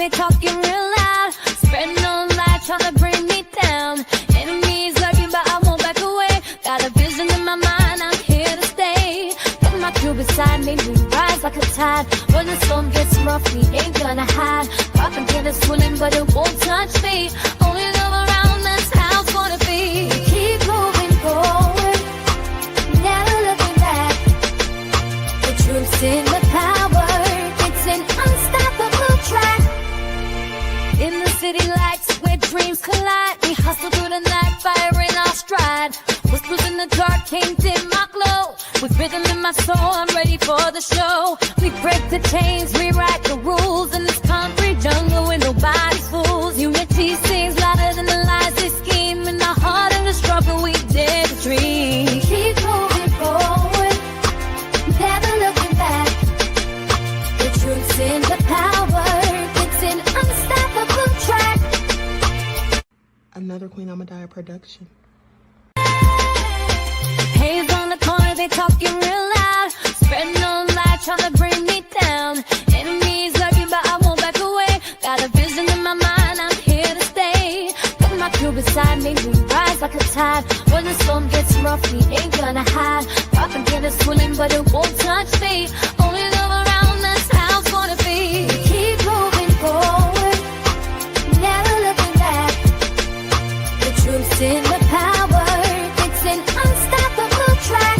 they talking real loud. Spreading no lie, trying to bring me down. Enemies lurking, but I won't back away. Got a vision in my mind, I'm here to stay. Got my crew beside me, we rise like a tide. When the storm gets rough, we ain't gonna hide. Poppin' till it's swilling, but it won't touch me. Only love around, that's how it's gonna be. Keep moving forward, never looking back. The truth's in the power, it's an unstoppable track. In the city lights where dreams collide, we hustle through the night, fire in our stride. Whispers in the dark can't dim my glow. With rhythm in my soul, I'm ready for the show. We break the chains, rewrite the rules in this concrete jungle where nobody's fools. Unity sings louder than the lies they scheme. In the heart of the struggle, we dare to dream. Keep moving forward, never looking back. The truth's in the power, it's an unstoppable track. Another Queen Ahmadiyyah production. Haze on the corner, they talking real loud. Spreading no lie, trying to bring me down. Enemies lurking, but I won't back away. Got a vision in my mind, I'm here to stay. Got my crew beside me, we rise like a tide. When the storm gets rough, we ain't gonna hide. Poppin' till it's swilling, but it won't touch me. Only love around, that's how it's gonna be. Keep moving forward, never looking back. The truth's in the power, it's an unstoppable track.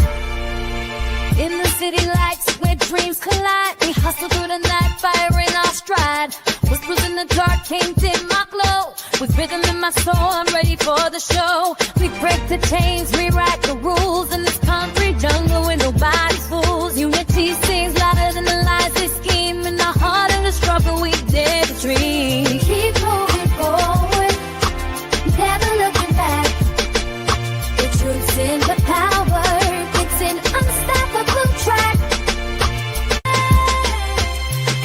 In the city lights where dreams collide, we hustle through the night, fire in our stride. Whispers in the dark can't dim my glow. With rhythm in my soul, I'm ready for the show. We break the chains, rewrite the rules in this concrete jungle where nobody's fools. Unity sings louder than the lies they scheme. In the heart of the struggle, we dare to dream. Keep moving forward, never looking back. The truth's in the power, it's an unstoppable track.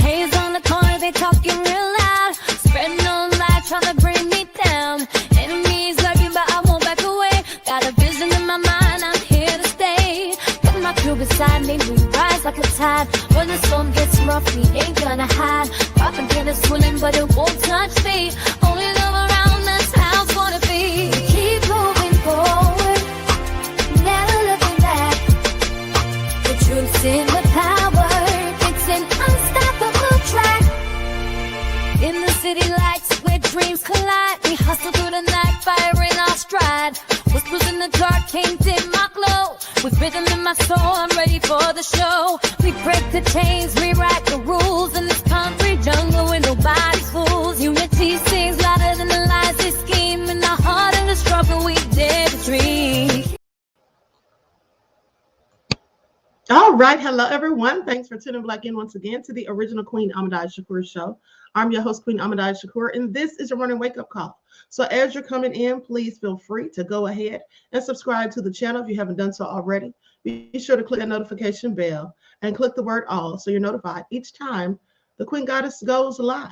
Haze on the corner, they talking real loud. Spreading no lie, trying to bring me down. Enemies lurking, but I won't back away. Got a vision in my mind, I'm here to stay. Got my crew beside me, we rise like a tide. When the storm gets rough, we ain't gonna hide. Poppin' till it's swilling, but it won't touch me. Only love around, that's how it's gonna be. Keep moving forward, never looking back. The truth's in the power, it's an unstoppable track. In the city lights where dreams collide, we hustle through the night, fire in our stride. Whispers in the dark can't dim my glow. With rhythm in my soul, I'm ready for the show. We break the chains, rewrite the rules in this concrete jungle where nobody's fools. Unity sings louder than the lies they scheme. In the heart of the struggle, we dare to dream. All right. Hello, everyone. Thanks for tuning back in once again to the original Queen Ahmadiyyah Shakur show. I'm your host, Queen Ahmadiyyah Shakur, and this is your morning wake-up call. So as you're coming in, please feel free to go ahead and subscribe to the channel if you haven't done so already. Be sure to click that notification bell and click the word all so you're notified each time the Queen Goddess goes live.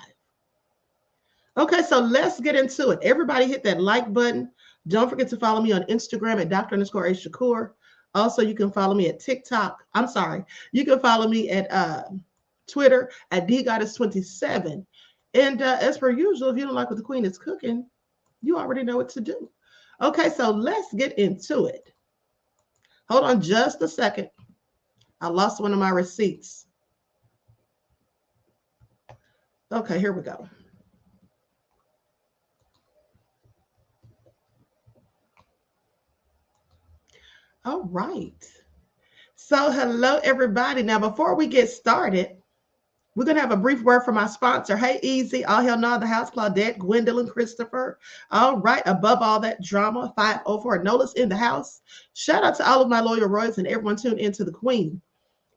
Okay, so let's get into it. Everybody hit that like button. Don't forget to follow me on Instagram at Dr_A_Shakur. Also, you can follow me at TikTok. I'm sorry. You can follow me at Twitter at DGoddess27. And as per usual, if you don't like what the Queen is cooking, you already know what to do. Okay, so let's get into it. Hold on just a second. I lost one of my receipts. Okay, here we go. All right. So hello, everybody. Now, before we get started, we're going to have a brief word from our sponsor. Hey, Easy, All Hell No, the House, Claudette, Gwendolyn, Christopher. All right. Above all that drama, 504 Nola's in the house. Shout out to all of my loyal royals and everyone tuned into the Queen.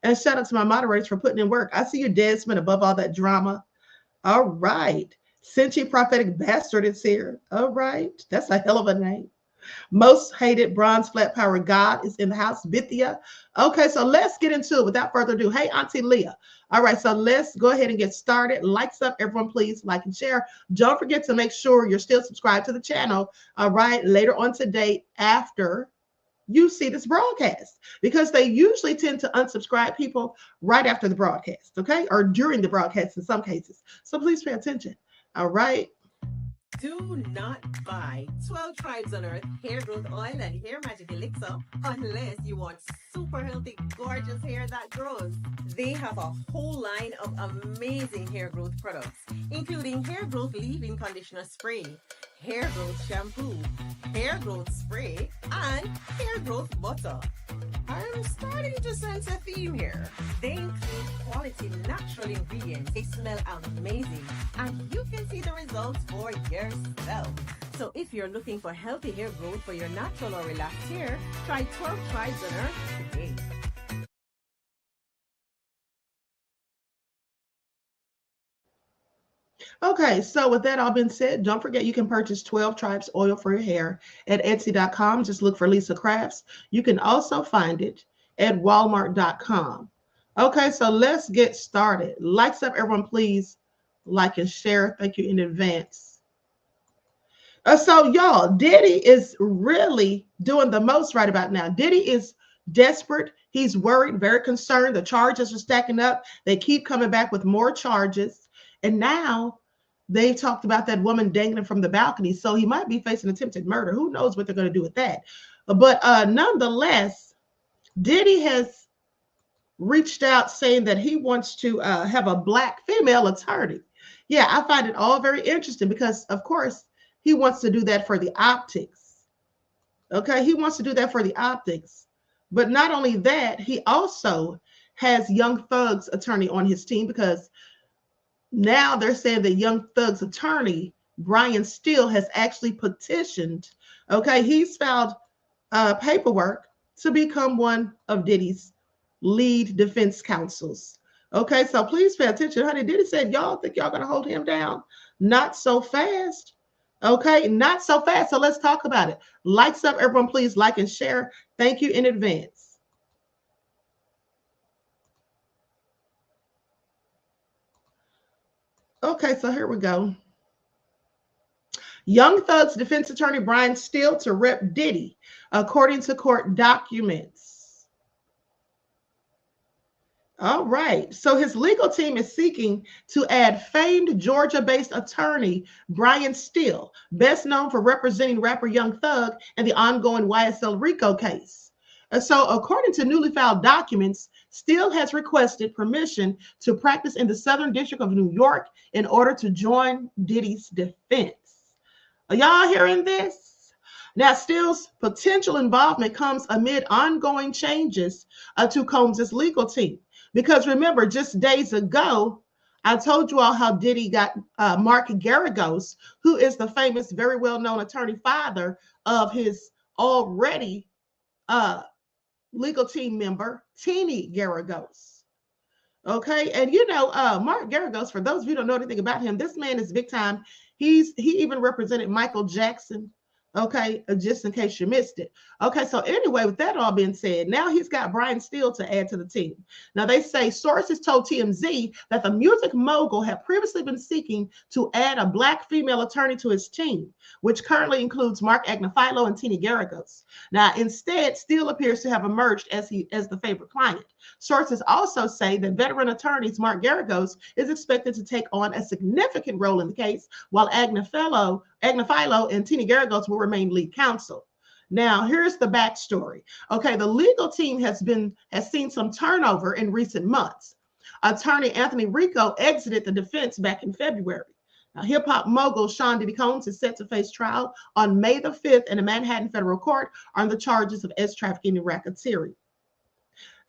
And shout out to my moderators for putting in work. I see you, Desmond, above all that drama. All right. Cinchi Prophetic Bastard is here. All right. That's a hell of a name. Most hated bronze flat power God is in the house. Bithia. Okay, so let's get into it without further ado. Hey, Auntie Leah. All right, so let's go ahead and get started. Likes up, everyone, please like and share. Don't forget to make sure you're still subscribed to the channel. All right, later on today, after you see this broadcast, because they usually tend to unsubscribe people right after the broadcast, okay, or during the broadcast in some cases. So please pay attention. All right. Do not buy 12 Tribes on Earth hair growth oil and hair magic elixir unless you want super healthy, gorgeous hair that grows. They have a whole line of amazing hair growth products, including hair growth leave-in conditioner spray, hair growth shampoo, hair growth spray, and hair growth butter. I'm starting to sense a theme here. They include quality natural ingredients. They smell amazing, and you can see the results for yourself. So if you're looking for healthy hair growth for your natural or relaxed hair, try 12 Tribes on Earth today. Okay, so with that all been said, don't forget you can purchase 12 Tribes oil for your hair at Etsy.com. Just look for Lisa Crafts. You can also find it at Walmart.com. Okay, so let's get started. Lights up, everyone, please like and share. Thank you in advance. So y'all, Diddy is really doing the most right about now. Diddy is desperate. He's worried, very concerned. The charges are stacking up. They keep coming back with more charges. And now they talked about that woman dangling from the balcony. So he might be facing attempted murder. Who knows what they're going to do with that? But nonetheless, Diddy has reached out saying that he wants to have a black female attorney. Yeah, I find it all very interesting because, of course, he wants to do that for the optics. Okay, he wants to do that for the optics. But not only that, he also has Young Thug's attorney on his team, because now they're saying that Young Thug's attorney, Brian Steele, has actually petitioned. Okay, he's filed paperwork to become one of Diddy's lead defense counsels. Okay, so please pay attention. Honey, Diddy said, y'all think y'all gonna hold him down? Not so fast. Okay, not so fast. So let's talk about it. Lights up, everyone, please like and share. Thank you in advance. Okay, so here we go. Young Thug's defense attorney Brian Steele to rep Diddy, according to court documents. All right. So his legal team is seeking to add famed Georgia-based attorney Brian Steele, best known for representing rapper Young Thug in the ongoing YSL RICO case. So according to newly filed documents, Steele has requested permission to practice in the Southern District of New York in order to join Diddy's defense. Are y'all hearing this? Now, Steele's potential involvement comes amid ongoing changes to Combs' legal team. Because remember, just days ago, I told you all how Diddy got Mark Garagos, who is the famous, very well-known attorney father of his already legal team member, Attny Garagos. Okay, and you know, Mark Garagos, for those of you who don't know anything about him, this man is big time. He even represented Michael Jackson. Okay, just in case you missed it. Okay, so anyway, with that all being said, now he's got Brian Steele to add to the team. Now they say sources told TMZ that the music mogul had previously been seeking to add a black female attorney to his team, which currently includes Mark Agnifilo and Attny Garagos. Now instead, Steele appears to have emerged as the favorite client. Sources also say that veteran attorneys Mark Garagos is expected to take on a significant role in the case, while Agnifilo and Attny Garagos will remain lead counsel. Now, here's the backstory. Okay, the legal team has seen some turnover in recent months. Attorney Anthony Rico exited the defense back in February. Now, hip-hop mogul Sean Diddy Combs is set to face trial on May the 5th in a Manhattan federal court on the charges of trafficking and racketeering.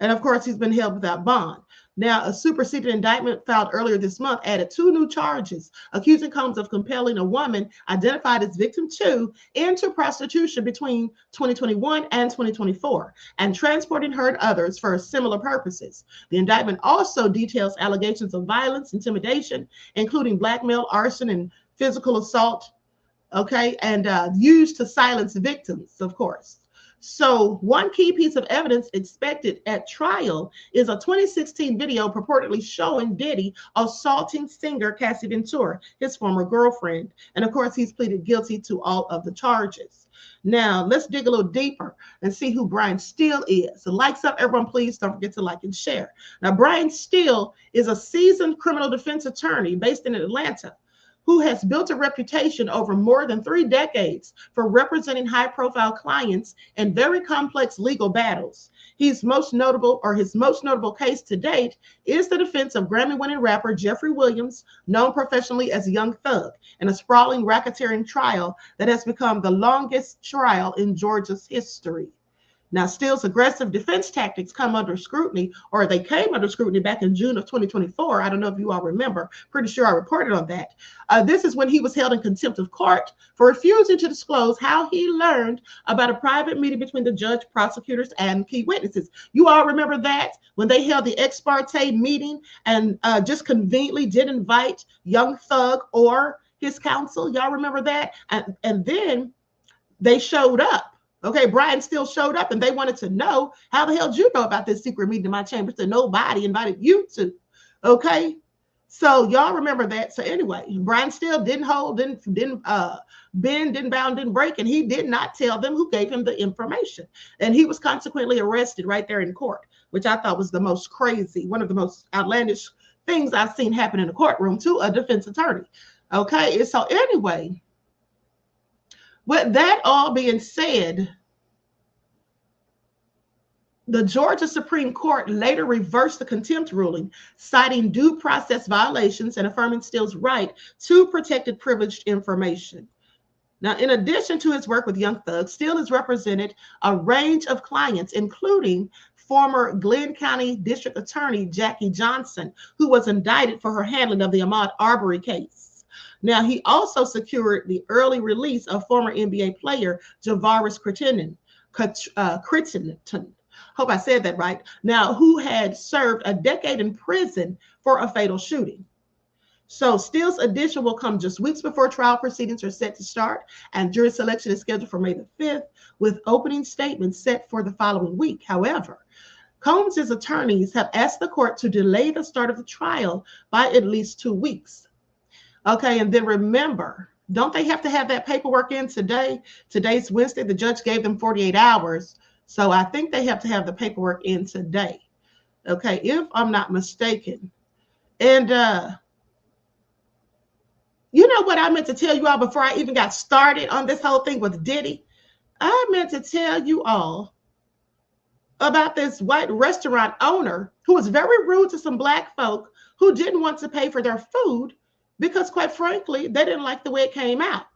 And of course, he's been held without bond. Now, a superseded indictment filed earlier this month added 2 new charges, accusing Combs of compelling a woman identified as victim 2 into prostitution between 2021 and 2024, and transporting her and others for similar purposes. The indictment also details allegations of violence, intimidation, including blackmail, arson, and physical assault, okay, and used to silence victims, of course. So one key piece of evidence expected at trial is a 2016 video purportedly showing Diddy assaulting singer Cassie Ventura, his former girlfriend. And of course, he's pleaded guilty to all of the charges. Now, let's dig a little deeper and see who Brian Steele is. So likes up, everyone, please don't forget to like and share. Now, Brian Steele is a seasoned criminal defense attorney based in Atlanta who has built a reputation over more than 3 decades for representing high-profile clients in very complex legal battles. His most notable case to date is the defense of Grammy-winning rapper Jeffrey Williams, known professionally as Young Thug, in a sprawling racketeering trial that has become the longest trial in Georgia's history. Now, Steele's aggressive defense tactics come under scrutiny, or they came under scrutiny back in June of 2024. I don't know if you all remember. Pretty sure I reported on that. This is when he was held in contempt of court for refusing to disclose how he learned about a private meeting between the judge, prosecutors, and key witnesses. You all remember that when they held the ex parte meeting and just conveniently did invite Young Thug or his counsel. Y'all remember that? And then they showed up. Okay, Brian Steele showed up and they wanted to know, how the hell did you know about this secret meeting in my chambers that nobody invited you to? Okay, so y'all remember that. So anyway, Brian Steele didn't bend, didn't bound, didn't break, and he did not tell them who gave him the information. And he was consequently arrested right there in court, which I thought was the most crazy, one of the most outlandish things I've seen happen in a courtroom to a defense attorney. Okay, so anyway, with that all being said, the Georgia Supreme Court later reversed the contempt ruling, citing due process violations and affirming Steele's right to protected privileged information. Now, in addition to his work with Young Thug, Steele has represented a range of clients, including former Glenn County District Attorney Jackie Johnson, who was indicted for her handling of the Ahmaud Arbery case. Now, he also secured the early release of former NBA player Javaris Crittenton. Hope I said that right. Now, who had served a decade in prison for a fatal shooting. So Steele's addition will come just weeks before trial proceedings are set to start, and jury selection is scheduled for May the 5th, with opening statements set for the following week. However, Combs's attorneys have asked the court to delay the start of the trial by at least 2 weeks. Okay, and then remember, don't they have to have that paperwork in today? Today's Wednesday. The judge gave them 48 hours. So I think they have to have the paperwork in today. Okay, if I'm not mistaken. And you know what I meant to tell you all before I even got started on this whole thing with Diddy? I meant to tell you all about this white restaurant owner who was very rude to some black folk who didn't want to pay for their food because, quite frankly, they didn't like the way it came out.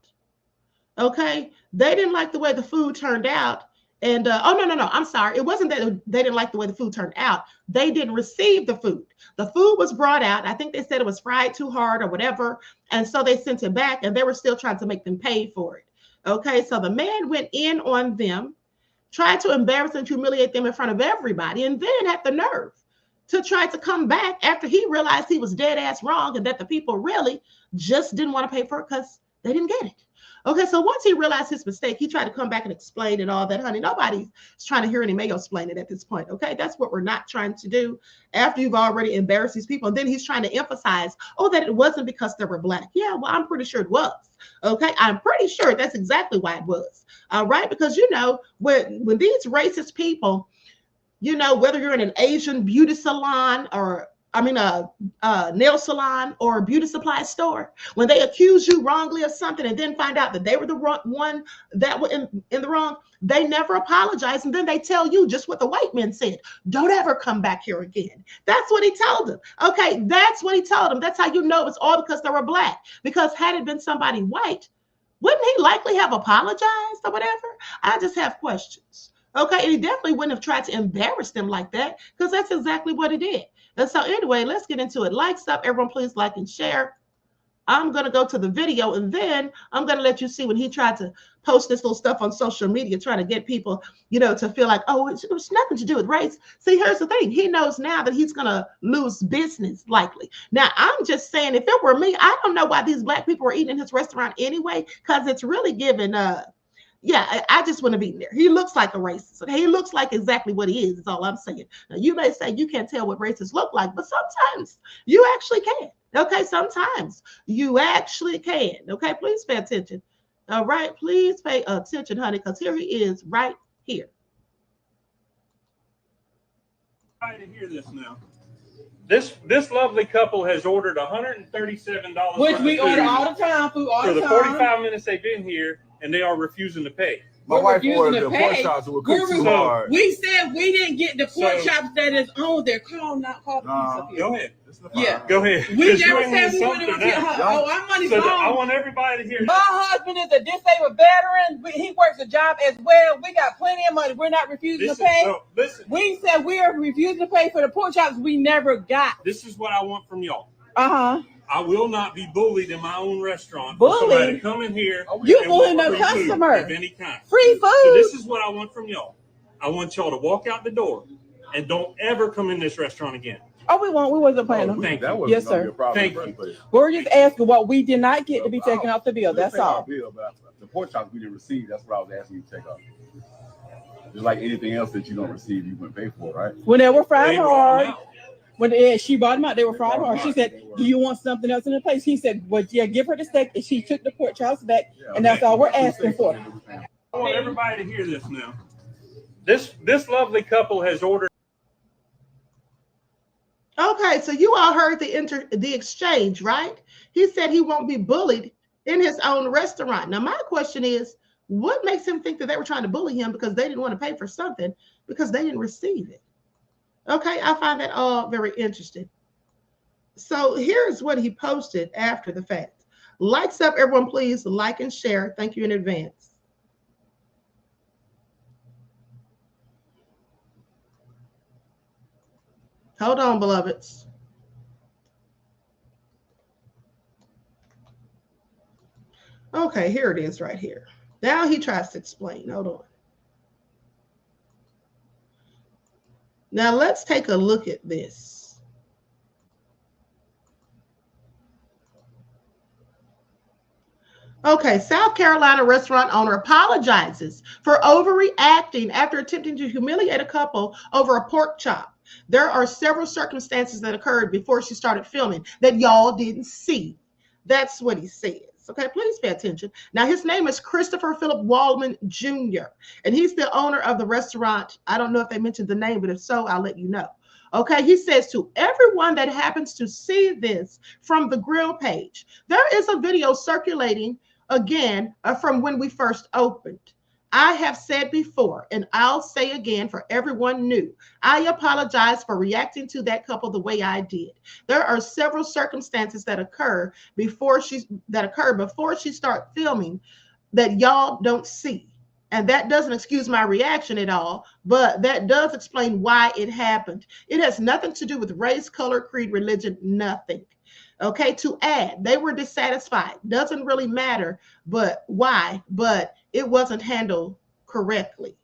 Okay, they didn't like the way the food turned out. And no, I'm sorry. It wasn't that they didn't like the way the food turned out. They didn't receive the food. The food was brought out. I think they said it was fried too hard or whatever. And so they sent it back, and they were still trying to make them pay for it. Okay, so the man went in on them, tried to embarrass and humiliate them in front of everybody, and then had the nerve to try to come back after he realized he was dead ass wrong and that the people really just didn't want to pay for it because they didn't get it. Okay, so once he realized his mistake, he tried to come back and explain and all that, honey. Nobody's trying to hear any mayo-splaining it at this point, okay? That's what we're not trying to do after you've already embarrassed these people. And then he's trying to emphasize, that it wasn't because they were black. Yeah, well, I'm pretty sure it was, okay? I'm pretty sure that's exactly why it was, all right? Because, when these racist people, whether you're in an Asian beauty salon or a nail salon or a beauty supply store, when they accuse you wrongly of something and then find out that they were the one that were in the wrong, they never apologize. And then they tell you just what the white men said. Don't ever come back here again. That's what he told them. Okay, that's what he told them. That's how you know it's all because they were black. Because had it been somebody white, wouldn't he likely have apologized or whatever? I just have questions. Okay, and he definitely wouldn't have tried to embarrass them like that, because that's exactly what he did. And so anyway, let's get into it. Like stuff, everyone please like and share. I'm going to go to the video, and then I'm going to let you see when he tried to post this little stuff on social media, trying to get people, to feel like, it's nothing to do with race. See, here's the thing. He knows now that he's going to lose business likely. Now, I'm just saying, if it were me, I don't know why these black people were eating in his restaurant anyway, because it's really giving, Yeah, I just want to be there. He looks like a racist. Okay? He looks like exactly what he is all I'm saying. Now, you may say you can't tell what racists look like, but sometimes you actually can. Okay, sometimes you actually can. Okay, please pay attention. All right, please pay attention, honey, because here he is right here. Try to hear this now. This lovely couple has ordered $137, which we order all the time, food all for the the time. 45 minutes they've been here, and they are refusing to pay. My wife ordered the pork chops that were cooked too hard. We said we didn't get the pork chops that is on there. Call not call the piece up here. Go ahead. Yeah, go ahead. We never said we wanted to get her. Oh, our money's gone. I want everybody to hear. My husband is a disabled veteran. He works a job as well. We got plenty of money. We're not refusing to pay. Listen. We said we are refusing to pay for the pork chops we never got. This is what I want from y'all. I will not be bullied in my own restaurant. Bullied? Somebody to come in here. You bullying the customer of any kind. Free food. So this is what I want from y'all. I want y'all to walk out the door and don't ever come in this restaurant again. Oh, we won't. We wasn't planning. Thank you. Yes, sir. Thank you. We're just asking what we did not get to be taken off the bill. That's all. The pork chops we didn't receive. That's what I was asking you to take off. Just like anything else that you don't receive, you wouldn't pay for, right? When they were fried hard, when she brought them out, they were fried hard. She said, "Do you want something else in the place?" He said, "Well, yeah, give her the steak." And she took the pork chops back, and that's all we're asking for. I want everybody to hear this now. This lovely couple has ordered. Okay, so you all heard the exchange, right? He said he won't be bullied in his own restaurant. Now, my question is, what makes him think that they were trying to bully him because they didn't want to pay for something because they didn't receive it? Okay, I find that all very interesting. So here's what he posted after the fact. Lights up, everyone, please like and share. Thank you in advance. Hold on, beloveds. Okay, here it is right here. Now he tries to explain. Hold on. Now let's take a look at this. Okay, South Carolina restaurant owner apologizes for overreacting after attempting to humiliate a couple over a pork chop. There are several circumstances that occurred before she started filming that y'all didn't see. That's what he says. Okay, please pay attention. Now, his name is Christopher Philip Waldman Jr., and he's the owner of the restaurant. I don't know if they mentioned the name, but if so, I'll let you know. Okay, he says to everyone that happens to see this from the grill page, there is a video circulating again from when we first opened. I have said before, and I'll say again for everyone new, I apologize for reacting to that couple the way I did. There are several circumstances that occur before she starts filming that y'all don't see. And that doesn't excuse my reaction at all, but that does explain why it happened. It has nothing to do with race, color, creed, religion, nothing. Okay, to add, they were dissatisfied. Doesn't really matter, but why? But it wasn't handled correctly.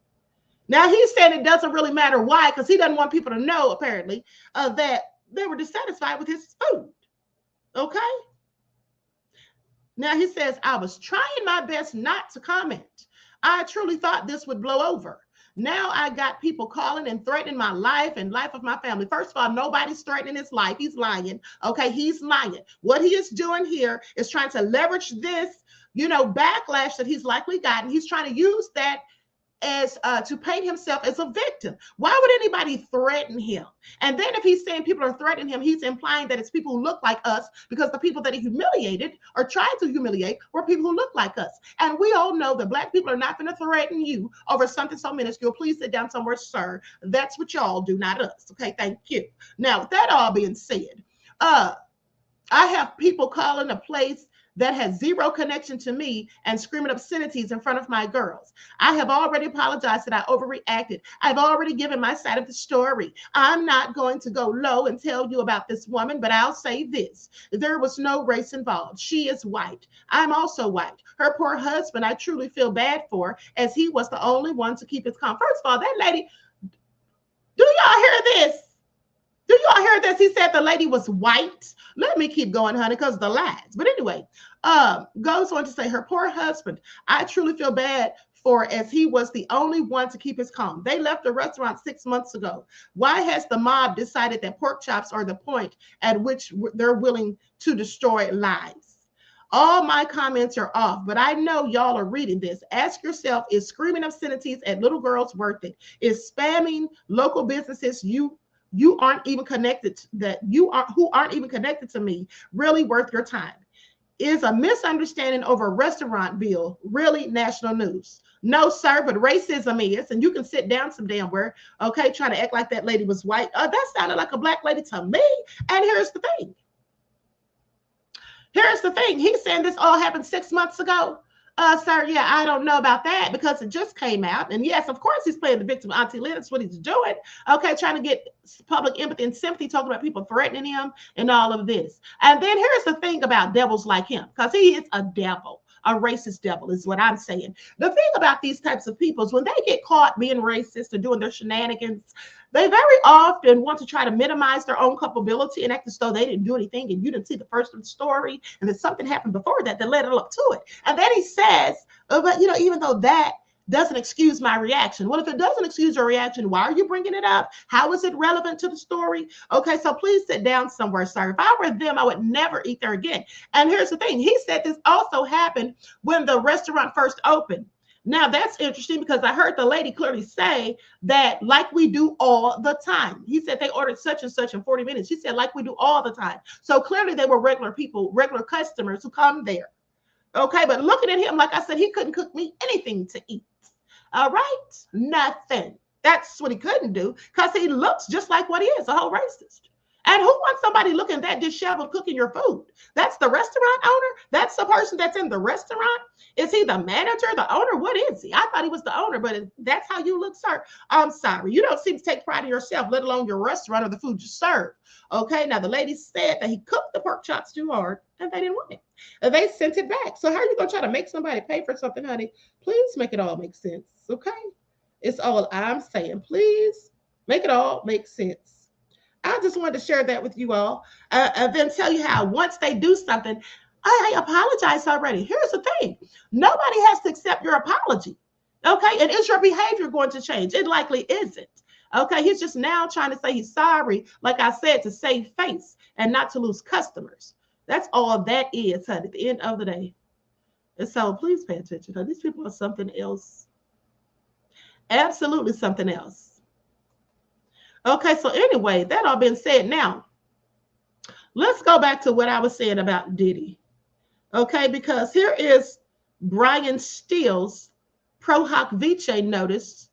Now he's saying it doesn't really matter why, because he doesn't want people to know, apparently, that they were dissatisfied with his food. Okay? Now he says, I was trying my best not to comment. I truly thought this would blow over. Now I got people calling and threatening my life and life of my family. First of all, nobody's threatening his life. He's lying. Okay, he's lying. What he is doing here is trying to leverage this, backlash that he's likely gotten. He's trying to use that as to paint himself as a victim. Why would anybody threaten him? And then if he's saying people are threatening him, he's implying that it's people who look like us, because the people that he humiliated or tried to humiliate were people who look like us. And we all know that Black people are not going to threaten you over something so minuscule. Please sit down somewhere, sir. That's what y'all do, not us. Okay, thank you. Now, with that all being said, I have people calling a place that has zero connection to me and screaming obscenities in front of my girls. I have already apologized that I overreacted. I've already given my side of the story. I'm not going to go low and tell you about this woman, but I'll say this. There was no race involved. She is white. I'm also white. Her poor husband, I truly feel bad for, as he was the only one to keep his calm. First of all, that lady, do y'all hear this? Do y'all hear this? He said the lady was white. Let me keep going, honey, because the lies. But anyway, goes on to say her poor husband, I truly feel bad for, as he was the only one to keep his calm. They left the restaurant 6 months ago. Why has the mob decided that pork chops are the point at which they're willing to destroy lives? All my comments are off, but I know y'all are reading this. Ask yourself, is screaming obscenities at little girls worth it? Is spamming local businesses you aren't even connected to, who aren't even connected to me really worth your time? Is a misunderstanding over a restaurant bill really national news? No, sir, but racism is, and you can sit down some damn where, okay, trying to act like that lady was white. That sounded like a black lady to me. And here's the thing. He's saying this all happened 6 months ago. Sir, yeah, I don't know about that because it just came out. And yes, of course, he's playing the victim, Auntie Lynn. That's what he's doing. Okay, trying to get public empathy and sympathy, talking about people threatening him and all of this. And then here's the thing about devils like him, because he is a devil. A racist devil is what I'm saying. The thing about these types of people is when they get caught being racist or doing their shenanigans, they very often want to try to minimize their own culpability and act as though they didn't do anything and you didn't see the first of the story and that something happened before that led up to it. And then he says, but even though that doesn't excuse my reaction. Well, if it doesn't excuse your reaction, why are you bringing it up? How is it relevant to the story? Okay, so please sit down somewhere, sir. If I were them, I would never eat there again. And here's the thing. He said this also happened when the restaurant first opened. Now, that's interesting because I heard the lady clearly say that like we do all the time. He said they ordered such and such in 40 minutes. She said like we do all the time. So clearly they were regular people, regular customers who come there. Okay, but looking at him, like I said, he couldn't cook me anything to eat. All right, nothing. That's what he couldn't do because he looks just like what he is, a whole racist. And who wants somebody looking that disheveled cooking your food? That's the restaurant owner? That's the person that's in the restaurant? Is he the manager, the owner? What is he? I thought he was the owner, but that's how you look, sir. I'm sorry. You don't seem to take pride in yourself, let alone your restaurant or the food you serve. Okay, now the lady said that he cooked the pork chops too hard and they didn't want it. And they sent it back. So how are you going to try to make somebody pay for something, honey? Please make it all make sense, okay? It's all I'm saying. Please make it all make sense. I just wanted to share that with you all and then tell you how once they do something, I apologize already. Here's the thing. Nobody has to accept your apology. Okay. And is your behavior going to change? It likely isn't. Okay. He's just now trying to say he's sorry, like I said, to save face and not to lose customers. That's all that is, honey, at the end of the day. And so please pay attention. These people are something else. Absolutely something else. Okay. So anyway, that all being said, now let's go back to what I was saying about Diddy. Okay, because here is Brian Steele's pro hoc vice notice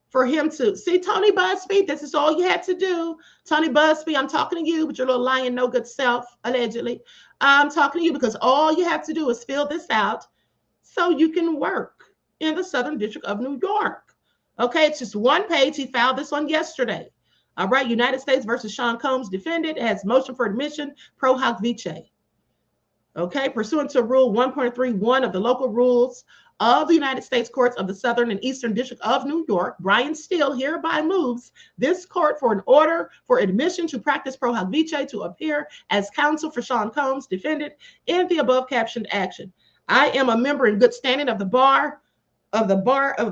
for him to see Tony Busby. This is all you had to do. Tony Busby, I'm talking to you with your little lying, no good self, allegedly. I'm talking to you because all you have to do is fill this out so you can work in the Southern District of New York. Okay, it's just one page. He filed this one yesterday. All right, United States versus Sean Combs defendant has motion for admission, pro hoc vice. Okay, pursuant to Rule 1.31 of the local rules of the United States Courts of the Southern and Eastern District of New York, Brian Steele hereby moves this court for an order for admission to practice pro hoc vice to appear as counsel for Sean Combs, defendant, in the above captioned action. I am a member in good standing of the bar of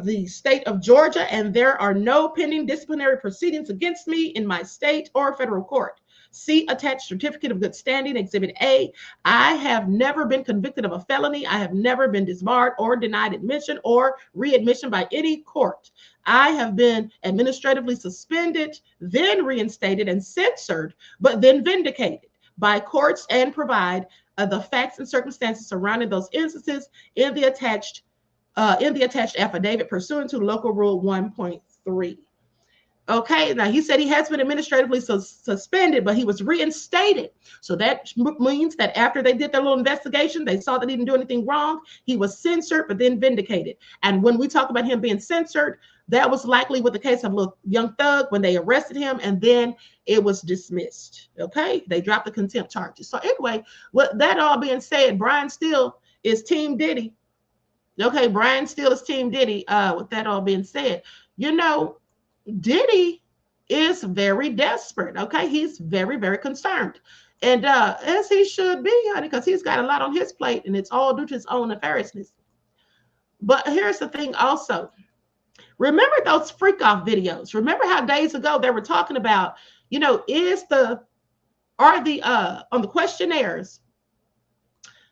the state of Georgia, and there are no pending disciplinary proceedings against me in my state or federal court. See attached certificate of good standing, Exhibit A. I have never been convicted of a felony. I have never been disbarred or denied admission or readmission by any court. I have been administratively suspended, then reinstated and censored, but then vindicated by courts and provide the facts and circumstances surrounding those instances in the attached affidavit pursuant to local rule 1.3. Okay, now he said he has been administratively suspended, but he was reinstated. So that means that after they did their little investigation, they saw that he didn't do anything wrong. He was censored, but then vindicated. And when we talk about him being censored, that was likely with the case of little Young Thug when they arrested him and then it was dismissed. Okay, they dropped the contempt charges. So anyway, with that all being said, Brian Steele is Team Diddy. Okay, Brian Steele is Team Diddy. With that all being said, Diddy is very desperate. Okay, he's very, very concerned. And as he should be, honey, because he's got a lot on his plate and it's all due to his own nefariousness. But here's the thing also. Remember those freak off videos? Remember how days ago they were talking about, you know, on the questionnaires,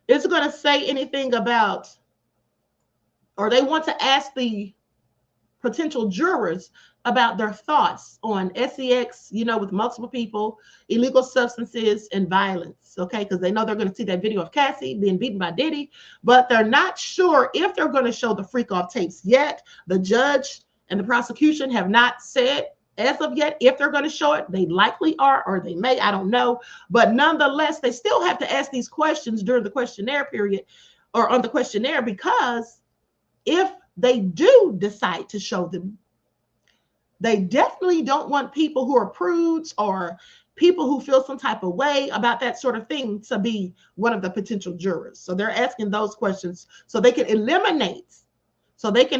is it going to say anything about, or they want to ask the potential jurors about their thoughts on sex, you know, with multiple people, illegal substances, and violence, okay? Because they know they're going to see that video of Cassie being beaten by Diddy, but they're not sure if they're going to show the freak off tapes yet. The judge and the prosecution have not said as of yet if they're going to show it. They likely are, or they may, I don't know. But nonetheless, they still have to ask these questions during the questionnaire period or on the questionnaire, because if they do decide to show them, they definitely don't want people who are prudes or people who feel some type of way about that sort of thing to be one of the potential jurors. So they're asking those questions so they can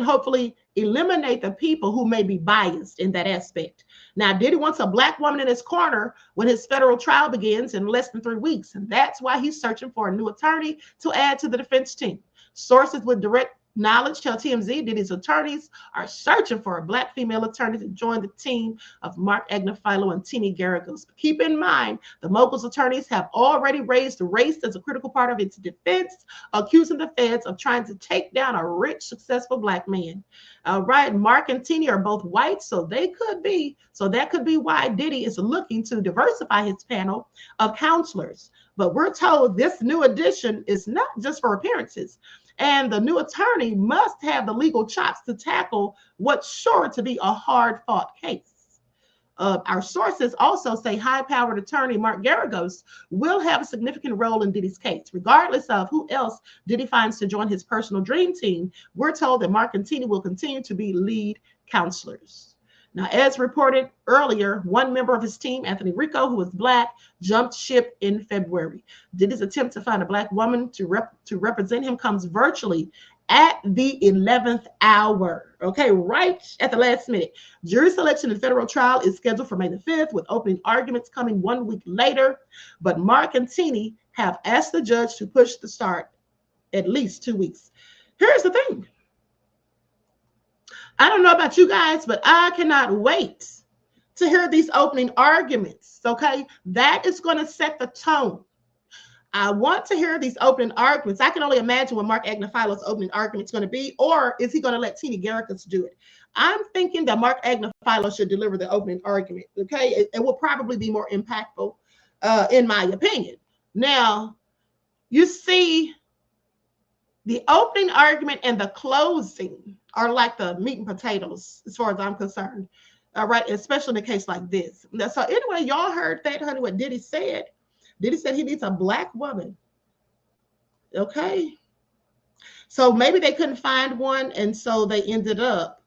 hopefully eliminate the people who may be biased in that aspect. Now, Diddy wants a black woman in his corner when his federal trial begins in less than 3 weeks. And that's why he's searching for a new attorney to add to the defense team. Sources with direct knowledge tell TMZ Diddy's attorneys are searching for a black female attorney to join the team of Mark Agnifilo and Attny Garagos. But keep in mind, the mogul's attorneys have already raised race as a critical part of its defense, accusing the feds of trying to take down a rich, successful black man. Right, Mark and Attny are both white, so that could be why Diddy is looking to diversify his panel of counselors. But we're told this new addition is not just for appearances. And the new attorney must have the legal chops to tackle what's sure to be a hard-fought case. Our sources also say high-powered attorney Mark Garagos will have a significant role in Diddy's case. Regardless of who else Diddy finds to join his personal dream team, we're told that Mark and Attny will continue to be lead counselors. Now, as reported earlier, one member of his team, Anthony Rico, who is black, jumped ship in February. Diddy's attempt to find a black woman to represent him comes virtually at the 11th hour, okay, right at the last minute. Jury selection in federal trial is scheduled for May the 5th, with opening arguments coming 1 week later. But Mark and Attny have asked the judge to push the start at least 2 weeks. Here's the thing. I don't know about you guys, but I cannot wait to hear these opening arguments, okay? That is going to set the tone. I want to hear these opening arguments. I can only imagine what Mark Agnifilo's opening argument is going to be, or is he going to let Attny Garagos do it? I'm thinking that Mark Agnifilo should deliver the opening argument, okay? It will probably be more impactful, in my opinion. Now, you see, the opening argument and the closing are like the meat and potatoes, as far as I'm concerned. All right, especially in a case like this. So anyway, y'all heard that, honey, what Diddy said. Diddy said he needs a black woman. Okay. So maybe they couldn't find one, and so they ended up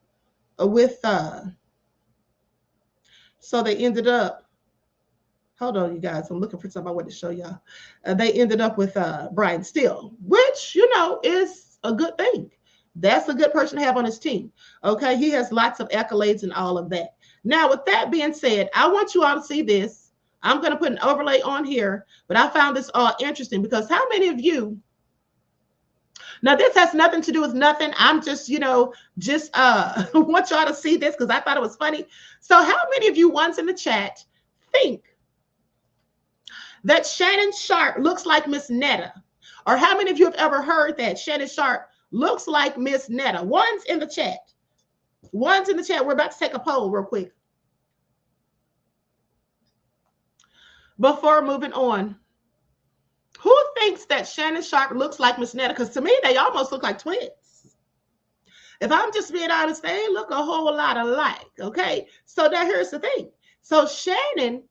with, hold on, you guys. I'm looking for something I want to show y'all. They ended up with Brian Steele, which, you know, is a good thing. That's a good person to have on his team. Okay, he has lots of accolades and all of that. Now, with that being said, I want you all to see this. I'm going to put an overlay on here, but I found this all interesting because how many of you, now this has nothing to do with nothing. I'm just, you know, want y'all to see this because I thought it was funny. So how many of you ones in the chat think that Shannon Sharpe looks like Miss Netta? Or how many of you have ever heard that Shannon Sharpe looks like Miss Netta? One's in the chat. One's in the chat. We're about to take a poll real quick before moving on. Who thinks that Shannon Sharpe looks like Miss Netta? Because to me, they almost look like twins. If I'm just being honest, they look a whole lot alike. Okay. So now here's the thing. So Shannon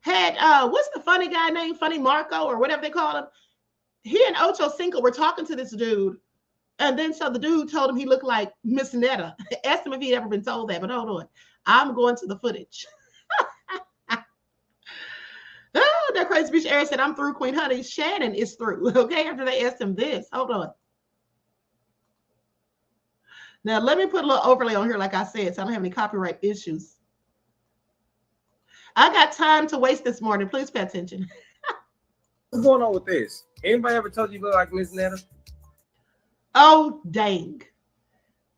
had, what's the funny guy named? Funny Marco or whatever they call him. He and Ocho Cinco were talking to this dude. And then so the dude told him he looked like Miss Netta. Asked him if he'd ever been told that, but hold on. I'm going to the footage. Oh, that crazy bitch Eric said, I'm through, Queen Honey. Shannon is through. Okay, after they asked him this. Hold on. Now, let me put a little overlay on here, like I said, so I don't have any copyright issues. I got time to waste this morning. Please pay attention. What's going on with this? Anybody ever told you look like Miss Netta? Oh, dang.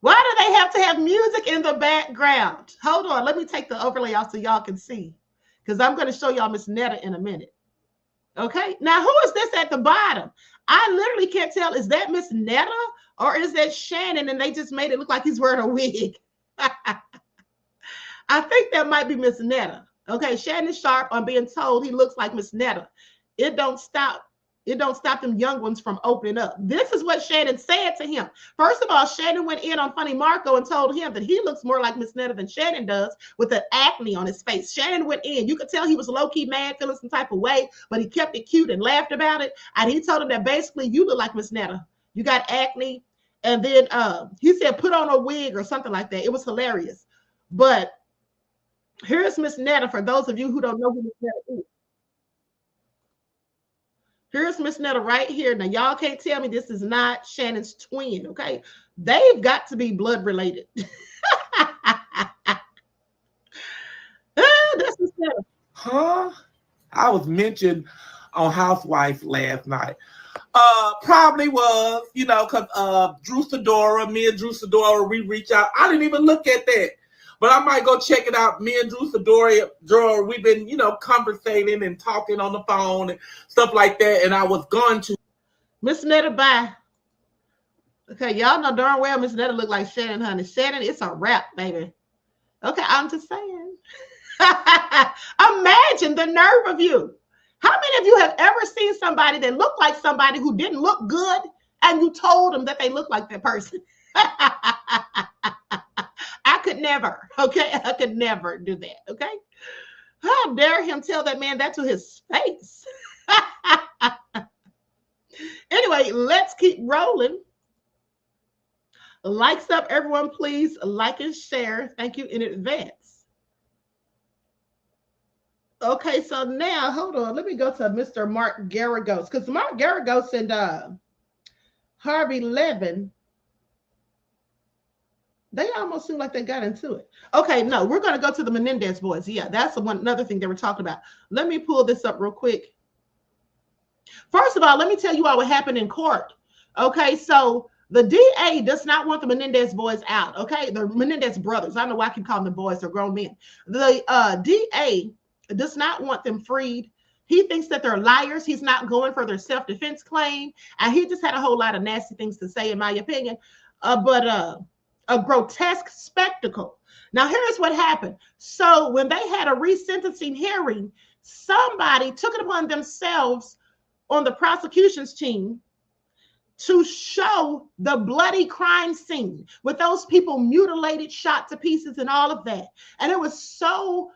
Why do they have to have music in the background? Hold on. Let me take the overlay off so y'all can see. Because I'm going to show y'all Miss Netta in a minute. Okay. Now, who is this at the bottom? I literally can't tell. Is that Miss Netta or is that Shannon? And they just made it look like he's wearing a wig. I think that might be Miss Netta. Okay. Shannon Sharpe, I'm being told he looks like Miss Netta. It don't stop them young ones from opening up. This is what Shannon said to him. First of all, Shannon went in on Funny Marco and told him that he looks more like Miss Netta than Shannon does with the acne on his face. Shannon went in. You could tell he was low-key mad, feeling some type of way, but he kept it cute and laughed about it. And he told him that basically you look like Miss Netta. You got acne. And then he said, put on a wig or something like that. It was hilarious. But here's Miss Netta for those of you who don't know who Miss Netta is. Here's Miss Netta right here. Now, y'all can't tell me this is not Shannon's twin, okay? They've got to be blood related. That's Miss Netta. Huh? I was mentioned on Housewives last night. Probably was, you know, because Drew Sidora, me and Drew Sidora, we reach out. I didn't even look at that. But I might go check it out. Me and Drew Sidora, we've been, you know, conversating and talking on the phone and stuff like that. And I was going to. Miss Netta, bye. Okay, y'all know darn well Miss Netta look like Shannon, honey. Shannon, it's a wrap, baby. Okay, I'm just saying. Imagine the nerve of you. How many of you have ever seen somebody that looked like somebody who didn't look good and you told them that they look like that person? I could never, okay? I could never do that, okay? How dare him tell that man that to his face? Anyway, let's keep rolling. Likes up, everyone, please. Like and share. Thank you in advance. Okay, so now, hold on. Let me go to Mr. Mark Garagos, because Mark Garagos and Harvey Levin, they almost seem like they got into it. Okay, no, we're going to go to the Menendez boys. Yeah, that's another thing they were talking about. Let me pull this up real quick. First of all, let me tell you all what happened in court. Okay, so the DA does not want the Menendez boys out. Okay, the Menendez brothers. I don't know why I keep calling them boys. They're grown men. The DA does not want them freed. He thinks that they're liars. He's not going for their self-defense claim. And he just had a whole lot of nasty things to say, in my opinion. But a grotesque spectacle. Now, here's what happened. So when they had a resentencing hearing, somebody took it upon themselves on the prosecution's team to show the bloody crime scene with those people mutilated, shot to pieces, and all of that. And it was so,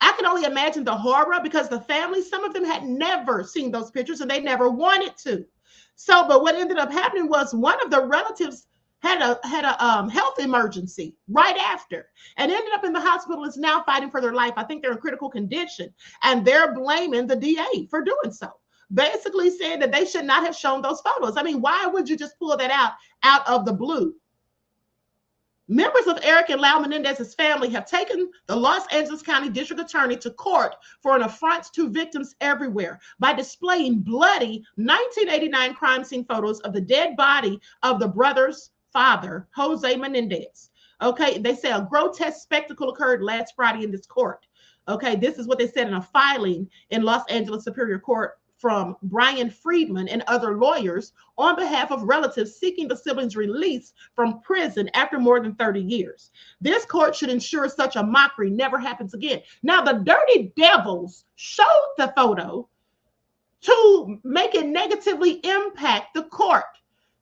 I can only imagine the horror, because the family, some of them had never seen those pictures and they never wanted to. So, but what ended up happening was one of the relatives had a health emergency right after and ended up in the hospital, is now fighting for their life. I think they're in critical condition, and they're blaming the DA for doing so, basically saying that they should not have shown those photos. I mean, why would you just pull that out of the blue? Members of Eric and Lau Menendez's family have taken the Los Angeles County District Attorney to court for an affront to victims everywhere by displaying bloody 1989 crime scene photos of the dead body of the brothers' father, Jose Menendez. Okay, they say a grotesque spectacle occurred last Friday in this court. Okay, this is what they said in a filing in Los Angeles Superior Court from Brian Friedman and other lawyers on behalf of relatives seeking the siblings' release from prison after more than 30 years. This court should ensure such a mockery never happens again. Now, the dirty devils showed the photo to make it negatively impact the court,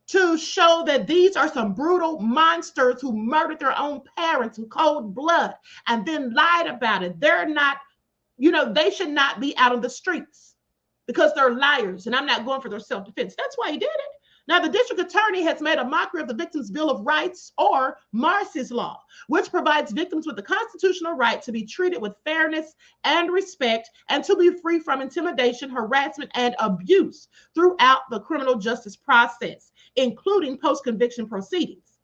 to show that these are some brutal monsters who murdered their own parents in cold blood and then lied about it. They're not, you know, they should not be out on the streets because they're liars, and I'm not going for their self-defense. That's why he did it. Now, the district attorney has made a mockery of the Victims' Bill of Rights, or Marsy's Law, which provides victims with the constitutional right to be treated with fairness and respect and to be free from intimidation, harassment, and abuse throughout the criminal justice process, including post-conviction proceedings,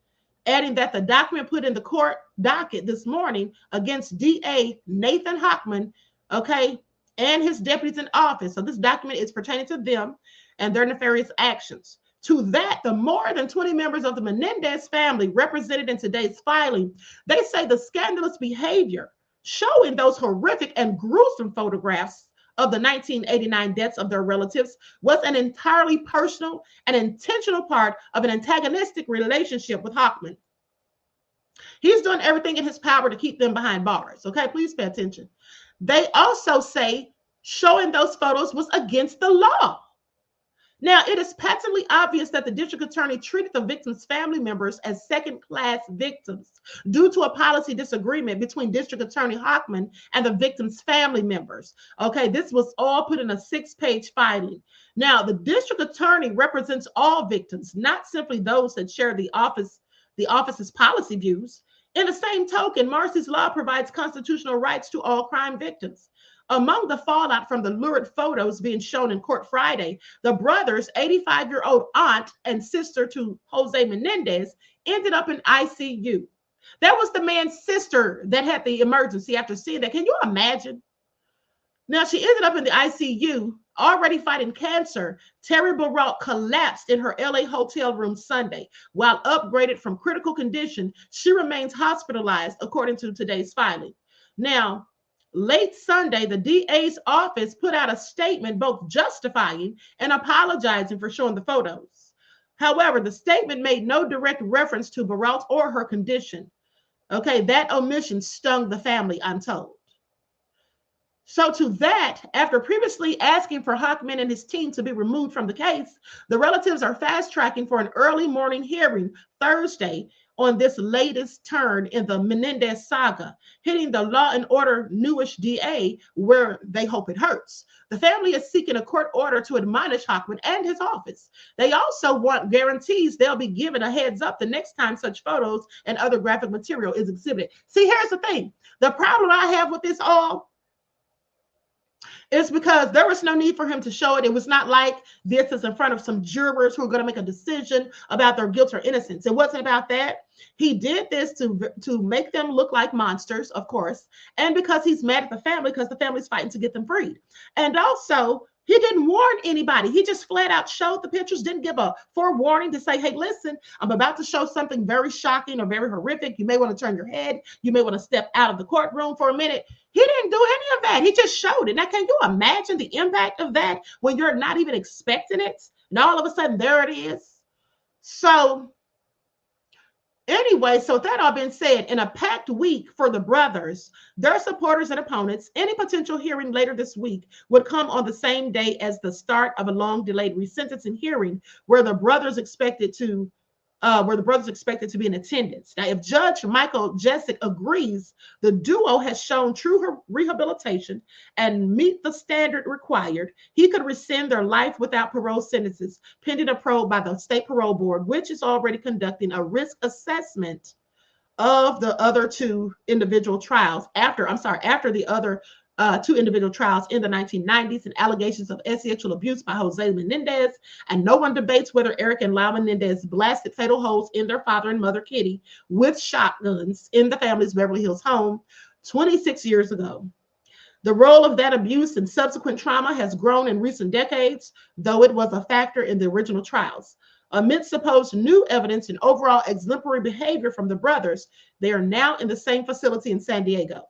adding that the document put in the court docket this morning against DA Nathan Hochman, okay, and his deputies in office. So this document is pertaining to them and their nefarious actions. To that, the more than 20 members of the Menendez family represented in today's filing, they say the scandalous behavior showing those horrific and gruesome photographs of the 1989 deaths of their relatives was an entirely personal and intentional part of an antagonistic relationship with Hochman. He's doing everything in his power to keep them behind bars. Okay, please pay attention. They also say showing those photos was against the law. Now, it is patently obvious that the district attorney treated the victims' family members as second-class victims due to a policy disagreement between District Attorney Hochman and the victims' family members. Okay, this was all put in a 6-page filing. Now, the district attorney represents all victims, not simply those that share the office's policy views. In the same token, Marcy's law provides constitutional rights to all crime victims. Among the fallout from the lurid photos being shown in court Friday, the brothers, 85-year-old aunt and sister to Jose Menendez, ended up in ICU. That was the man's sister that had the emergency after seeing that. Can you imagine? Now, she ended up in the ICU, already fighting cancer. Terry Baroque collapsed in her LA hotel room Sunday. While upgraded from critical condition, she remains hospitalized, according to today's filing. Now, late Sunday, the DA's office put out a statement both justifying and apologizing for showing the photos. However, the statement made no direct reference to Baroque or her condition. Okay, that omission stung the family, I'm told. So to that, after previously asking for Hochman and his team to be removed from the case, the relatives are fast-tracking for an early morning hearing Thursday on this latest turn in the Menendez saga, hitting the law and order newish DA where they hope it hurts. The family is seeking a court order to admonish Hochman and his office. They also want guarantees they'll be given a heads up the next time such photos and other graphic material is exhibited. See, here's the thing. The problem I have with this all is because there was no need for him to show it. It was not like this is in front of some jurors who are going to make a decision about their guilt or innocence. It wasn't about that. He did this to make them look like monsters, of course, and because he's mad at the family because the family's fighting to get them freed. And also, he didn't warn anybody. He just flat out showed the pictures, didn't give a forewarning to say, hey, listen, I'm about to show something very shocking or very horrific. You may want to turn your head. You may want to step out of the courtroom for a minute. He didn't do any of that. He just showed it. Now, can you imagine the impact of that when you're not even expecting it? And all of a sudden, there it is. So anyway, so with that all being said, in a packed week for the brothers, their supporters and opponents, any potential hearing later this week would come on the same day as the start of a long-delayed resentencing hearing where the brothers expected to be in attendance. Now, if Judge Michael Jessic agrees the duo has shown true rehabilitation and meet the standard required, he could rescind their life without parole sentences pending a probe by the state parole board, which is already conducting a risk assessment of the other two individual trials after the other two individual trials in the 1990s and allegations of sexual abuse by Jose Menendez. And no one debates whether Eric and Lyle Menendez blasted fatal holes in their father and mother Kitty with shotguns in the family's Beverly Hills home 26 years ago. The role of that abuse and subsequent trauma has grown in recent decades, though it was a factor in the original trials. Amidst supposed new evidence and overall exemplary behavior from the brothers, they are now in the same facility in San Diego.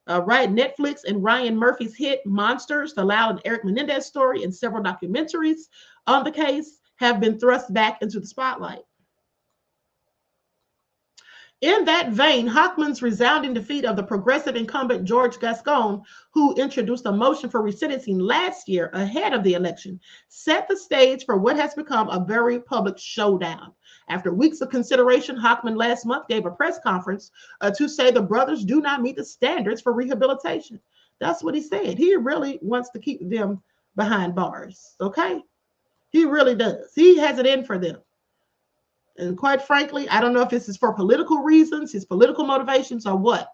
Netflix and Ryan Murphy's hit Monsters, the Lyle and Eric Menendez story, and several documentaries on the case have been thrust back into the spotlight. In that vein, Hochman's resounding defeat of the progressive incumbent George Gascon, who introduced a motion for resentencing last year ahead of the election, set the stage for what has become a very public showdown. After weeks of consideration, Hochman last month gave a press conference to say the brothers do not meet the standards for rehabilitation. That's what he said. He really wants to keep them behind bars, okay? He really does. He has it in for them. And quite frankly, I don't know if this is for political reasons, his political motivations, or what,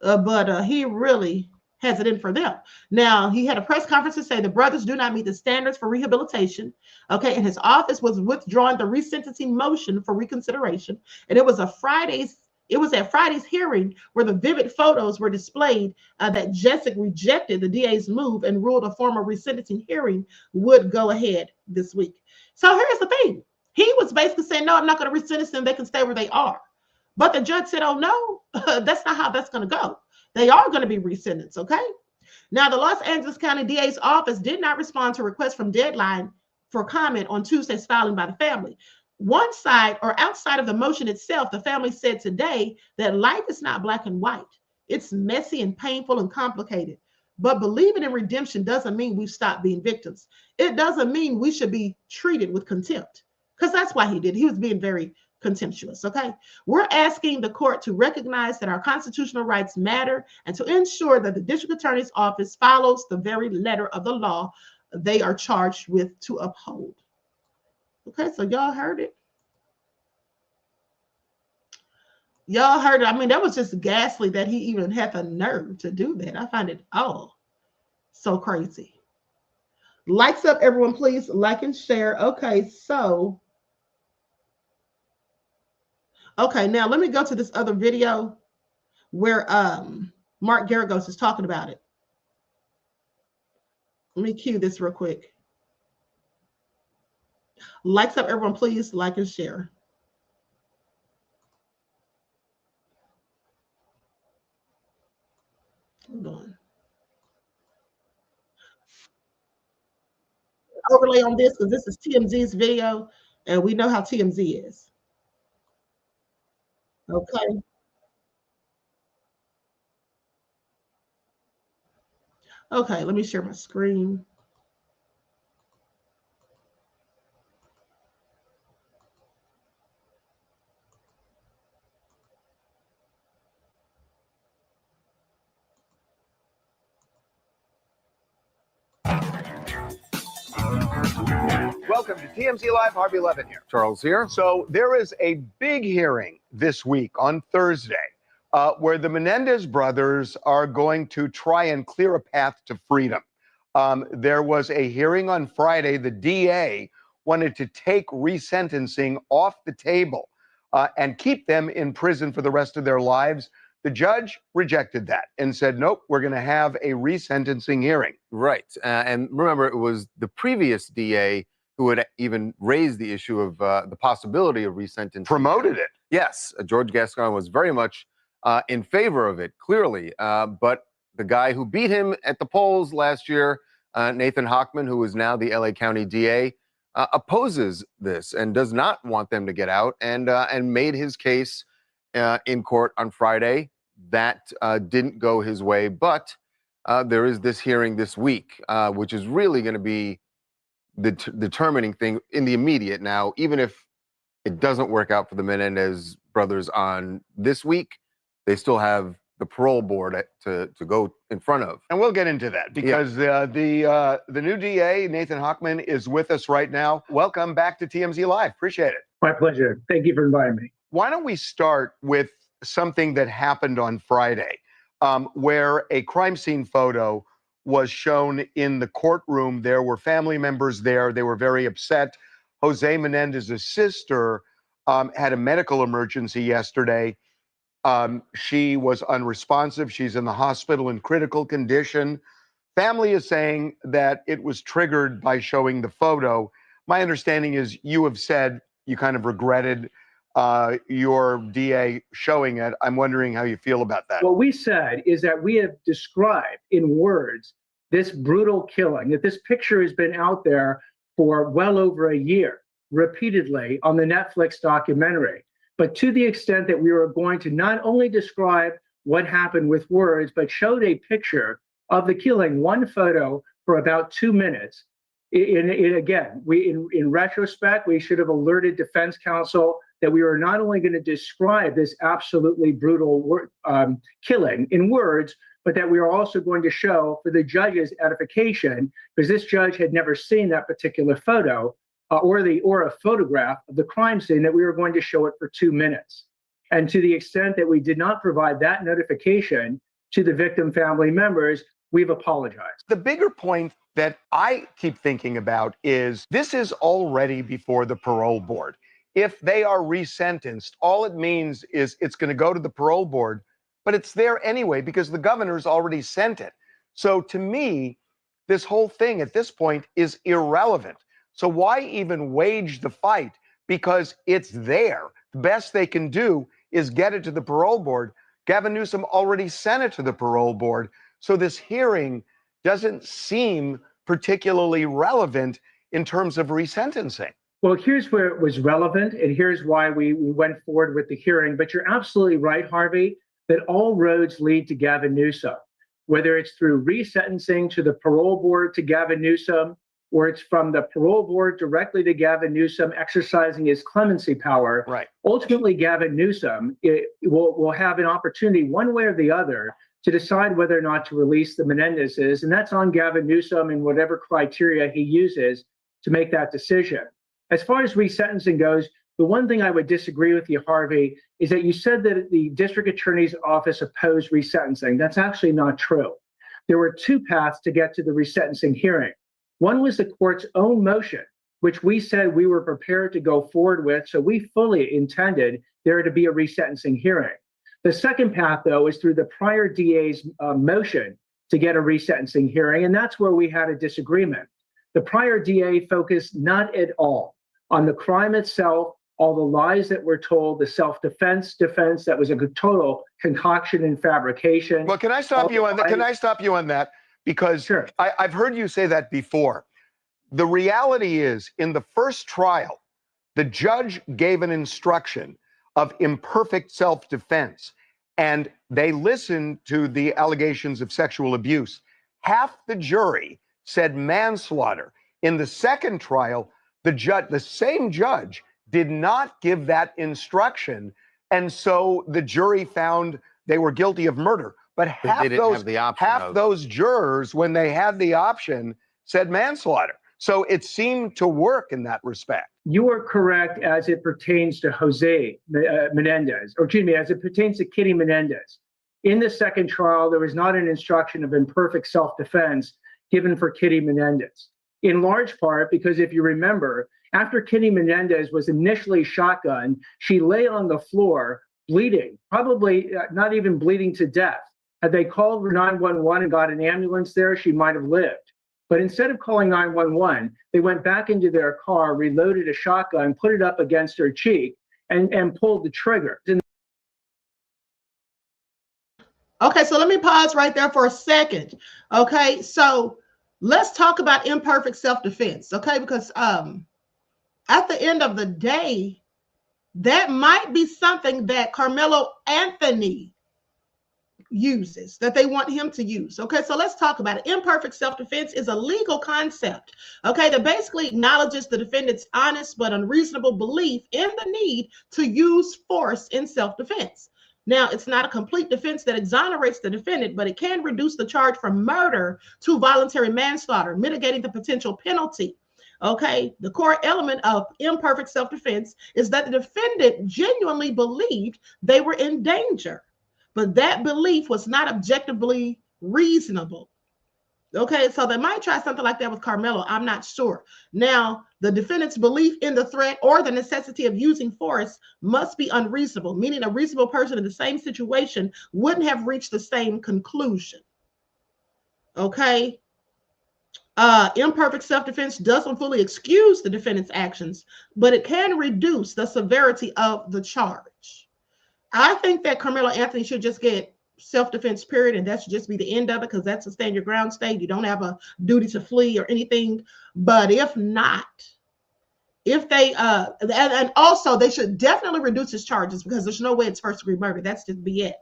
but he really has it in for them. Now, he had a press conference to say the brothers do not meet the standards for rehabilitation, okay, and his office was withdrawing the resentencing motion for reconsideration, and it was at Friday's hearing where the vivid photos were displayed that Jessic rejected the DA's move and ruled a formal resentencing hearing would go ahead this week. So here's the thing. He was basically saying, no, I'm not going to resentence them. They can stay where they are. But the judge said, oh, no, that's not how that's going to go. They are going to be resentenced, okay? Now, the Los Angeles County DA's office did not respond to requests from Deadline for comment on Tuesday's filing by the family. One side or outside of the motion itself, the family said today that life is not black and white. It's messy and painful and complicated. But believing in redemption doesn't mean we've stopped being victims. It doesn't mean we should be treated with contempt, because that's why he did. He was being very contemptuous, okay? We're asking the court to recognize that our constitutional rights matter and to ensure that the district attorney's office follows the very letter of the law they are charged with to uphold. Okay, so y'all heard it. Y'all heard it. I mean, that was just ghastly that he even had the nerve to do that. I find it so crazy. Likes up, everyone, please like and share. Okay, so now let me go to this other video where Mark Garagos is talking about it. Let me cue this real quick. Likes up, everyone, please like and share. Hold on. Overlay on this because this is TMZ's video, and we know how TMZ is. Okay. Okay, let me share my screen. Welcome to TMZ Live. Harvey Levin here. Charles here. So there is a big hearing this week on Thursday where the Menendez brothers are going to try and clear a path to freedom. There was a hearing on Friday. The DA wanted to take resentencing off the table and keep them in prison for the rest of their lives. The judge rejected that and said, nope, we're going to have a resentencing hearing. Right. And remember, it was the previous DA who had even raised the issue of the possibility of resentencing. Promoted it. Yes. George Gascon was very much in favor of it, clearly. But the guy who beat him at the polls last year, Nathan Hochman, who is now the LA County DA, opposes this and does not want them to get out, and made his case in court on Friday. That didn't go his way, but there is this hearing this week, which is really going to be the determining thing in the immediate. Now, even if it doesn't work out for the Menendez brothers on this week, they still have the parole board to go in front of. And we'll get into that because the new DA, Nathan Hochman, is with us right now. Welcome back to TMZ Live. Appreciate it. My pleasure. Thank you for inviting me. Why don't we start with something that happened on Friday, where a crime scene photo was shown in the courtroom. There were family members there. They were very upset. Jose Menendez's sister had a medical emergency yesterday. She was unresponsive. She's in the hospital in critical condition. Family is saying that it was triggered by showing the photo. My understanding is you have said you kind of regretted your DA showing it. I'm wondering how you feel about that. What we said is that we have described in words this brutal killing, that this picture has been out there for well over a year, repeatedly on the Netflix documentary. But to the extent that we were going to not only describe what happened with words, but showed a picture of the killing, one photo for about 2 minutes. In retrospect, we should have alerted defense counsel that we were not only going to describe this absolutely brutal killing in words, but that we are also going to show for the judge's edification, because this judge had never seen that particular photo or a photograph of the crime scene, that we were going to show it for 2 minutes. And to the extent that we did not provide that notification to the victim family members, we've apologized. The bigger point that I keep thinking about is this is already before the parole board. If they are resentenced, all it means is it's going to go to the parole board, but it's there anyway because the governor's already sent it. So to me, this whole thing at this point is irrelevant. So why even wage the fight? Because it's there. The best they can do is get it to the parole board. Gavin Newsom already sent it to the parole board. So this hearing doesn't seem particularly relevant in terms of resentencing. Well, here's where it was relevant, and here's why we went forward with the hearing. But you're absolutely right, Harvey, that all roads lead to Gavin Newsom, whether it's through resentencing to the parole board to Gavin Newsom, or it's from the parole board directly to Gavin Newsom exercising his clemency power. Right. Ultimately, Gavin Newsom will have an opportunity one way or the other to decide whether or not to release the Menendezes, and that's on Gavin Newsom and whatever criteria he uses to make that decision. As far as resentencing goes, the one thing I would disagree with you, Harvey, is that you said that the district attorney's office opposed resentencing. That's actually not true. There were two paths to get to the resentencing hearing. One was the court's own motion, which we said we were prepared to go forward with, so we fully intended there to be a resentencing hearing. The second path, though, is through the prior DA's motion to get a resentencing hearing, and that's where we had a disagreement. The prior DA focused not at all on the crime itself, all the lies that were told, the self-defense defense that was a total concoction and fabrication. Well, can I stop you on that? Can I stop you on that? Because Sure. I've heard you say that before. The reality is, in the first trial, the judge gave an instruction of imperfect self-defense, and they listened to the allegations of sexual abuse. Half the jury said manslaughter. In the second trial, the same judge did not give that instruction, and so the jury found they were guilty of murder. But half those jurors, when they had the option, said manslaughter. So it seemed to work in that respect. You are correct as it pertains to Jose Menendez, or excuse me, as it pertains to Kitty Menendez. In the second trial, there was not an instruction of imperfect self-defense given for Kitty Menendez, in large part because if you remember, after Kitty Menendez was initially shotgunned, she lay on the floor bleeding, probably not even bleeding to death. Had they called 911 and got an ambulance there, she might have lived. But instead of calling 911, they went back into their car, reloaded a shotgun, put it up against her cheek, and pulled the trigger. Okay, so let me pause right there for a second. Okay, so let's talk about imperfect self-defense, okay? Because at the end of the day, that might be something that Carmelo Anthony uses, that they want him to use. Okay, so let's talk about it. Imperfect self-defense is a legal concept, okay, that basically acknowledges the defendant's honest but unreasonable belief in the need to use force in self-defense. Now, it's not a complete defense that exonerates the defendant, but it can reduce the charge from murder to voluntary manslaughter, mitigating the potential penalty. Okay, the core element of imperfect self-defense is that the defendant genuinely believed they were in danger, but that belief was not objectively reasonable. Okay, so they might try something like that with Carmelo. I'm not sure. Now, the defendant's belief in the threat or the necessity of using force must be unreasonable, meaning a reasonable person in the same situation wouldn't have reached the same conclusion. Okay, imperfect self-defense doesn't fully excuse the defendant's actions, but it can reduce the severity of the charge. I think that Carmelo Anthony should just get self-defense, period, and that should just be the end of it, because that's a stand your ground state. You don't have a duty to flee or anything. But if not, if they and also they should definitely reduce his charges, because there's no way it's first-degree murder. That's just BS.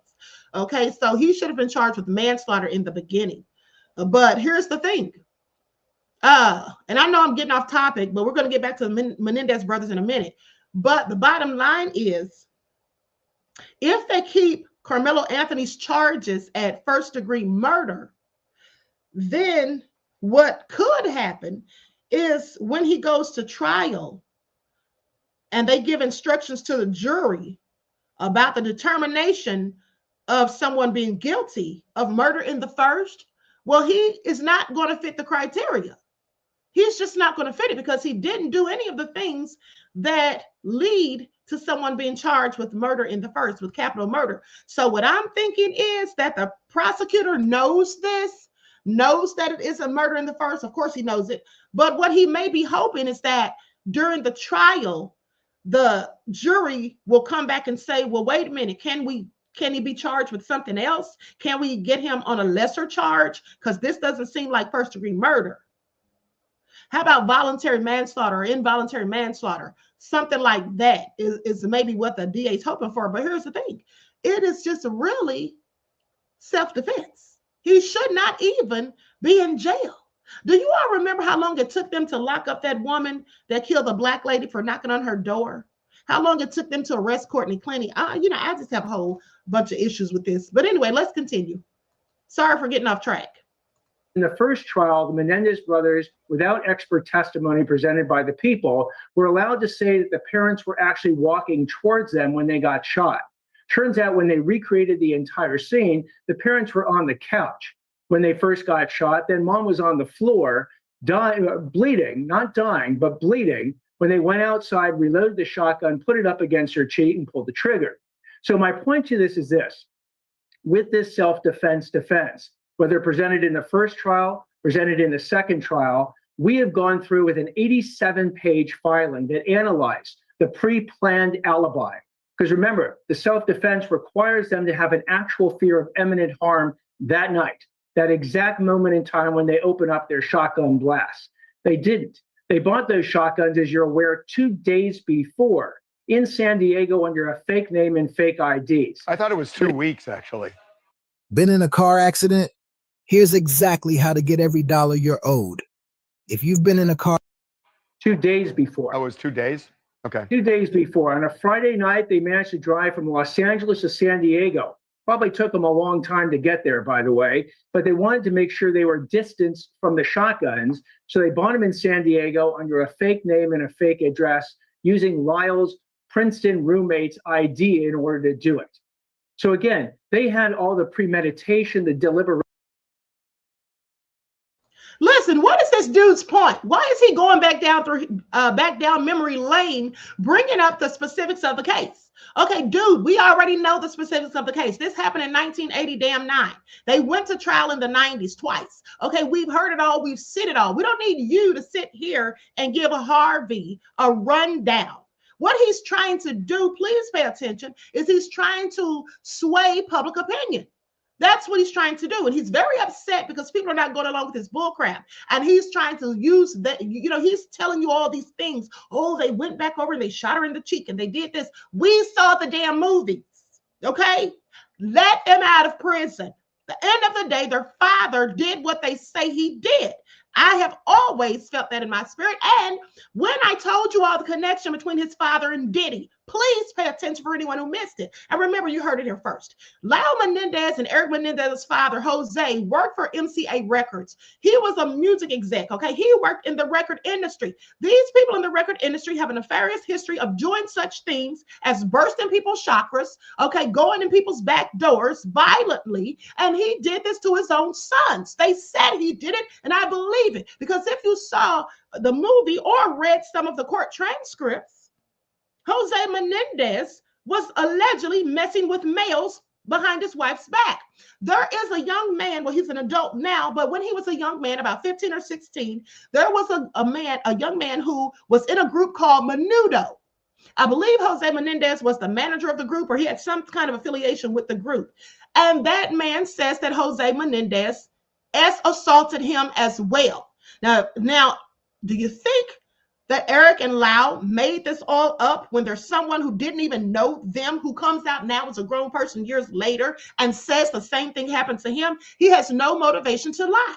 Okay, so he should have been charged with manslaughter in the beginning. But here's the thing. And I know I'm getting off topic, but we're going to get back to the Menendez brothers in a minute. But the bottom line is, if they keep Carmelo Anthony's charges at first-degree murder, then what could happen is when he goes to trial and they give instructions to the jury about the determination of someone being guilty of murder in the first, well, he is not going to fit the criteria. He's just not going to fit it because he didn't do any of the things that lead to someone being charged with murder in the first, with capital murder. So what I'm thinking is that the prosecutor knows this, knows that it is a murder in the first. Of course he knows it. But what he may be hoping is that during the trial, the jury will come back and say, well, wait a minute, can he be charged with something else? Can we get him on a lesser charge? Because this doesn't seem like first-degree murder. How about voluntary manslaughter or involuntary manslaughter? Something like that is maybe what the DA is hoping for. But here's the thing. It is just really self-defense. He should not even be in jail. Do you all remember how long it took them to lock up that woman that killed the black lady for knocking on her door? How long it took them to arrest Courtney Clenny? I just have a whole bunch of issues with this. But anyway, let's continue. Sorry for getting off track. In the first trial, the Menendez brothers, without expert testimony presented by the people, were allowed to say that the parents were actually walking towards them when they got shot. Turns out when they recreated the entire scene, the parents were on the couch when they first got shot. Then mom was on the floor, bleeding, not dying, but bleeding, when they went outside, reloaded the shotgun, put it up against her cheek, and pulled the trigger. So my point to this is this. With this self-defense defense, whether presented in the first trial, presented in the second trial, we have gone through with an 87-page filing that analyzed the pre-planned alibi. Because remember, the self-defense requires them to have an actual fear of imminent harm that night, that exact moment in time when they open up their shotgun blast. They didn't. They bought those shotguns, as you're aware, 2 days before in San Diego under a fake name and fake IDs. I thought it was 2 weeks, actually. Been in a car accident? Here's exactly how to get every dollar you're owed. If you've been in a car... 2 days before. Oh, it was 2 days? Okay. 2 days before. On a Friday night, they managed to drive from Los Angeles to San Diego. Probably took them a long time to get there, by the way, but they wanted to make sure they were distanced from the shotguns. So they bought them in San Diego under a fake name and a fake address, using Lyle's Princeton roommate's ID in order to do it. So again, they had all the premeditation, the deliberation. Listen, what is this dude's point? Why is he going back down memory lane, bringing up the specifics of the case? Okay, dude, we already know the specifics of the case. This happened in 1980-9. They went to trial in the 90s twice. Okay, we've heard it all. We've seen it all. We don't need you to sit here and give a Harvey a rundown. What he's trying to do, please pay attention, is he's trying to sway public opinion. That's what he's trying to do. And he's very upset because people are not going along with his bullcrap. And he's trying to use that, he's telling you all these things. Oh, they went back over and they shot her in the cheek and they did this. We saw the damn movies, okay? Let them out of prison. At the end of the day, their father did what they say he did. I have always felt that in my spirit. And when I told you all the connection between his father and Diddy, please pay attention for anyone who missed it. And remember, you heard it here first. Lyle Menendez and Eric Menendez's father, Jose, worked for MCA Records. He was a music exec, okay? He worked in the record industry. These people in the record industry have a nefarious history of doing such things as bursting people's chakras, okay, going in people's back doors violently, and he did this to his own sons. They said he did it, and I believe it, because if you saw the movie or read some of the court transcripts, Jose Menendez was allegedly messing with males behind his wife's back. There is a young man, well, he's an adult now, but when he was a young man, about 15 or 16, there was a young man who was in a group called Menudo. I believe Jose Menendez was the manager of the group, or he had some kind of affiliation with the group. And that man says that Jose Menendez assaulted him as well. Now, do you think that Eric and Lyle made this all up when there's someone who didn't even know them, who comes out now as a grown person years later and says the same thing happened to him? He has no motivation to lie.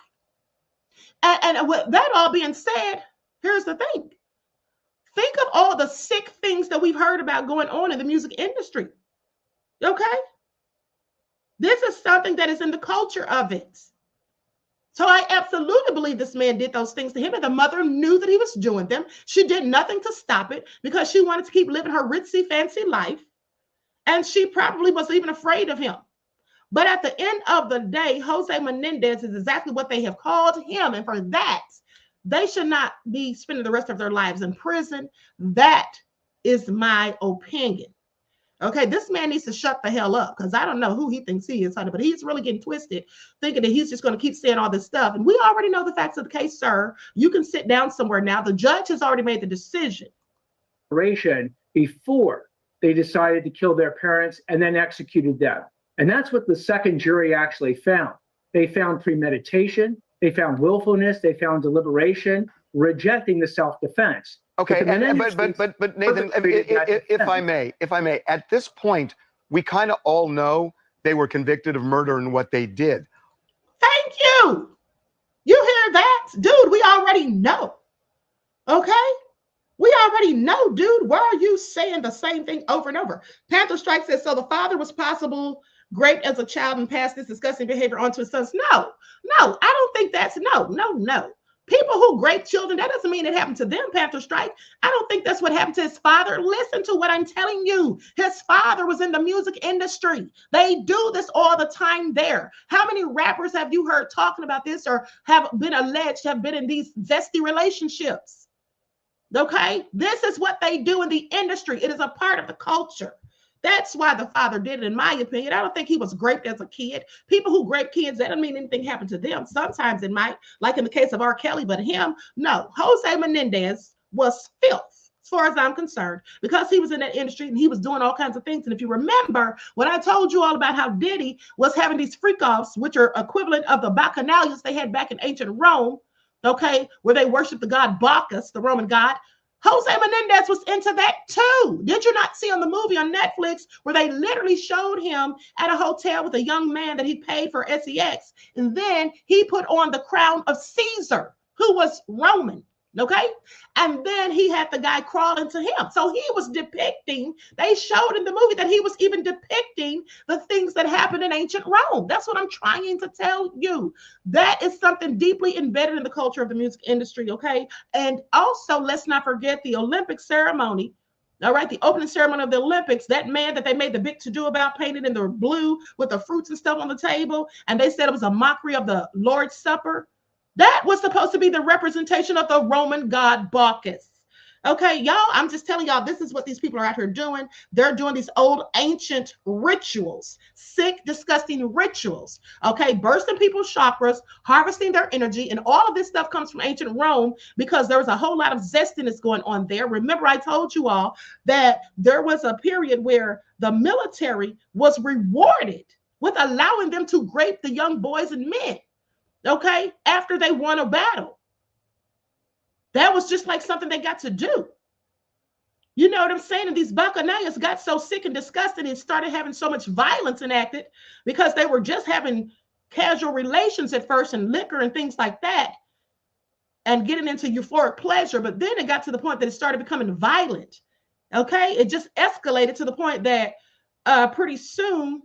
And with that all being said, here's the thing. Think of all the sick things that we've heard about going on in the music industry. Okay? This is something that is in the culture of it. So I absolutely believe this man did those things to him, and the mother knew that he was doing them. She did nothing to stop it because she wanted to keep living her ritzy, fancy life, and she probably was even afraid of him. But at the end of the day, Jose Menendez is exactly what they have called him, and for that, they should not be spending the rest of their lives in prison. That is my opinion. Okay, this man needs to shut the hell up because I don't know who he thinks he is, honey, but he's really getting twisted, thinking that he's just going to keep saying all this stuff. And we already know the facts of the case, sir. You can sit down somewhere now. The judge has already made the decision. Before they decided to kill their parents and then executed them. And that's what the second jury actually found. They found premeditation, they found willfulness, they found deliberation, rejecting the self-defense. Okay, but Nathan, if I may, at this point, we kind of all know they were convicted of murder and what they did. Thank you. You hear that? Dude, we already know. Okay? We already know, dude. Why are you saying the same thing over and over? Panther Strike says, so the father was possible raped as a child and passed this disgusting behavior onto his sons. No, I don't think that's no. People who rape children, that doesn't mean it happened to them, Panther Strike. I don't think that's what happened to his father. Listen to what I'm telling you. His father was in the music industry. They do this all the time there. How many rappers have you heard talking about this or have been alleged to have been in these zesty relationships? Okay, this is what they do in the industry. It is a part of the culture. That's why the father did it, in my opinion. I don't think he was raped as a kid. People who rape kids, that doesn't mean anything happened to them. Sometimes it might, like in the case of R. Kelly, but him, no. Jose Menendez was filth, as far as I'm concerned, because he was in that industry and he was doing all kinds of things. And if you remember, when I told you all about how Diddy was having these freak-offs, which are equivalent of the bacchanalias they had back in ancient Rome, okay, where they worshiped the god Bacchus, the Roman god, Jose Menendez was into that too. Did you not see on the movie on Netflix where they literally showed him at a hotel with a young man that he paid for sex? And then he put on the crown of Caesar, who was Roman. Okay. And then he had the guy crawl into him. So he was depicting, they showed in the movie that he was even depicting the things that happened in ancient Rome. That's what I'm trying to tell you. That is something deeply embedded in the culture of the music industry. Okay. And also, let's not forget the Olympic ceremony. All right, the opening ceremony of the Olympics, that man that they made the big to-do about, painted in the blue with the fruits and stuff on the table, and they said it was a mockery of the Lord's Supper. That was supposed to be the representation of the Roman god Bacchus. Okay, y'all, I'm just telling y'all, this is what these people are out here doing. They're doing these old ancient rituals, sick, disgusting rituals. Okay, bursting people's chakras, harvesting their energy, and all of this stuff comes from ancient Rome because there was a whole lot of zestiness going on there. Remember, I told you all that there was a period where the military was rewarded with allowing them to rape the young boys and men. Okay, after they won a battle. That was just like something they got to do. You know what I'm saying? And these bacchanalias got so sick and disgusted and started having so much violence enacted because they were just having casual relations at first and liquor and things like that and getting into euphoric pleasure. But then it got to the point that it started becoming violent. Okay, it just escalated to the point that pretty soon,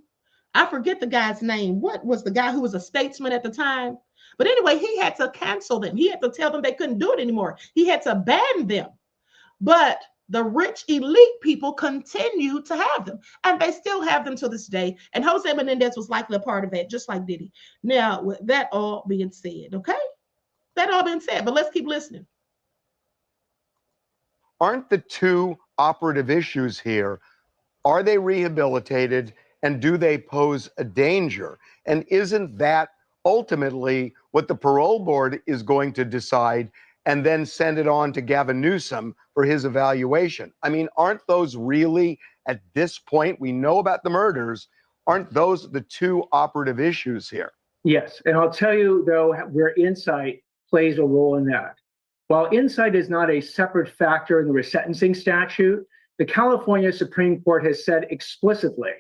I forget the guy's name. What was the guy who was a statesman at the time? But anyway, he had to cancel them. He had to tell them they couldn't do it anymore. He had to ban them. But the rich elite people continue to have them. And they still have them to this day. And Jose Menendez was likely a part of that, just like Diddy. Now, with that all being said, okay? That all being said, but let's keep listening. Aren't the two operative issues here, are they rehabilitated and do they pose a danger? And isn't that ultimately what the parole board is going to decide and then send it on to Gavin Newsom for his evaluation? I mean, aren't those really, at this point, we know about the murders, aren't those the two operative issues here? Yes, and I'll tell you, though, where insight plays a role in that. While insight is not a separate factor in the resentencing statute, the California Supreme Court has said explicitly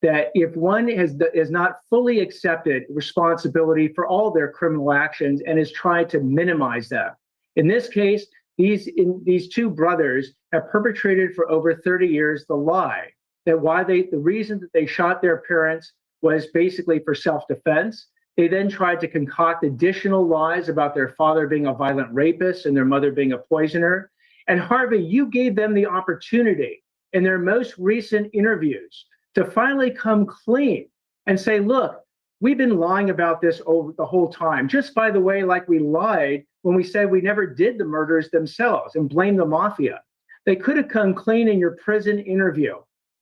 that if one has not fully accepted responsibility for all their criminal actions and has tried to minimize them. In this case, these two brothers have perpetrated for over 30 years the lie that the reason that they shot their parents was basically for self-defense. They then tried to concoct additional lies about their father being a violent rapist and their mother being a poisoner. And Harvey, you gave them the opportunity in their most recent interviews to finally come clean and say, look, we've been lying about this over the whole time. Just by the way, like we lied when we said we never did the murders themselves and blamed the mafia. They could have come clean in your prison interview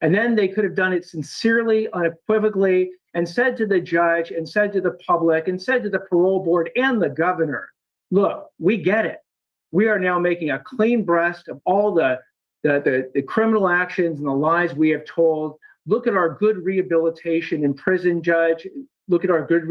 And then they could have done it sincerely, unequivocally, and said to the judge and said to the public and said to the parole board and the governor, look, we get it. We are now making a clean breast of all the criminal actions and the lies we have told. Look at our good rehabilitation in prison, judge. Look at our good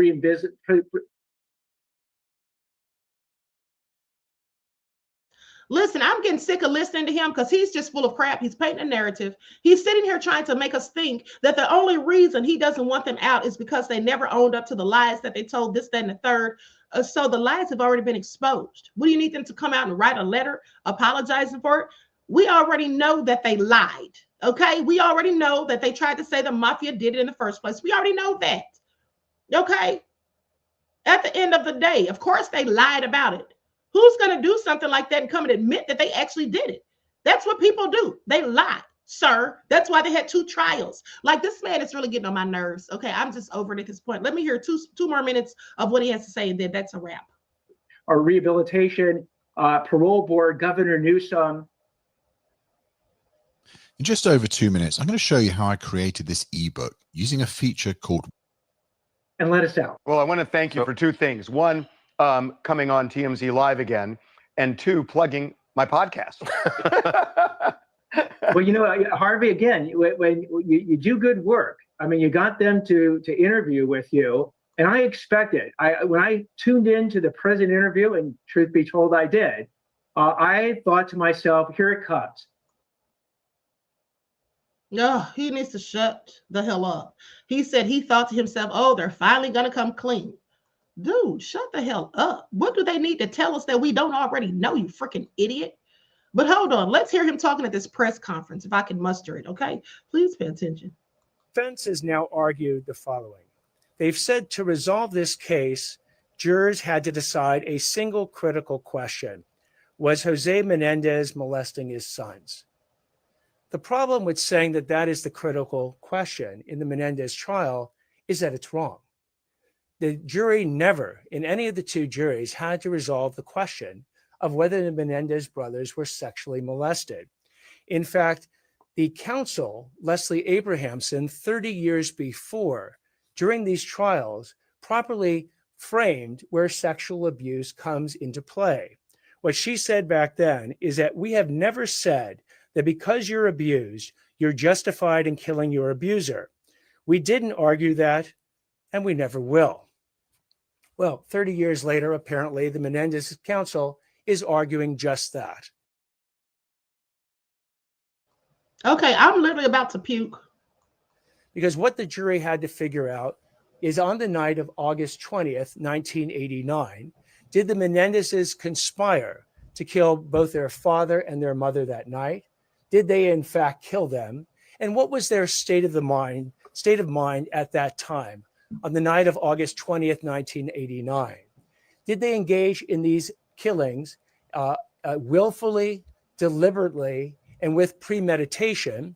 Listen, I'm getting sick of listening to him because he's just full of crap. He's painting a narrative. He's sitting here trying to make us think that the only reason he doesn't want them out is because they never owned up to the lies that they told, this, that, and the third. So the lies have already been exposed. What do you need them to come out and write a letter apologizing for it? We already know that they lied. Okay, we already know that they tried to say the mafia did it in the first place. We already know that. Okay, at the end of the day, of course they lied about it. Who's going to do something like that and come and admit that they actually did it? That's what people do. They lie, sir. That's why they had 2 trials. Like, this man is really getting on my nerves. Okay, I'm just over it at this point. Let me hear two more minutes of what he has to say, and then that's a wrap. Our rehabilitation, parole board, Governor Newsom. In just over 2 minutes, I'm going to show you how I created this ebook using a feature called... And let us out. Well, I want to thank you for 2 things. One, coming on TMZ Live again, and 2, plugging my podcast. Well, you know, Harvey, again, when you do good work, I mean, you got them to interview with you, and I expected. When I tuned into the prison interview, and truth be told, I did, I thought to myself, here it comes. No, he needs to shut the hell up. He said he thought to himself, oh, they're finally going to come clean. Dude, shut the hell up. What do they need to tell us that we don't already know, you freaking idiot? But hold on. Let's hear him talking at this press conference, if I can muster it, okay? Please pay attention. Defense has now argued the following. They've said to resolve this case, jurors had to decide a single critical question. Was Jose Menendez molesting his sons? The problem with saying that that is the critical question in the Menendez trial is that it's wrong. The jury never, in any of the 2 juries, had to resolve the question of whether the Menendez brothers were sexually molested. In fact, the counsel, Leslie Abrahamson, 30 years before, during these trials, properly framed where sexual abuse comes into play. What she said back then is that we have never said that because you're abused, you're justified in killing your abuser. We didn't argue that, and we never will. Well, 30 years later, apparently, the Menendez counsel is arguing just that. Okay, I'm literally about to puke. Because what the jury had to figure out is on the night of August 20th, 1989, did the Menendezes conspire to kill both their father and their mother that night? Did they, in fact, kill them? And what was their state of mind at that time? On the night of August 20th, 1989. Did they engage in these killings willfully, deliberately, and with premeditation,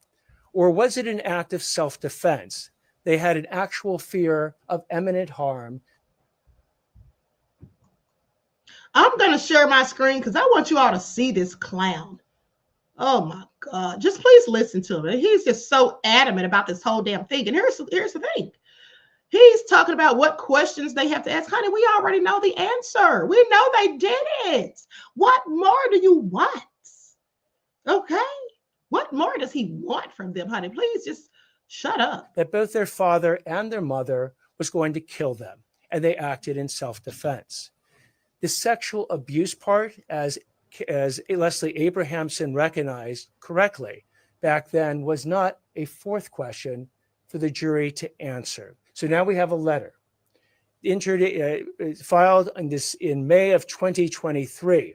or was it an act of self-defense? They had an actual fear of imminent harm. I'm going to share my screen because I want you all to see this clown. Oh, my God. Just please listen to him. He's just so adamant about this whole damn thing. And here's the thing. He's talking about what questions they have to ask. Honey, we already know the answer. We know they did it. What more do you want? Okay. What more does he want from them, honey? Please just shut up. That both their father and their mother was going to kill them, and they acted in self-defense. The sexual abuse part, as Leslie Abrahamson recognized correctly back then, was not a 4th question for the jury to answer. So now we have a letter filed in May of 2023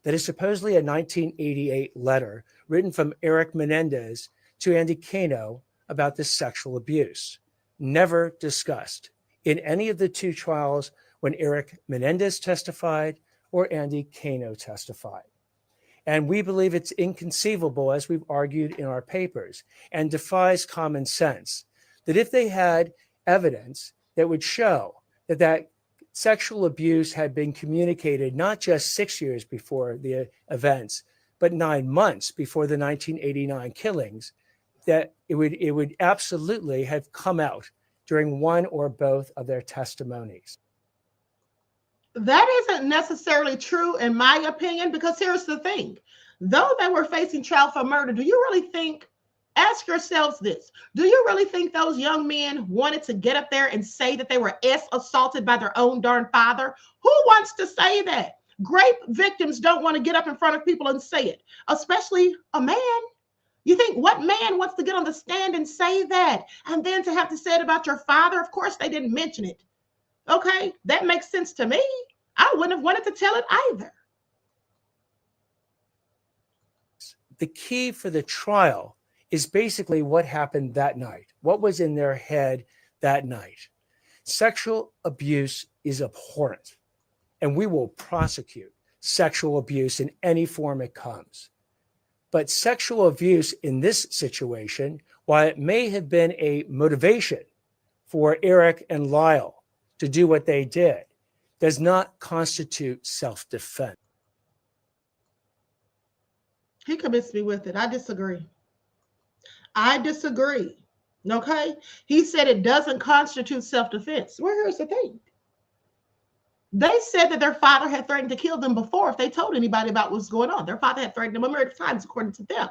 that is supposedly a 1988 letter written from Eric Menendez to Andy Cano about this sexual abuse. Never discussed in any of the 2 trials when Eric Menendez testified or Andy Cano testified. And we believe it's inconceivable, as we've argued in our papers, and defies common sense, that if they had evidence that would show that sexual abuse had been communicated not just 6 years before the events, but 9 months before the 1989 killings, that it would absolutely have come out during one or both of their testimonies. That isn't necessarily true in my opinion, because here's the thing. Though they were facing trial for murder, do you really think, ask yourselves this, do you really think those young men wanted to get up there and say that they were assaulted by their own darn father? Who wants to say that? Rape victims don't want to get up in front of people and say it, especially a man. You think what man wants to get on the stand and say that? And then to have to say it about your father? Of course, they didn't mention it. Okay, that makes sense to me. I wouldn't have wanted to tell it either. The key for the trial is basically what happened that night. What was in their head that night? Sexual abuse is abhorrent, and we will prosecute sexual abuse in any form it comes. But sexual abuse in this situation, while it may have been a motivation for Eric and Lyle to do what they did, does not constitute self-defense. He commits me with it. I disagree. I disagree. Okay? He said it doesn't constitute self-defense. Well, here's the thing. They said that their father had threatened to kill them before if they told anybody about what's going on. Their father had threatened them a myriad of times, according to them.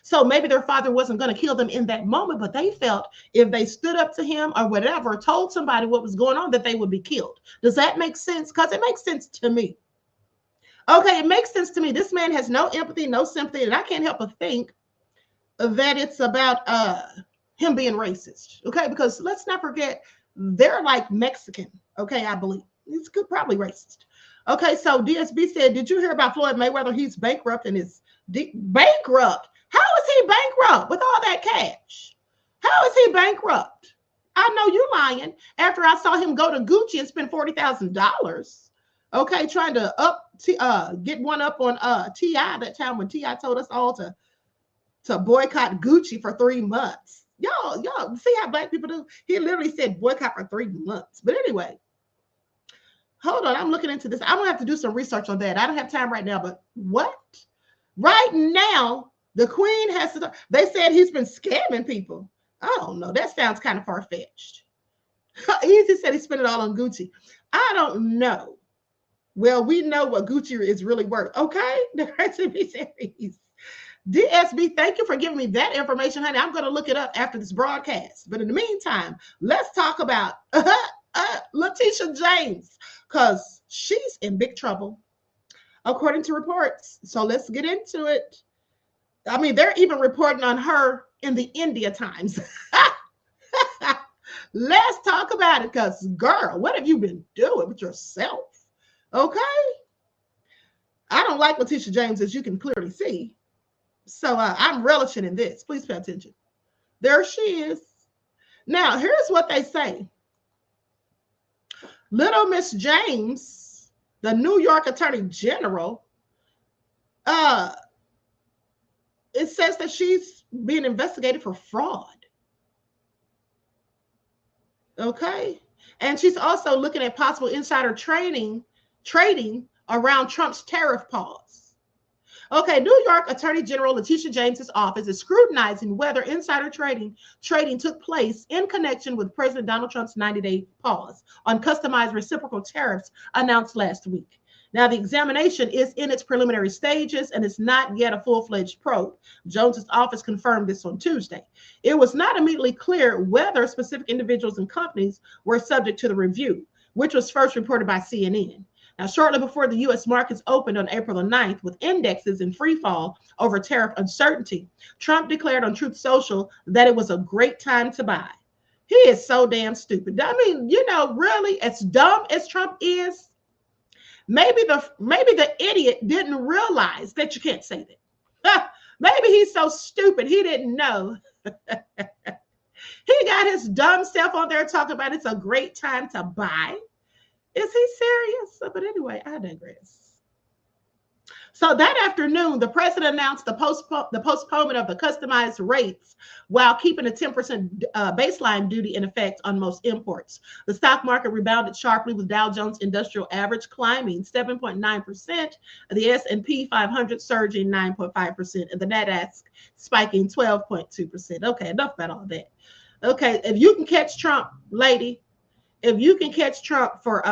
So maybe their father wasn't going to kill them in that moment, but they felt if they stood up to him or whatever, told somebody what was going on, that they would be killed. Does that make sense? Because it makes sense to me. Okay, it makes sense to me. This man has no empathy, no sympathy, and I can't help but think that it's about him being racist. Okay, because let's not forget, they're like Mexican. Okay, I believe. He's probably racist. Okay, so DSB said, did you hear about Floyd Mayweather? He's bankrupt and is bankrupt. How is he bankrupt with all that cash? How is he bankrupt? I know you lying. After I saw him go to Gucci and spend $40,000, okay, trying to get one up on T.I. that time when T.I. told us all to boycott Gucci for 3 months. Y'all see how black people do? He literally said boycott for 3 months. But anyway, hold on, I'm looking into this. I'm gonna have to do some research on that. I don't have time right now, but what? Right now, the queen has to, they said he's been scamming people. I don't know. That sounds kind of far-fetched. He said he spent it all on Gucci. I don't know. Well, we know what Gucci is really worth. Okay? The rest of me series. DSB, thank you for giving me that information, honey. I'm going to look it up after this broadcast. But in the meantime, let's talk about Leticia James, because she's in big trouble, according to reports. So let's get into it. I mean, they're even reporting on her in the India Times. Let's talk about it, because, girl, what have you been doing with yourself? Okay? I don't like Leticia James, as you can clearly see. So I'm relishing in this. Please pay attention. There she is. Now, here's what they say. Little Miss James, the New York Attorney General, it says that she's being investigated for fraud. Okay. And she's also looking at possible insider trading around Trump's tariff pause. Okay, New York Attorney General Leticia James's office is scrutinizing whether insider trading took place in connection with President Donald Trump's 90-day pause on customized reciprocal tariffs announced last week. Now, the examination is in its preliminary stages and it's not yet a full-fledged probe. Jones's office confirmed this on Tuesday. It was not immediately clear whether specific individuals and companies were subject to the review, which was first reported by CNN. Now, shortly before the U.S. markets opened on April the 9th with indexes in free fall over tariff uncertainty, Trump declared on Truth Social that it was a great time to buy. He is so damn stupid. I mean, you know, really, as dumb as Trump is, maybe the idiot didn't realize that you can't say that. Maybe he's so stupid he didn't know. He got his dumb self on there talking about it's a great time to buy. Is he serious? But anyway, I digress. So that afternoon, the president announced the postponement of the customized rates while keeping a 10% baseline duty in effect on most imports. The stock market rebounded sharply with Dow Jones Industrial Average climbing 7.9%, the S&P 500 surging 9.5%, and the NASDAQ spiking 12.2%. Okay, enough about all that. Okay, if you can catch Trump, lady, if you can catch Trump for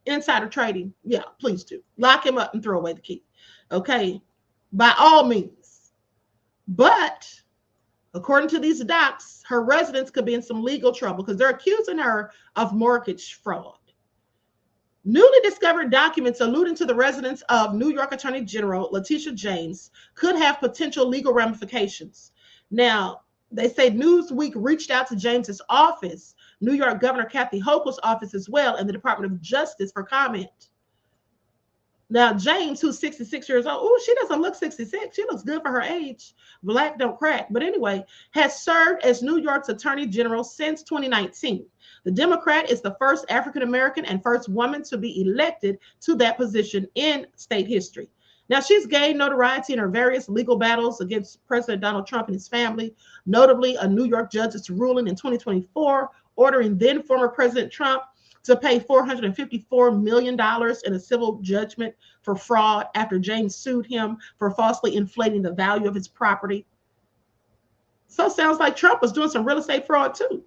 insider trading, yeah, please do. Lock him up and throw away the key. Okay, by all means. But according to these docs, her residence could be in some legal trouble because they're accusing her of mortgage fraud. Newly discovered documents alluding to the residence of New York Attorney General Leticia James could have potential legal ramifications. Now, they say Newsweek reached out to James's office, New York Governor Kathy Hochul's office as well, and the Department of Justice for comment. Now, James, who's 66 years old, oh, she doesn't look 66. She looks good for her age. Black don't crack. But anyway, has served as New York's Attorney General since 2019. The Democrat is the first African-American and first woman to be elected to that position in state history. Now, she's gained notoriety in her various legal battles against President Donald Trump and his family. Notably, a New York judge's ruling in 2024 ordering then former President Trump to pay $454 million in a civil judgment for fraud after James sued him for falsely inflating the value of his property. So it sounds like Trump was doing some real estate fraud too.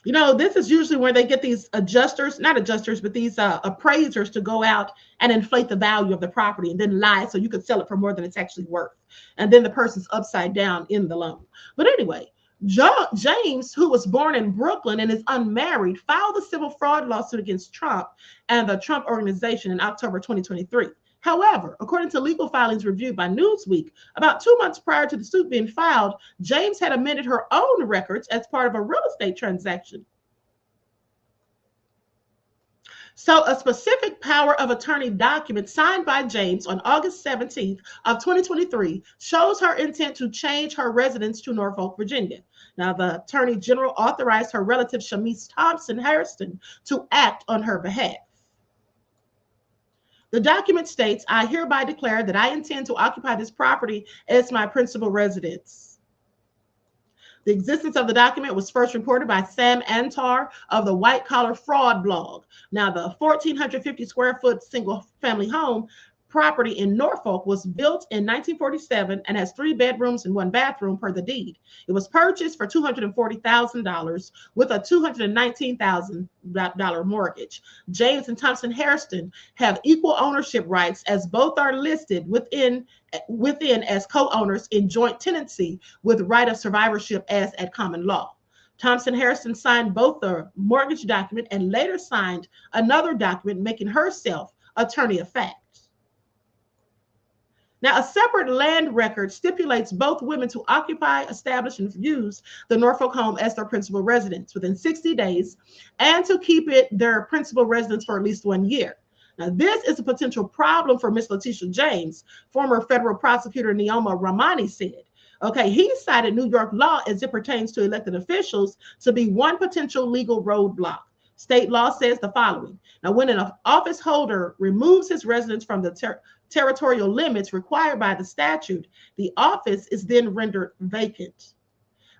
You know, this is usually where they get these adjusters, not adjusters, but these appraisers to go out and inflate the value of the property and then lie so you could sell it for more than it's actually worth. And then the person's upside down in the loan. But anyway, James, who was born in Brooklyn and is unmarried, filed a civil fraud lawsuit against Trump and the Trump Organization in October 2023. However, according to legal filings reviewed by Newsweek, about 2 months prior to the suit being filed, James had amended her own records as part of a real estate transaction. So a specific power of attorney document signed by James on August 17th of 2023 shows her intent to change her residence to Norfolk, Virginia. Now, the Attorney General authorized her relative Shamise Thompson Hairston to act on her behalf. The document states, I hereby declare that I intend to occupy this property as my principal residence. The existence of the document was first reported by Sam Antar of the White Collar Fraud blog. Now, the 1,450 square foot single family home property in Norfolk was built in 1947 and has 3 bedrooms and 1 bathroom per the deed. It was purchased for $240,000 with a $219,000 mortgage. James and Thompson Hairston have equal ownership rights as both are listed within as co-owners in joint tenancy with right of survivorship as at common law. Thompson Hairston signed both the mortgage document and later signed another document making herself attorney of fact. Now, a separate land record stipulates both women to occupy, establish, and use the Norfolk home as their principal residence within 60 days and to keep it their principal residence for at least 1 year. Now, this is a potential problem for Ms. Leticia James, former federal prosecutor Neoma Ramani said. Okay, he cited New York law as it pertains to elected officials to be one potential legal roadblock. State law says the following. Now, when an office holder removes his residence from the territorial limits required by the statute, the office is then rendered vacant.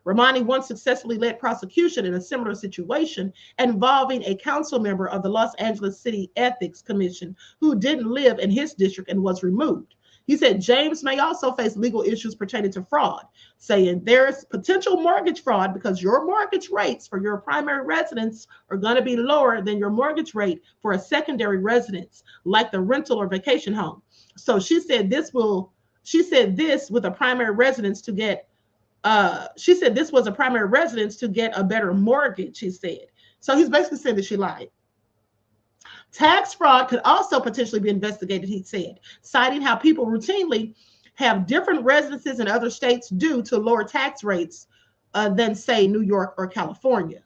Ramani once successfully led prosecution in a similar situation involving a council member of the Los Angeles City Ethics Commission who didn't live in his district and was removed. He said James may also face legal issues pertaining to fraud, saying there's potential mortgage fraud because your mortgage rates for your primary residence are going to be lower than your mortgage rate for a secondary residence, like the rental or vacation home. So she said this was a primary residence to get a better mortgage, he said. So he's basically saying that she lied. Tax fraud could also potentially be investigated, he said, citing how people routinely have different residences in other states due to lower tax rates than, say, New York or California.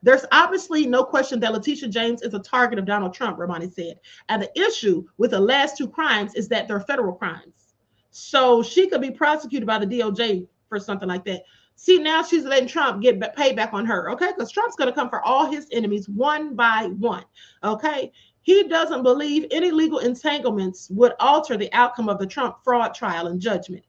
There's obviously no question that Leticia James is a target of Donald Trump, Ramani said. And the issue with the last 2 crimes is that they're federal crimes. So she could be prosecuted by the DOJ for something like that. See, now she's letting Trump get paid back on her, okay? Because Trump's going to come for all his enemies one by one, okay? He doesn't believe any legal entanglements would alter the outcome of the Trump fraud trial and judgment.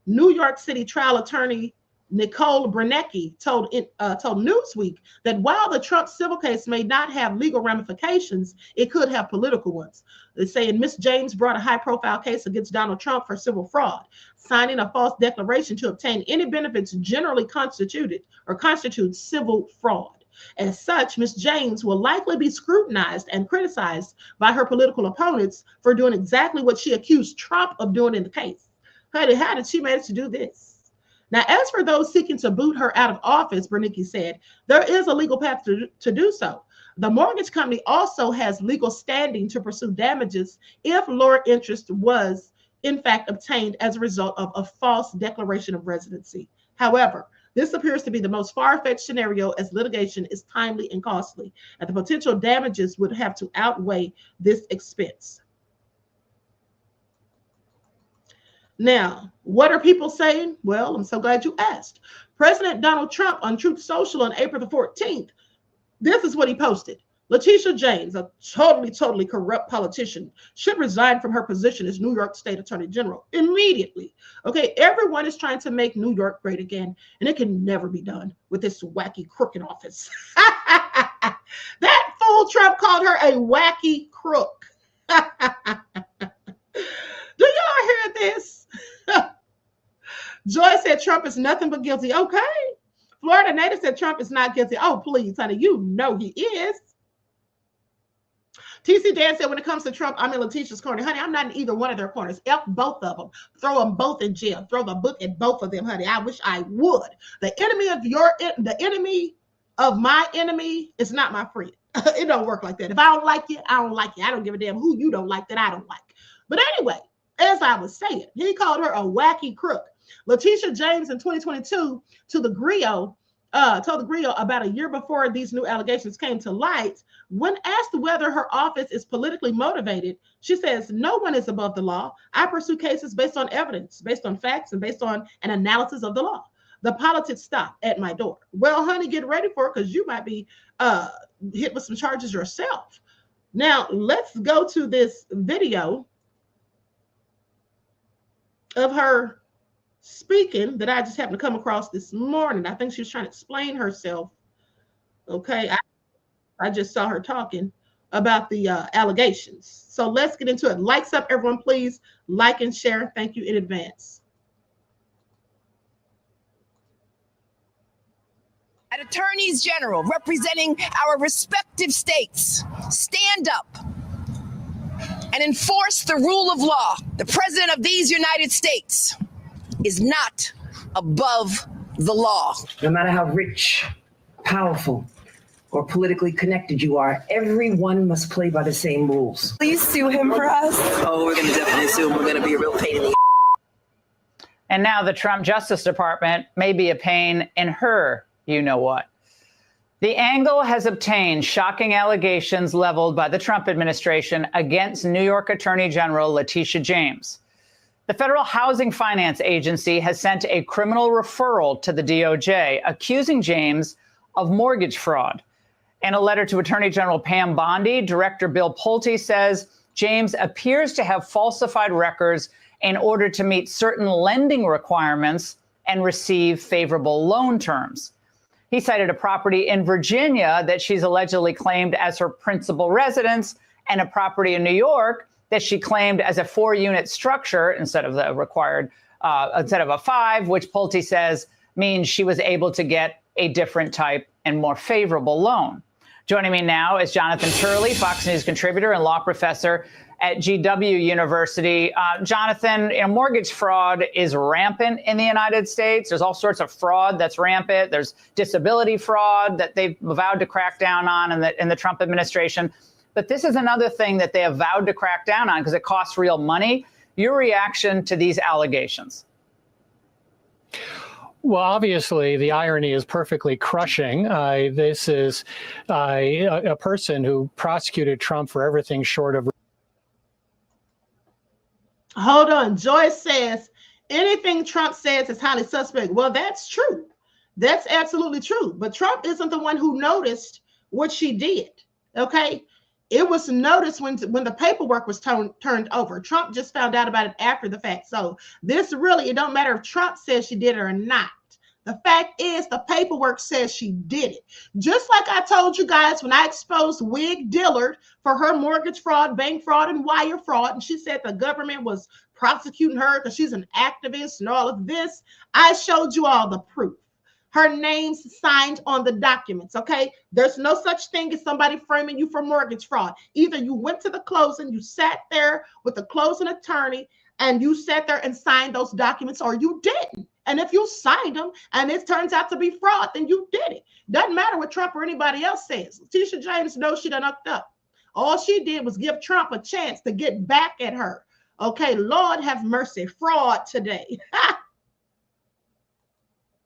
New York City trial attorney Nicole Bernecki told Newsweek that while the Trump civil case may not have legal ramifications, it could have political ones. They say Ms. James brought a high-profile case against Donald Trump for civil fraud. Signing a false declaration to obtain any benefits generally constitutes civil fraud. As such, Ms. James will likely be scrutinized and criticized by her political opponents for doing exactly what she accused Trump of doing in the case. Honey, how did she manage to do this? Now, as for those seeking to boot her out of office, Bernanke said, there is a legal path to do so. The mortgage company also has legal standing to pursue damages if lower interest was, in fact, obtained as a result of a false declaration of residency. However, this appears to be the most far-fetched scenario as litigation is timely and costly, and the potential damages would have to outweigh this expense. Now, what are people saying? Well, I'm so glad you asked. President Donald Trump on Truth Social on April the 14th, this is what he posted. Leticia James, a totally corrupt politician, should resign from her position as New York State Attorney General immediately. Okay, everyone is trying to make New York great again, and it can never be done with this wacky crook in office. That fool Trump called her a wacky crook. Do y'all hear this? Joy said Trump is nothing but guilty. Okay. Florida native said Trump is not guilty. Oh, please, honey, you know he is. TC Dan said when it comes to Trump, I'm in Letitia's corner. Honey, I'm not in either one of their corners. F both of them. Throw them both in jail. Throw the book at both of them, honey. I wish I would. The enemy of my enemy is not my friend. It don't work like that. If I don't like you, I don't like you. I don't give a damn who you don't like that I don't like. But anyway, as I was saying, he called her a wacky crook. Leticia James in 2022 told the Griot about a year before these new allegations came to light. When asked whether her office is politically motivated, she says, no one is above the law. I pursue cases based on evidence, based on facts, and based on an analysis of the law. The politics stop at my door. Well, honey, get ready for it because you might be hit with some charges yourself. Now, let's go to this video of her speaking that I just happened to come across this morning. I think she was trying to explain herself. Okay, I just saw her talking about the allegations. So let's get into it. Likes up, everyone, please. Like and share. Thank you in advance. At attorneys general representing our respective states, stand up and enforce the rule of law. The president of these United States is not above the law. No matter how rich, powerful, or politically connected you are, everyone must play by the same rules. Please sue him for us. Oh, we're going to definitely sue him. We're going to be a real pain in the And now the Trump Justice Department may be a pain in her you-know-what. The Angle has obtained shocking allegations leveled by the Trump administration against New York Attorney General Leticia James. The Federal Housing Finance Agency has sent a criminal referral to the DOJ accusing James of mortgage fraud. In a letter to Attorney General Pam Bondi, Director Bill Pulte says James appears to have falsified records in order to meet certain lending requirements and receive favorable loan terms. He cited a property in Virginia that she's allegedly claimed as her principal residence and a property in New York that she claimed as a 4-unit structure instead of the required, instead of a 5, which Pulte says means she was able to get a different type and more favorable loan. Joining me now is Jonathan Turley, Fox News contributor and law professor at GW University. Jonathan, mortgage fraud is rampant in the United States. There's all sorts of fraud that's rampant. There's disability fraud that they've vowed to crack down on in the Trump administration. But this is another thing that they have vowed to crack down on because it costs real money. Your reaction to these allegations? Well, obviously, the irony is perfectly crushing. This is a person who prosecuted Trump for everything short of. Hold on. Joyce says anything Trump says is highly suspect. Well, that's true. That's absolutely true. But Trump isn't the one who noticed what she did. Okay. It was noticed when the paperwork was turned over. Trump just found out about it after the fact. So this really, it don't matter if Trump says she did it or not. The fact is the paperwork says she did it. Just like I told you guys when I exposed Wig Dillard for her mortgage fraud, bank fraud, and wire fraud, and she said the government was prosecuting her because she's an activist and all of this. I showed you all the proof. Her name's signed on the documents, okay? There's no such thing as somebody framing you for mortgage fraud. Either you went to the closing, you sat there with the closing attorney, and you sat there and signed those documents, or you didn't. And if you signed them and it turns out to be fraud, then you did it. Doesn't matter what Trump or anybody else says. Leticia James knows she done hooked up. All she did was give Trump a chance to get back at her. Okay, Lord have mercy, fraud today.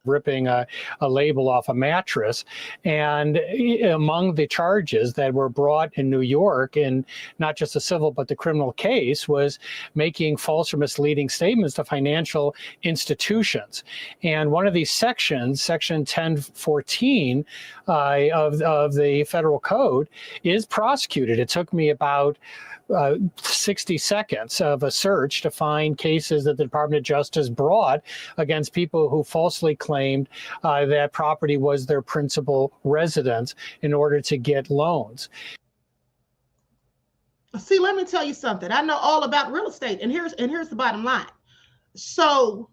Ripping a label off a mattress. And among the charges that were brought in New York, in not just the civil but the criminal case, was making false or misleading statements to financial institutions. And one of these sections, section 1014 of the federal code, is prosecuted. It took me about 60 seconds of a search to find cases that the Department of Justice brought against people who falsely claimed that property was their principal residence in order to get loans. See, let me tell you something. I know all about real estate, and here's the bottom line. So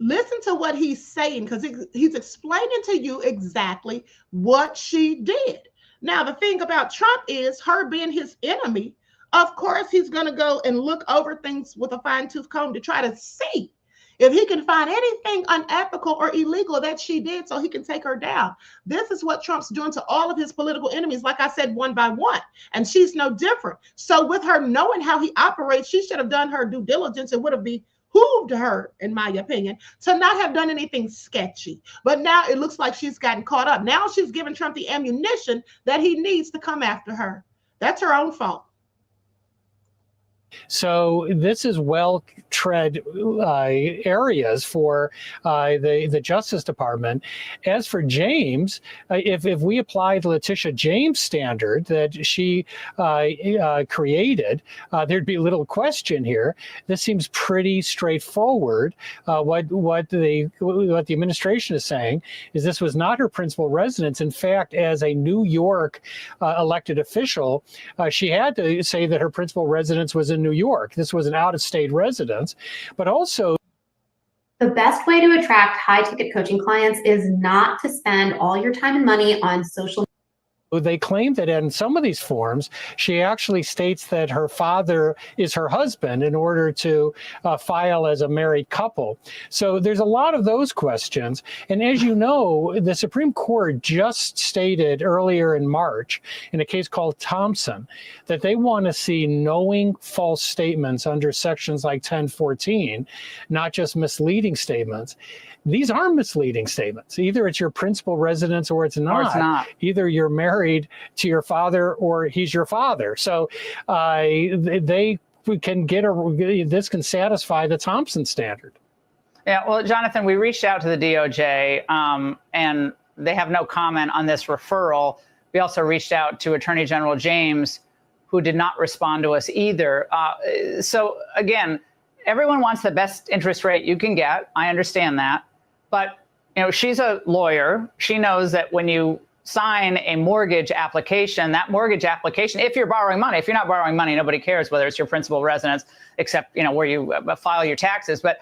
listen to what he's saying, because he's explaining to you exactly what she did. Now, the thing about Trump is, her being his enemy, of course, he's going to go and look over things with a fine-tooth comb to try to see if he can find anything unethical or illegal that she did so he can take her down. This is what Trump's doing to all of his political enemies, like I said, one by one. And she's no different. So with her knowing how he operates, she should have done her due diligence. It would have behooved her, in my opinion, to not have done anything sketchy. But now it looks like she's gotten caught up. Now she's giving Trump the ammunition that he needs to come after her. That's her own fault. So this is well-tread areas for the Justice Department. As for James, if we apply the Leticia James standard that she created, there'd be little question here. This seems pretty straightforward. What the administration is saying is this was not her principal residence. In fact, as a New York elected official, she had to say that her principal residence was in New York. This was an out-of-state residence, but also the best way to attract high-ticket coaching clients is not to spend all your time and money on social. They claim that in some of these forms, she actually states that her father is her husband in order to file as a married couple. So there's a lot of those questions. And as you know, the Supreme Court just stated earlier in March in a case called Thompson that they want to see knowing false statements under sections like 1014, not just misleading statements. These are misleading statements. Either it's your principal residence or it's not. Or it's not. Either you're married to your father or he's your father. So they can this can satisfy the Thompson standard. Yeah, well, Jonathan, we reached out to the DOJ and they have no comment on this referral. We also reached out to Attorney General James, who did not respond to us either. So again, everyone wants the best interest rate you can get. I understand that. But, you know, she's a lawyer. She knows that when you sign a mortgage application, that mortgage application, if you're borrowing money, if you're not borrowing money, nobody cares whether it's your principal residence, except, you know, where you file your taxes. But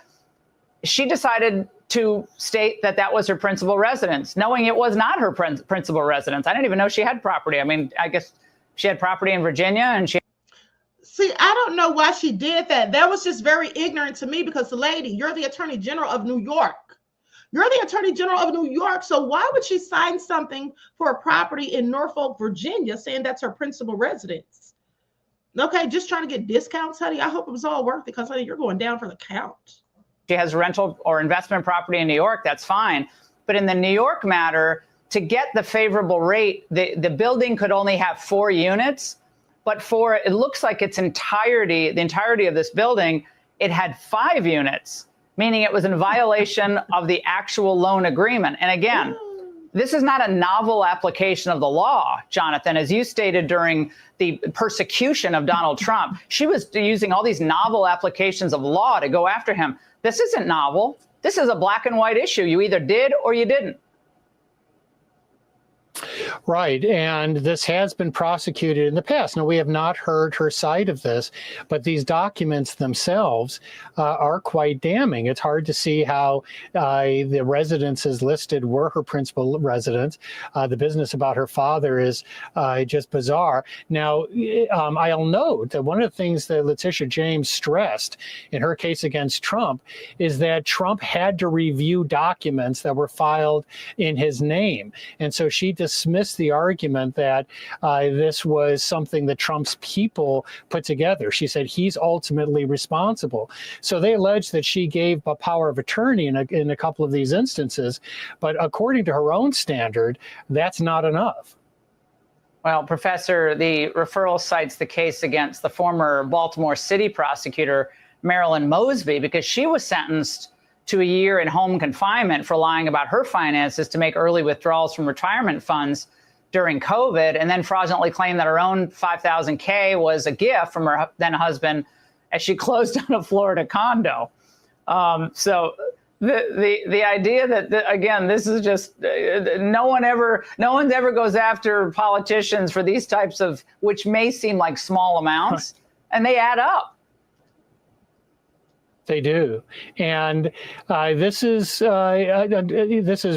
she decided to state that that was her principal residence, knowing it was not her principal residence. I didn't even know she had property. I mean, I guess she had property in Virginia and she... See, I don't know why she did that. That was just very ignorant to me because, lady, you're the Attorney General of New York. You're the Attorney General of New York. So why would she sign something for a property in Norfolk, Virginia, saying that's her principal residence? Okay, just trying to get discounts, honey. I hope it was all worth it because, honey, you're going down for the count. She has rental or investment property in New York. That's fine. But in the New York matter, to get the favorable rate, the building could only have 4 units. But for, it looks like its entirety, the entirety of this building, it had 5 units, meaning it was in violation of the actual loan agreement. And again, This is not a novel application of the law, Jonathan. As you stated during the persecution of Donald Trump, she was using all these novel applications of law to go after him. This isn't novel. This is a black and white issue. You either did or you didn't. Right. And this has been prosecuted in the past. Now, we have not heard her side of this, but these documents themselves are quite damning. It's hard to see how the residences listed were her principal residence. The business about her father is just bizarre. Now, I'll note that one of the things that Leticia James stressed in her case against Trump is that Trump had to review documents that were filed in his name. And so she dismissed the argument that this was something that Trump's people put together. She said he's ultimately responsible. So they allege that she gave a power of attorney in a couple of these instances, but according to her own standard, that's not enough. Well, Professor, the referral cites the case against the former Baltimore City prosecutor, Marilyn Mosby, because she was sentenced to a year in home confinement for lying about her finances to make early withdrawals from retirement funds during COVID, and then fraudulently claimed that her own $5,000 was a gift from her then husband as she closed on a Florida condo. So the idea that again, this is just no one ever goes after politicians for these types of, which may seem like small amounts, and they add up. They do, and this is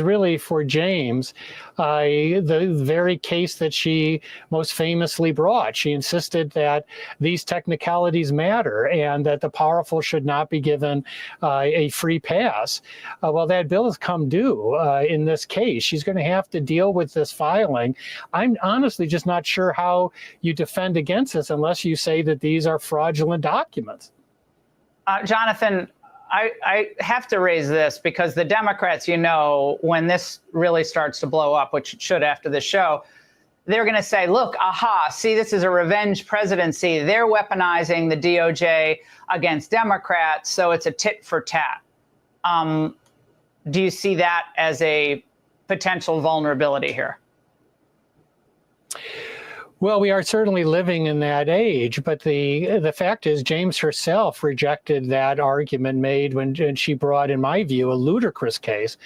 really for James, the very case that she most famously brought. She insisted that these technicalities matter and that the powerful should not be given a free pass. Well, that bill has come due in this case. She's going to have to deal with this filing. I'm honestly just not sure how you defend against this unless you say that these are fraudulent documents. Jonathan, I have to raise this because the Democrats, when this really starts to blow up, which it should after the show, they're going to say, look, see, this is a revenge presidency. They're weaponizing the DOJ against Democrats, so it's a tit for tat. Do you see that as a potential vulnerability here? Well, we are certainly living in that age, but the fact is James herself rejected that argument made when she brought, in my view, a ludicrous case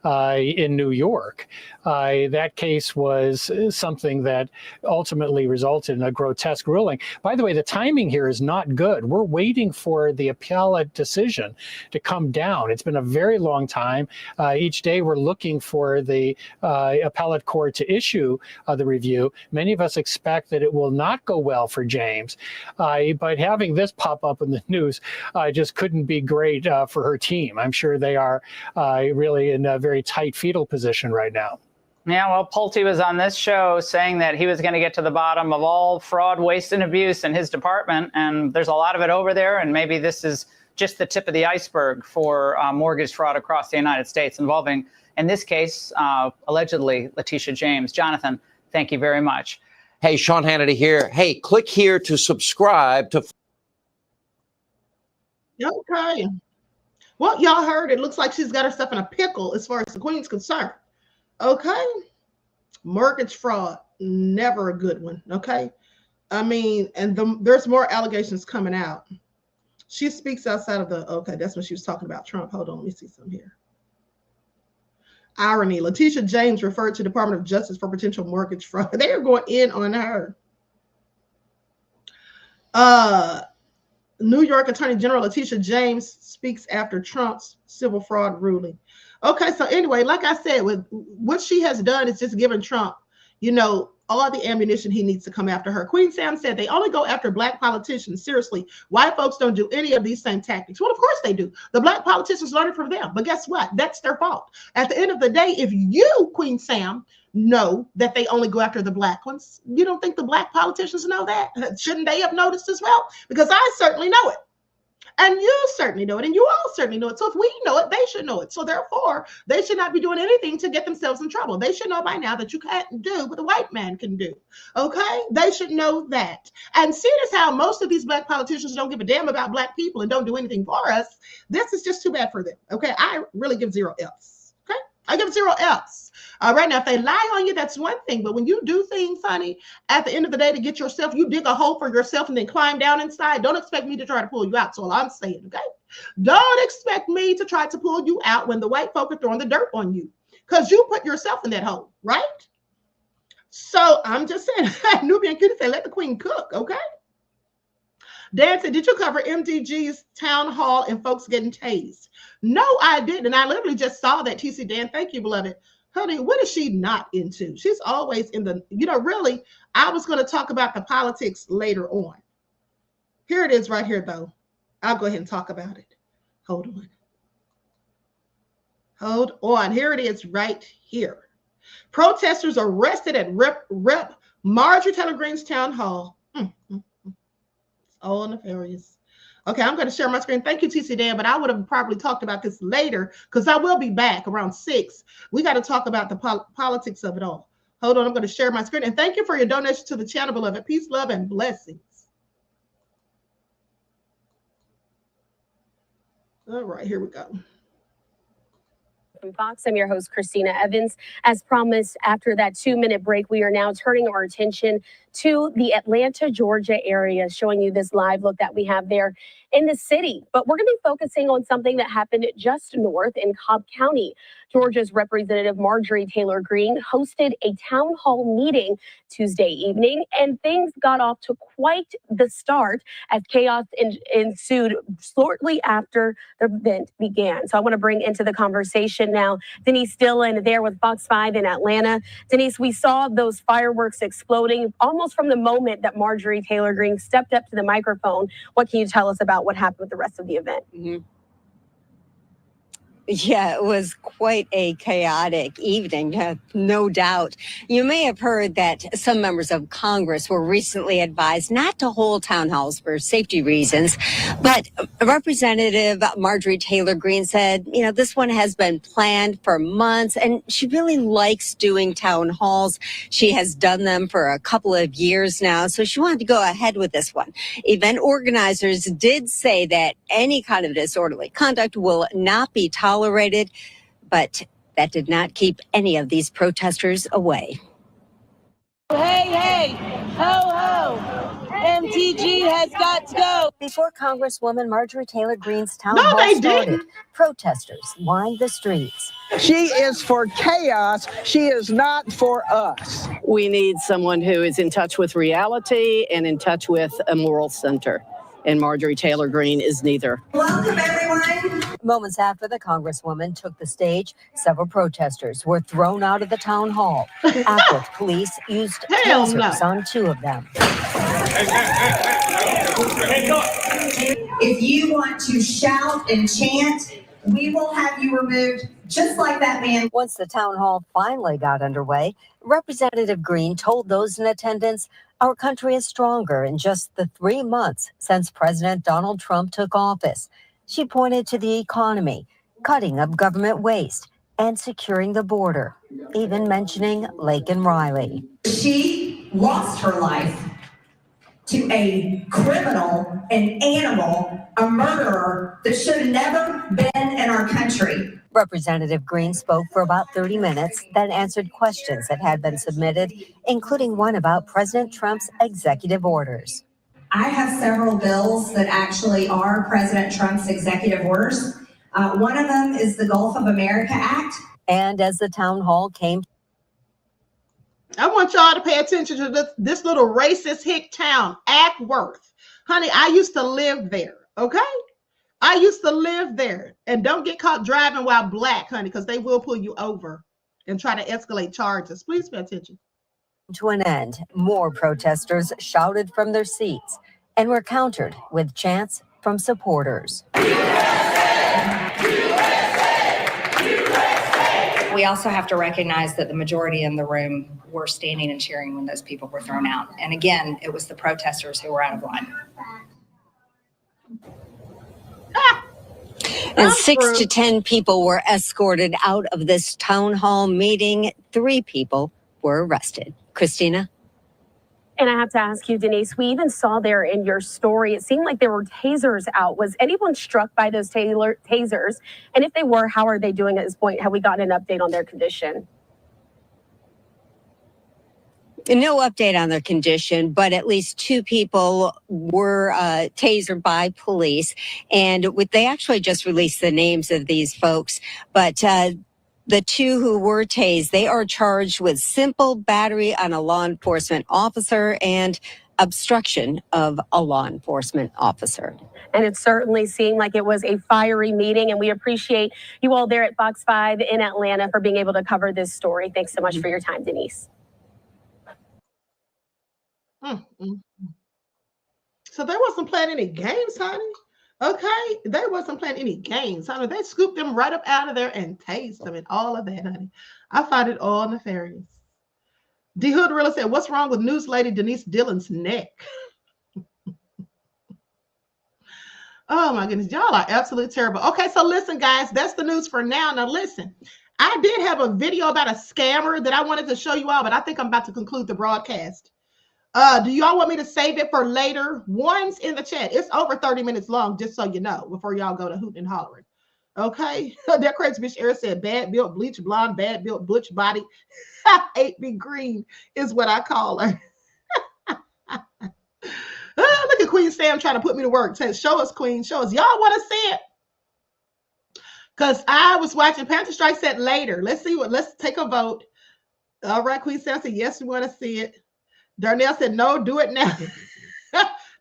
in New York. That case was something that ultimately resulted in a grotesque ruling. By the way, the timing here is not good. We're waiting for the appellate decision to come down. It's been a very long time. Each day we're looking for the appellate court to issue the review. Many of us expect that it will not go well for James, but having this pop up in the news just couldn't be great for her team. I'm sure they are really in a very tight fetal position right now. Yeah, well, Pulte was on this show saying that he was going to get to the bottom of all fraud, waste, and abuse in his department, and there's a lot of it over there, and maybe this is just the tip of the iceberg for mortgage fraud across the United States involving, in this case, allegedly, Leticia James. Jonathan, thank you very much. Hey, Sean Hannity here. Hey, click here to subscribe to. Okay. Well, y'all heard it looks like she's got herself in a pickle as far as the Queen's concerned. Okay. Mortgage fraud, never a good one. Okay. I mean, and there's more allegations coming out. She speaks outside of the, okay, that's when she was talking about Trump. Hold on, let me see some here. Irony, Leticia James referred to the Department of Justice for potential mortgage fraud. They are going in on her. New York Attorney General Leticia James speaks after Trump's civil fraud ruling. Okay, so anyway, like I said, with what she has done is just given Trump, all the ammunition he needs to come after her. Queen Sam said they only go after Black politicians. Seriously, white folks don't do any of these same tactics. Well, of course they do. The Black politicians learn it from them. But guess what? That's their fault. At the end of the day, if you, Queen Sam, know that they only go after the Black ones, you don't think the Black politicians know that? Shouldn't they have noticed as well? Because I certainly know it. And you certainly know it, and you all certainly know it. So if we know it, they should know it. So therefore, they should not be doing anything to get themselves in trouble. They should know by now that you can't do what the white man can do. Okay? They should know that. And seeing as how most of these Black politicians don't give a damn about Black people and don't do anything for us, this is just too bad for them. Okay? I really give 0 Fs. Okay? I give 0 Fs. All right, now if they lie on you, that's one thing. But when you do things, honey, at the end of the day to get yourself, you dig a hole for yourself and then climb down inside. Don't expect me to try to pull you out. So all I'm saying, okay? Don't expect me to try to pull you out when the white folk are throwing the dirt on you, because you put yourself in that hole, right? So I'm just saying, Nubian Cutie said, let the queen cook, okay? Dan said, did you cover MDG's town hall and folks getting tased? No, I didn't. And I literally just saw that. TC Dan, thank you, beloved. Honey, what is she not into? She's always in the, really, I was going to talk about the politics later on. Here it is right here, though. I'll go ahead and talk about it. Hold on. Hold on. Here it is right here. Protesters arrested at Rep. Marjorie Taylor Greene's town hall. It's all nefarious. Okay, I'm going to share my screen. Thank you, TC Dan, but I would have probably talked about this later because I will be back around 6. We got to talk about the politics of it all. Hold on, I'm going to share my screen. And thank you for your donation to the channel, beloved. Peace, love, and blessings. All right, here we go. From Fox, I'm your host, Christina Evans. As promised, after that 2-minute break, we are now turning our attention to the Atlanta, Georgia area, showing you this live look that we have there in the city. But we're going to be focusing on something that happened just north in Cobb County. Georgia's Representative Marjorie Taylor Greene hosted a town hall meeting Tuesday evening, and things got off to quite the start as chaos ensued shortly after the event began. So I want to bring into the conversation now Denise Dillon there with Fox 5 in Atlanta. Denise, we saw those fireworks exploding almost from the moment that Marjorie Taylor Greene stepped up to the microphone. What can you tell us about what happened with the rest of the event? Yeah, it was quite a chaotic evening, no doubt. You may have heard that some members of Congress were recently advised not to hold town halls for safety reasons. But Representative Marjorie Taylor Greene said, this one has been planned for months, and she really likes doing town halls. She has done them for a couple of years now, so she wanted to go ahead with this one. Event organizers did say that any kind of disorderly conduct will not be tolerated, but that did not keep any of these protesters away. Hey, ho, ho, MTG has got to go. Before Congresswoman Marjorie Taylor Greene's town hall started, protesters lined the streets. She is for chaos. She is not for us. We need someone who is in touch with reality and in touch with a moral center. And Marjorie Taylor Greene is neither. Welcome, everyone. Moments after the Congresswoman took the stage, several protesters were thrown out of the town hall. After police used tasers on 2 of them. If you want to shout and chant, we will have you removed just like that man. Once the town hall finally got underway, Representative Greene told those in attendance, our country is stronger in just the 3 months since President Donald Trump took office. She pointed to the economy, cutting up government waste, and securing the border, even mentioning Lake and Riley. She lost her life to a criminal, an animal, a murderer that should have never been in our country. Representative Greene spoke for about 30 minutes, then answered questions that had been submitted, including one about President Trump's executive orders. I have several bills that actually are President Trump's executive orders. One of them is the Gulf of America Act. And as the town hall came, I want y'all to pay attention to this little racist hick town, Ackworth. Honey, I used to live there, okay? I used to live there. And don't get caught driving while black, honey, because they will pull you over and try to escalate charges. Please pay attention. To an end, more protesters shouted from their seats and were countered with chants from supporters. We also have to recognize that the majority in the room were standing and cheering when those people were thrown out. And again, it was the protesters who were out of line. And 6 to 10 people were escorted out of this town hall meeting. 3 people were arrested. Christina? And I have to ask you, Denise, we even saw there in your story, it seemed like there were tasers out. Was anyone struck by those tasers? And if they were, how are they doing at this point? Have we gotten an update on their condition? And no update on their condition, but at least 2 people were tasered by police. And they actually just released the names of these folks, but the 2 who were tased, they are charged with simple battery on a law enforcement officer and obstruction of a law enforcement officer. And it certainly seemed like it was a fiery meeting, and we appreciate you all there at Fox 5 in Atlanta for being able to cover this story. Thanks so much for your time, Denise. So they wasn't playing any games, honey. Okay, they wasn't playing any games, honey. They scooped them right up out of there and tased them and all of that, honey. I find it all nefarious. D Hood really said, "What's wrong with news lady Denise Dillon's neck?" Oh my goodness, y'all are absolutely terrible. Okay, so listen, guys, that's the news for now. Now listen, I did have a video about a scammer that I wanted to show you all, but I think I'm about to conclude the broadcast. Do y'all want me to save it for later? One's in the chat. It's over 30 minutes long, just so you know, before y'all go to hooting and hollering. Okay. That crazy bitch Eric said, bad built, bleach blonde, bad built, butch body. 8B green is what I call her. Look at Queen Sam trying to put me to work. Says, show us, Queen. Show us. Y'all want to see it? Because I was watching Panther Strike said later. Let's see what. Let's take a vote. All right, Queen Sam said, yes, we want to see it. Darnell said, no, do it now.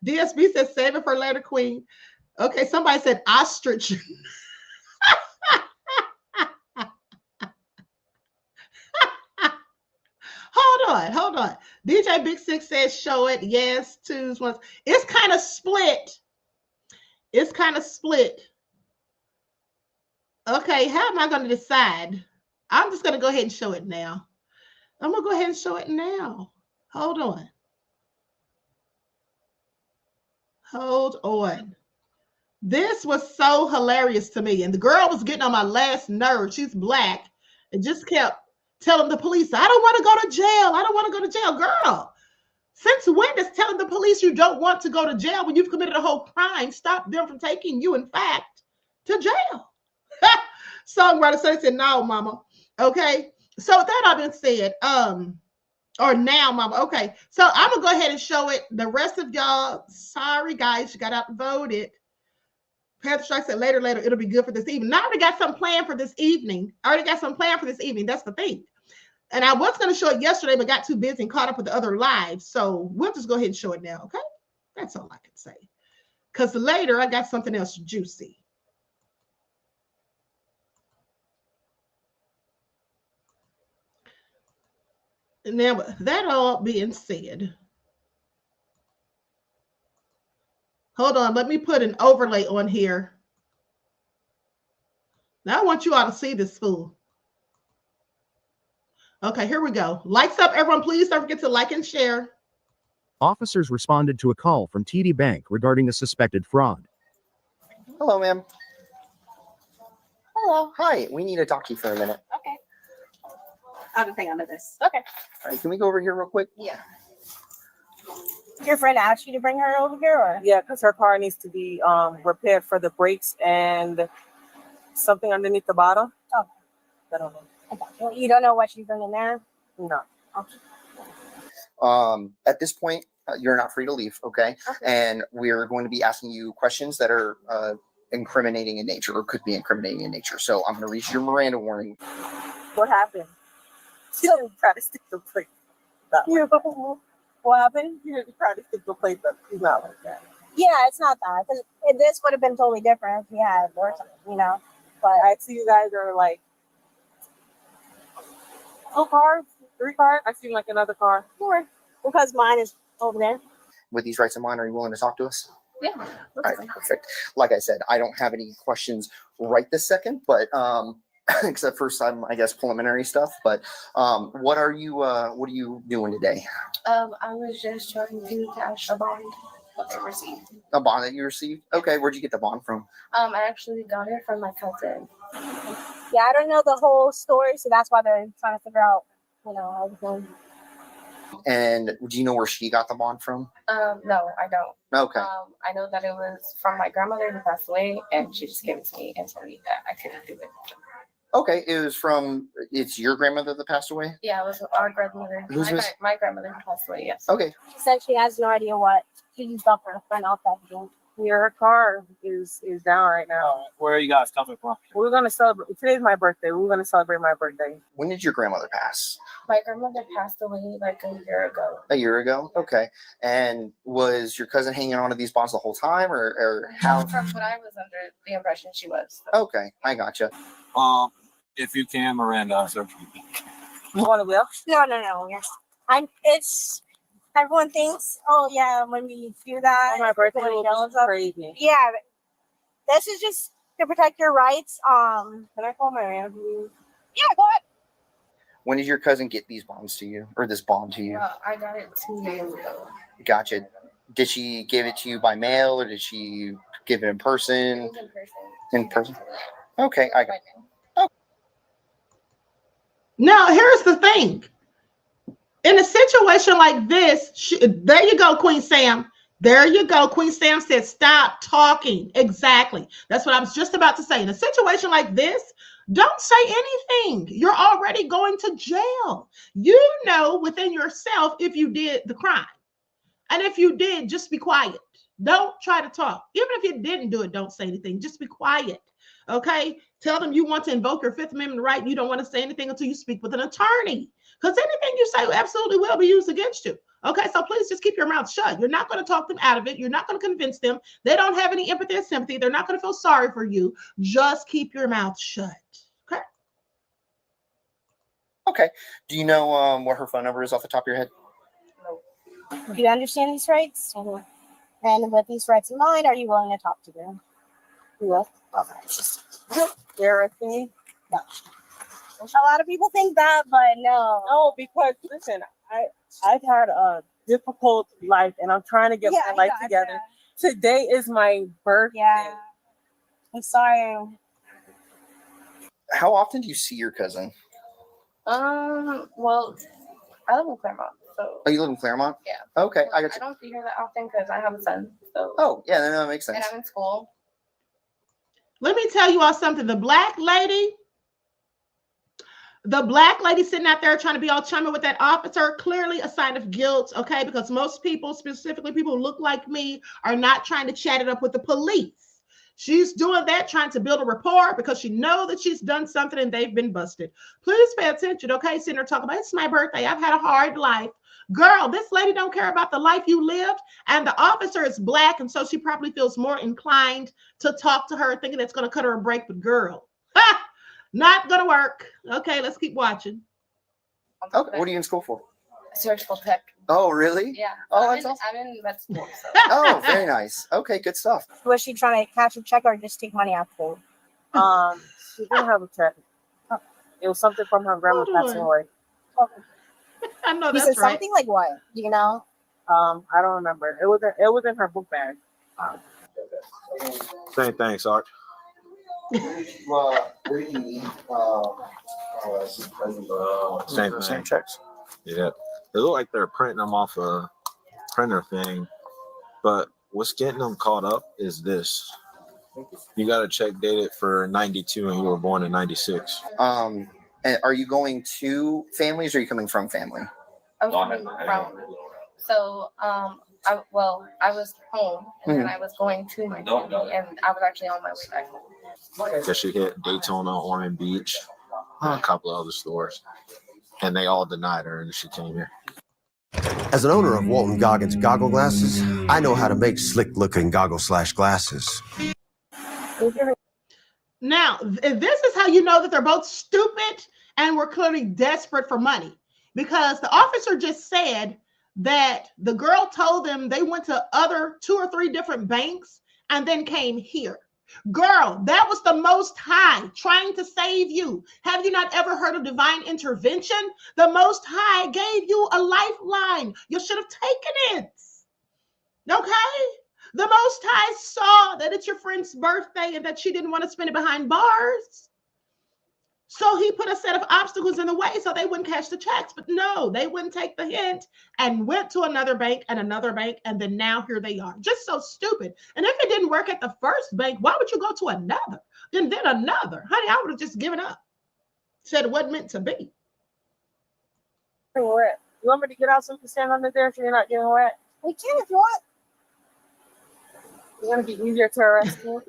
DSB said, save it for later, Queen. Okay, somebody said ostrich. Hold on. DJ Big Six says, show it. Yes, twos, ones. It's kind of split. Okay, how am I going to decide? I'm just going to go ahead and show it now. Hold on. This was so hilarious to me. And the girl was getting on my last nerve. She's black and just kept telling the police, I don't want to go to jail. Girl, since when does telling the police you don't want to go to jail when you've committed a whole crime stop them from taking you, in fact, to jail? Songwriter said, no, mama. Okay. So with that all been said, or now, mama. Okay. So I'm going to go ahead and show it. The rest of y'all, sorry, guys, you got outvoted. Panther Strike said later, it'll be good for this evening. Now I already got something planned for this evening. That's the thing. And I was going to show it yesterday, but got too busy and caught up with the other lives. So we'll just go ahead and show it now. Okay. That's all I can say. Because later I got something else juicy. Now, that all being said, hold on, let me put an overlay on here. Now I want you all to see this fool. Okay, here we go. Lights up, everyone. Please don't forget to like and share. Officers responded to a call from TD Bank regarding a suspected fraud. Hello, ma'am. Hello. Hi, we need to talk to you for a minute. Okay. I'll just hang on to this. Okay. All right, can we go over here real quick? Yeah. Your friend asked you to bring her over here, or? Yeah, because her car needs to be repaired for the brakes and something underneath the bottom. Oh. I don't know. Okay. Well, you don't know what she's bringing there? No. Okay. At this point, you're not free to leave, okay? And we're going to be asking you questions that are incriminating in nature or could be incriminating in nature. So I'm going to read your Miranda warning. What happened? She didn't try to stick the plate. What happened? You didn't try to stick the plate, but she's not like that. Yeah, it's not that. Because this would have been totally different if we had or something, you know? But I see you guys are like 2 cars, 3 cars. I see like another car. 4. Because mine is over there. With these rights in mind, are you willing to talk to us? Yeah. All right, perfect. Like I said, I don't have any questions right this second, but except for some, I guess, preliminary stuff. But what are you doing today? I was just trying to cash a bond that I received. A bond that you received? Okay, where'd you get the bond from? I actually got it from my cousin. Yeah, I don't know the whole story, so that's why they're trying to figure out, everything. And do you know where she got the bond from? No, I don't. Okay. I know that it was from my grandmother who passed away, and she just gave it to me and told me that I couldn't do it. Okay, it was from. It's your grandmother that passed away. Yeah, it was our grandmother. My grandmother who passed away, yes. Okay. She said she has no idea what she used up her friend off that game. Your car is down right now. Where are you guys coming from? We're gonna celebrate. Today's my birthday. We're gonna celebrate my birthday. When did your grandmother pass? My grandmother passed away like a year ago. A year ago. Okay. And was your cousin hanging on to these bonds the whole time, or how? From what I was under the impression she was. So. Okay, I gotcha. If you can, Miranda, sir. You want to live? No. It's everyone thinks, oh yeah, when we do that, my birthday will be crazy. Yeah, this is just to protect your rights. Can I call my man? Yeah, go ahead. When did your cousin get these bonds to you, or this bond to you? I got it 2 days ago. Gotcha. Did she give it to you by mail, or did she give it in person? It was in person. In person. Okay, I got. Now, here's the thing. In a situation like this, there you go, Queen Sam. There you go. Queen Sam said, stop talking. Exactly. That's what I was just about to say. In a situation like this, don't say anything. You're already going to jail. You know within yourself if you did the crime. And if you did, just be quiet. Don't try to talk. Even if you didn't do it, don't say anything. Just be quiet. Okay? Tell them you want to invoke your Fifth Amendment right. You don't want to say anything until you speak with an attorney. Because anything you say absolutely will be used against you. Okay, so please just keep your mouth shut. You're not going to talk them out of it. You're not going to convince them. They don't have any empathy or sympathy. They're not going to feel sorry for you. Just keep your mouth shut. Okay. Okay. Do you know what her phone number is off the top of your head? No. Do you understand these rights? Mm-hmm. And with these rights in mind, are you willing to talk to them? Yes. Okay. You're with me? No. A lot of people think that, but no. No, because listen, I've had a difficult life, and I'm trying to get my life together. Today is my birthday. Yeah. I'm sorry. How often do you see your cousin? Well, I live in Claremont, so. Oh, you live in Claremont? Yeah. Okay, I don't see her that often because I have a son. So. Oh, yeah, no, that makes sense. And I'm in school. Let me tell you all something. The black lady sitting out there trying to be all chummy with that officer, clearly a sign of guilt, okay? Because most people, specifically people who look like me, are not trying to chat it up with the police. She's doing that, trying to build a rapport because she knows that she's done something and they've been busted. Please pay attention, okay? Sitting there talking about, it's my birthday. I've had a hard life. Girl, this lady don't care about the life you lived, and the officer is black, and so she probably feels more inclined to talk to her, thinking it's going to cut her a break, but girl, not going to work. Okay, let's keep watching. Okay, what are you in school for? Surgical tech. Oh, really? Yeah. Oh, I'm in med school. So. Oh, very nice. Okay, good stuff. Was she trying to cash a check or just take money out for? She didn't have a check. It was something from her grandma passing away. Okay. I know you that's said right. Something like what? Do you know? I don't remember. It was in her book bag. Same thing, Sarge. Well, what do you need? Same checks. Yeah, they look like they're printing them off a printer thing, but what's getting them caught up is this. You got a check dated for 92 and you were born in 96. And are you going to families or are you coming from family? I was coming from. So, I was home and then I was going to my family and I was actually on my way back home. Guess she hit Daytona, Ormond Beach, a couple of other stores, and they all denied her, and she came here. As an owner of Walton Goggins goggle glasses, I know how to make slick-looking goggle/glasses. Now, this is how you know that they're both stupid and were clearly desperate for money, because the officer just said that the girl told them they went to 2 or 3 different banks and then came here. Girl, that was the Most High trying to save you. Have you not ever heard of divine intervention? The Most High gave you a lifeline. You should have taken it. Okay? The Most High saw that it's your friend's birthday and that she didn't want to spend it behind bars. So he put a set of obstacles in the way so they wouldn't cash the checks. But no, they wouldn't take the hint and went to another bank, and then now here they are. Just so stupid. And if it didn't work at the first bank, why would you go to another and then another? Honey, I would have just given up. said it wasn't meant to be. Wet. You want me to get out so you can stand under there so you're not getting wet? We can if you want. It's gonna be easier to arrest you.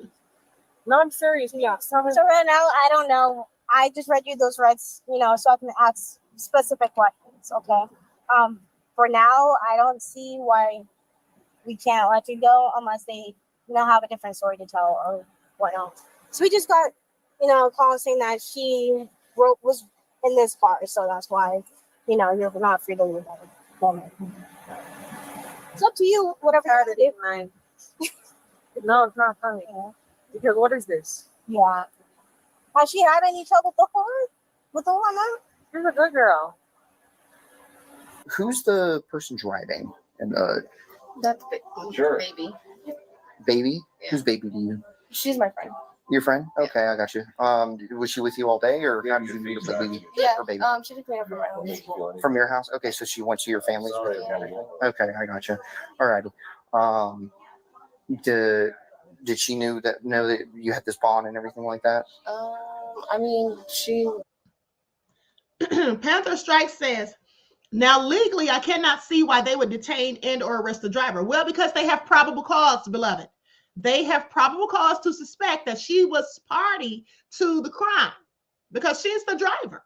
No, I'm serious. Yeah. So right now, I don't know. I just read you those rights, so I can ask specific questions. Okay. For now, I don't see why we can't let you go unless they, have a different story to tell or whatnot. So we just got, call saying that she was in this bar, so that's why, you're not free to leave at the moment. It's up to you, whatever you want to do. No, it's not funny. Yeah. Because what is this? Yeah. Has she had any trouble before with the one now? She's a good girl. Who's the person driving? And That's baby. Baby? Yeah. Who's baby to you? She's my friend. Your friend? Okay, I got you. Was she with you all day, or how did you meet with baby? Yeah. Or baby? She took me over my house. From your house? Okay, so she went to your family's. Okay, I got you. All righty. Did she know that you had this bond and everything like that? I mean, she. Panther Strike says, now legally, I cannot see why they would detain and or arrest the driver. Well, because they have probable cause, beloved. They have probable cause to suspect that she was party to the crime because she's the driver.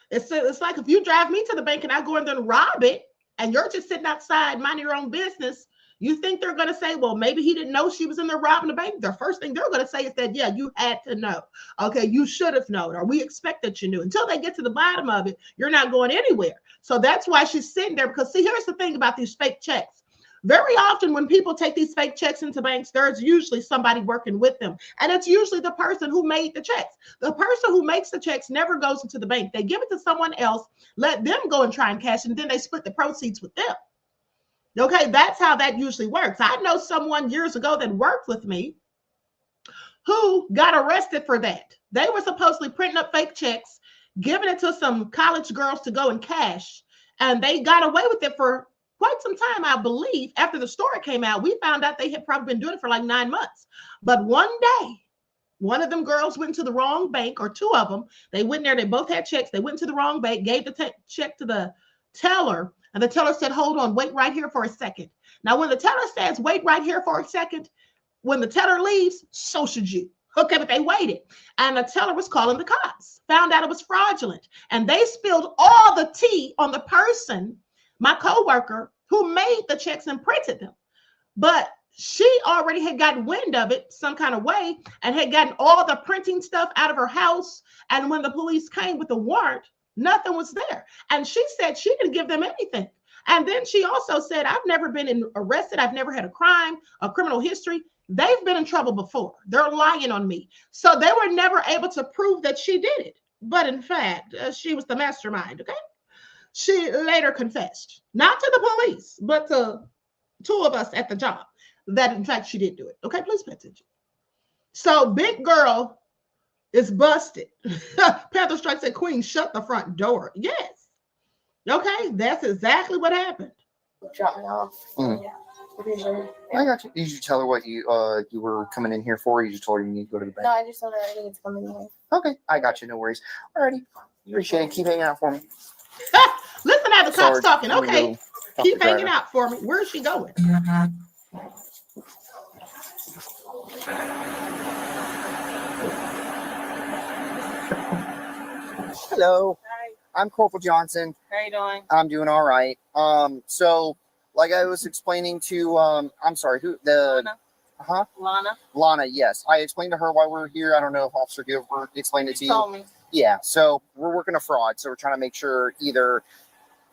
It's like if you drive me to the bank and I go in there and rob it, and you're just sitting outside minding your own business, you think they're going to say, well, maybe he didn't know she was in there robbing the bank? The first thing they're going to say is that, yeah, you had to know. Okay, you should have known, or we expect that you knew. Until they get to the bottom of it, you're not going anywhere. So that's why she's sitting there, because see, here's the thing about these fake checks. Very often when people take these fake checks into banks, there's usually somebody working with them. And it's usually the person who made the checks. The person who makes the checks never goes into the bank. They give it to someone else, let them go and try and cash, and then they split the proceeds with them. Okay, that's how that usually works. I know someone years ago that worked with me who got arrested for that. They were supposedly printing up fake checks, giving it to some college girls to go and cash, and they got away with it for quite some time, I believe. After the story came out, we found out they had probably been doing it for like 9 months. But one day, one of them girls went to the wrong bank, or two of them. They went there, they both had checks. They went to the wrong bank, gave the check to the teller, and the teller said, hold on, wait right here for a second. Now, when the teller says, wait right here for a second, when the teller leaves, so should you. Okay, but they waited. And the teller was calling the cops, found out it was fraudulent. And they spilled all the tea on the person, my coworker, who made the checks and printed them. But she already had gotten wind of it some kind of way and had gotten all the printing stuff out of her house. And when the police came with the warrant, nothing was there. And she said she didn't give them anything. And then she also said, I've never been arrested. I've never had a crime, a criminal history. They've been in trouble before. They're lying on me. So they were never able to prove that she did it. But in fact, she was the mastermind, okay? She later confessed, not to the police, but to two of us at the job, that in fact she did do it. Okay, please pay attention. So big girl is busted. Panther Strike said, Queen, shut the front door. Yes. Okay, that's exactly what happened. Drop me off. Mm. Yeah. I got you. Did you tell her what you were coming in here for? Or you just told her you need to go to the bank? No, I just told her I needed to come in here. Okay, I got you. No worries. Alrighty. Appreciate it. Keep hanging out for me. Listen at the cops talking. Okay, keep hanging driver. out for me. Where is she going? Hello. Hi. I'm Corporal Johnson. How you doing? I'm doing all right. So like I was explaining to I'm sorry, who the Lana. Lana, yes. I explained to her why we're here. I don't know if Officer Gilbert explained it to you. Told me. Yeah, so we're working a fraud. So we're trying to make sure either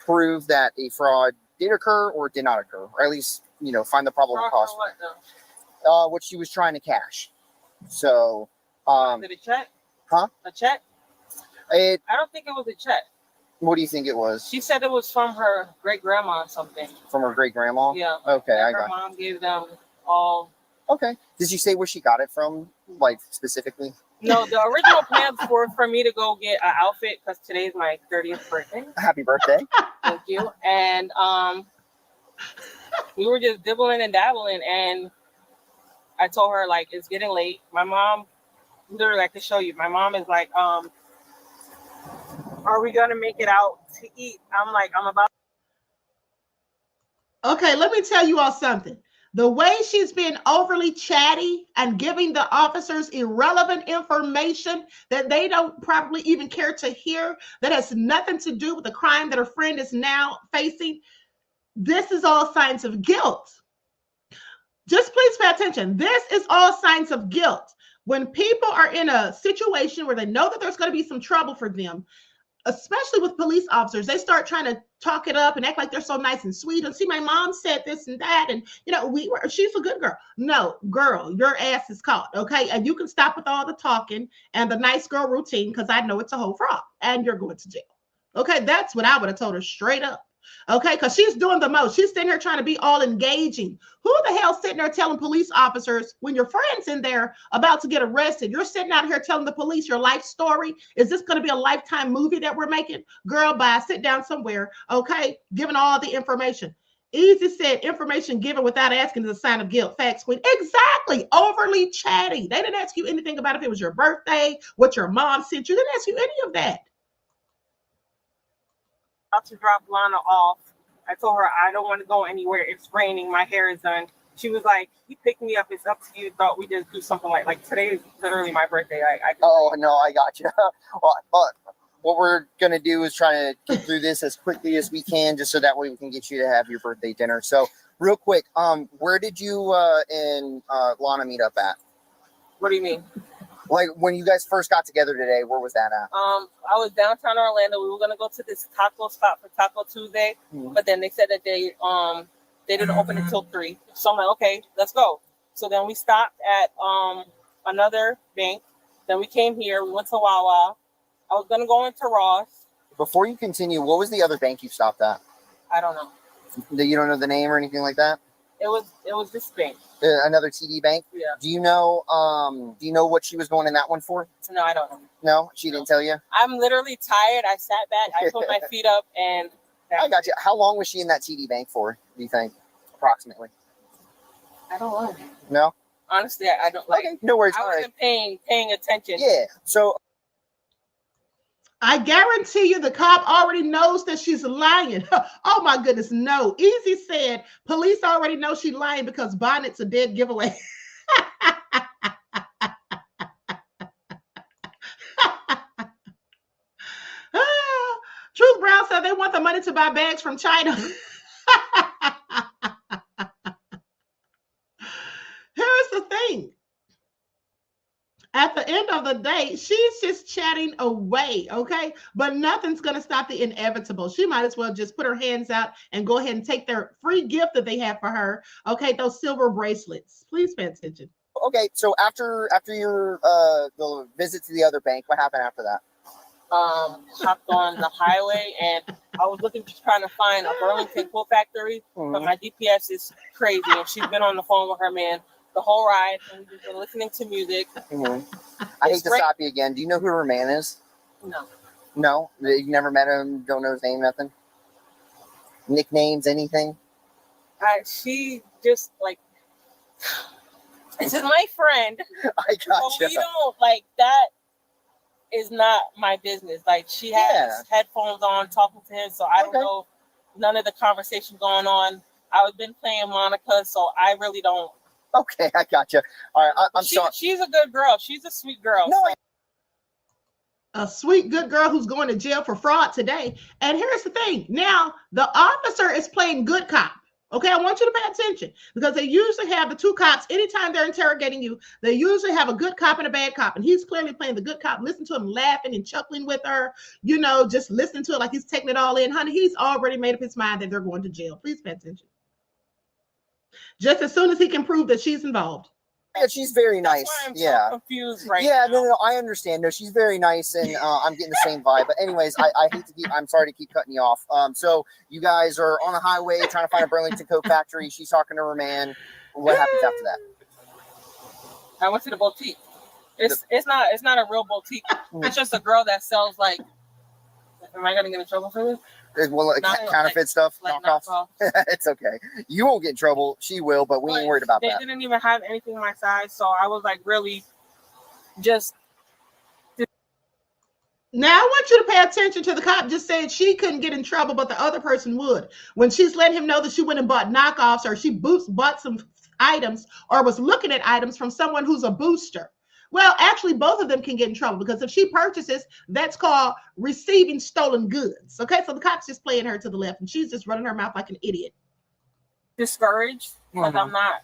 prove that a fraud did occur or did not occur, or at least, find the probable cause. What though? What she was trying to cash. So Did a check? Huh? A check? I don't think it was a check. What do you think it was? She said it was from her great grandma or something. From her great grandma? Yeah. Okay, I her got mom gave them all. Okay. Did she say where she got it from, like specifically? No, the original plans were for me to go get an outfit because today's my 30th birthday. Happy birthday. Thank you. And we were just dibbling and dabbling, and I told her, like, it's getting late. My mom, literally, I can show you. My mom is like, are we gonna make it out to eat? I'm like, I'm about. Okay, let me tell you all something. The way she's been overly chatty and giving the officers irrelevant information that they don't probably even care to hear, that has nothing to do with the crime that her friend is now facing, this is all signs of guilt. Just please pay attention. This is all signs of guilt. When people are in a situation where they know that there's going to be some trouble for them, especially with police officers, they start trying to talk it up and act like they're so nice and sweet. And see, my mom said this and that. And, she's a good girl. No, girl, your ass is caught. Okay. And you can stop with all the talking and the nice girl routine, because I know it's a whole fraud and you're going to jail. Okay. That's what I would have told her straight up. Okay, because she's doing the most. She's sitting here trying to be all engaging. Who the hell's sitting there telling police officers when your friend's in there about to get arrested? You're sitting out here telling the police your life story. Is this going to be a Lifetime movie that we're making? Girl, bye. Sit down somewhere. Okay, giving all the information. Easy said, information given without asking is a sign of guilt. Facts, queen. Exactly. Overly chatty. They didn't ask you anything about if it was your birthday, what your mom sent you. They didn't ask you any of that. About to drop Lana off. I told her I don't want to go anywhere. It's raining. My hair is done. She was like, "He picked me up. It's up to you." Thought we just do something like today is literally my birthday. Oh no, I got you. But what we're gonna do is try to get through this as quickly as we can, just so that way we can get you to have your birthday dinner. So real quick, where did you and Lana meet up at? What do you mean? Like when you guys first got together today, where was that at? I was downtown Orlando. We were gonna go to this taco spot for Taco Tuesday, but then they said that they didn't open until 3. So I'm like, okay, let's go. So then we stopped at another bank. Then we came here. We went to Wawa. I was gonna go into Ross. Before you continue, what was the other bank you stopped at? I don't know. You don't know the name or anything like that? It was this bank. Another TD bank? Yeah. Do you know what she was going in that one for? No, I don't know. No? She didn't tell you? I'm literally tired. I sat back, I put my feet up, and I got you. How long was she in that TD bank for, do you think? Approximately. I don't know. No? Honestly, I don't like. Okay, no worries. I wasn't paying attention. Yeah. So I guarantee you the cop already knows that she's lying. Oh my goodness, no. Easy said, police already know she's lying because Bonnet's a dead giveaway. Truth Brown said they want the money to buy bags from China. Here's the thing. At the end of the day, she's just chatting away, okay? But nothing's going to stop the inevitable. She might as well just put her hands out and go ahead and take their free gift that they have for her, okay? Those silver bracelets. Please pay attention. Okay, so after your the visit to the other bank, what happened after that? Hopped on the highway and I was trying to find a Burlington Coat Factory, but my GPS is crazy and she's been on the phone with her man the whole ride, and we've been listening to music. I hate to stop you again. Do you know who her man is? No. No? You never met him? Don't know his name, nothing? Nicknames, anything? She just like, this is my friend. I got you. We don't, like, that is not my business. Like, she has headphones on talking to him, so I don't know none of the conversation going on. I've been playing Monica, so I really don't. Okay, I got you. All right, I'm sorry. She's a good girl. She's a sweet girl. No, a sweet, good girl who's going to jail for fraud today. And here's the thing. Now, the officer is playing good cop. Okay, I want you to pay attention because they usually have the two cops. Anytime they're interrogating you, they usually have a good cop and a bad cop. And he's clearly playing the good cop. Listen to him laughing and chuckling with her, just listen to it like he's taking it all in. Honey, he's already made up his mind that they're going to jail. Please pay attention. Just as soon as he can prove that she's involved. Yeah, she's very nice. That's why I'm so confused right now. No, I understand. No, she's very nice, and I'm getting the same vibe. But anyways, I'm sorry to keep cutting you off. So you guys are on the highway trying to find a Burlington Coat Factory. She's talking to her man. What happens after that? I went to the boutique. It's not a real boutique. It's just a girl that sells, like, am I gonna get in trouble for this? Well, counterfeit stuff, knockoff. It's okay. You won't get in trouble. She will, but we ain't worried about that. They didn't even have anything my size, so I was like, really, just. Now I want you to pay attention to the cop just said she couldn't get in trouble, but the other person would. When she's letting him know that she went and bought knockoffs, or she bought some items, or was looking at items from someone who's a booster. Well, actually, both of them can get in trouble, because if she purchases, that's called receiving stolen goods. Okay, so the cop's just playing her to the left, and she's just running her mouth like an idiot. Discouraged, because I'm not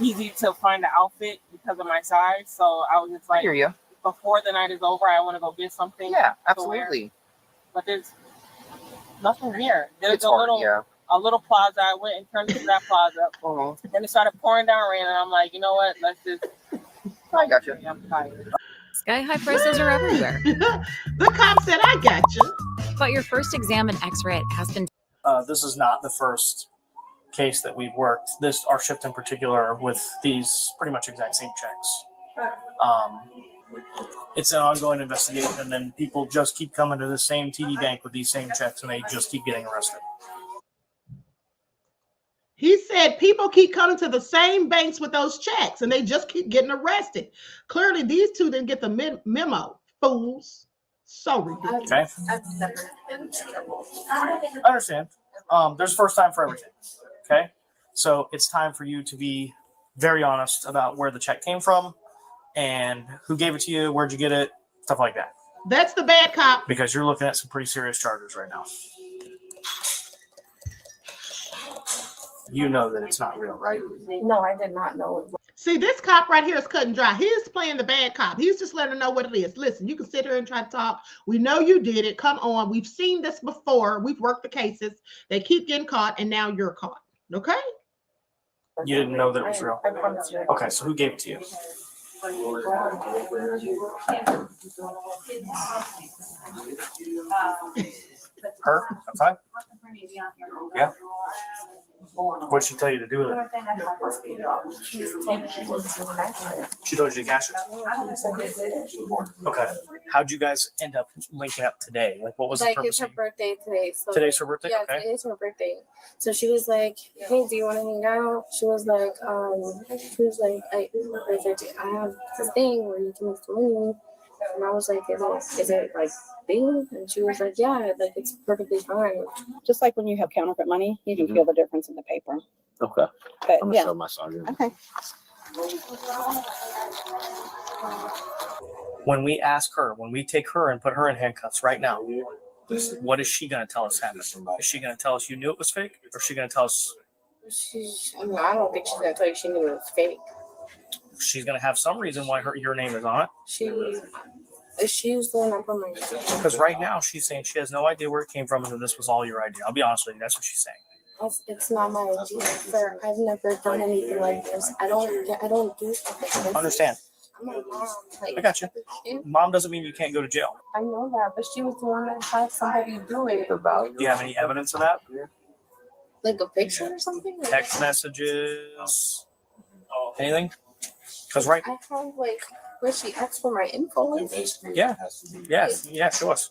easy to find an outfit because of my size. So I was just like, I hear you. Before the night is over, I want to go get something. Yeah, absolutely. But there's nothing here. There's a little plaza. I went and turned into that plaza. Then it started pouring down rain, and I'm like, you know what? Let's just. I got you. I'm tired. Sky high prices are everywhere. The cop said, I got you. But your first exam and X-ray has been. This is not the first case that we've worked. Our shift in particular with these pretty much exact same checks. It's an ongoing investigation, and people just keep coming to the same TD bank with these same checks, and they just keep getting arrested. He said people keep coming to the same banks with those checks, and they just keep getting arrested. Clearly, these two didn't get the memo. Fools. So ridiculous. Okay. I understand. There's a first time for everything. Okay. So it's time for you to be very honest about where the check came from and who gave it to you, where'd you get it, stuff like that. That's the bad cop. Because you're looking at some pretty serious charges right now. You know that it's not real, right? No, I did not know it. See, this cop right here is cut and dry. He's playing the bad cop. He's just letting her know what it is. Listen, you can sit here and try to talk. We know you did it. Come on. We've seen this before. We've worked the cases. They keep getting caught, and now you're caught. Okay? You didn't know that it was real? I promise you. Okay, so who gave it to you? Her? Outside? Yeah. What did she tell you to do with it? She told you to cash it? Okay. How'd you guys end up linking up today? Like, what was the Like, purpose? it's her birthday today. So Today's her birthday? Yeah, Okay. today's her birthday. So she was like, hey, do you want to hang out? She was like, I have this thing where you can make some money. And I was like, is it like thing? And she was like, yeah, like it's perfectly fine. Just like when you have counterfeit money, you can feel the difference in the paper. Okay. But I'm gonna yeah. show my son. Okay. When we ask her, when we take her and put her in handcuffs right now, what is she going to tell us happened? Is she going to tell us you knew it was fake? Or is she going to tell us? I don't think she's going to tell you she knew it was fake. She's going to have some reason why your name is on it. She's the one that put my name. Because right now she's saying she has no idea where it came from and that this was all your idea. I'll be honest with you. That's what she's saying. It's not my idea, sir. I've never done anything like this. I don't do stuff like this. Understand. I'm a mom. Like, I got you. Mom doesn't mean you can't go to jail. I know that, but she was the one that had somebody do it. Do you have any evidence of that? Like a picture or something? Text messages? Anything? Because right. I have like where she asked for my info. Yeah. Yeah, show us.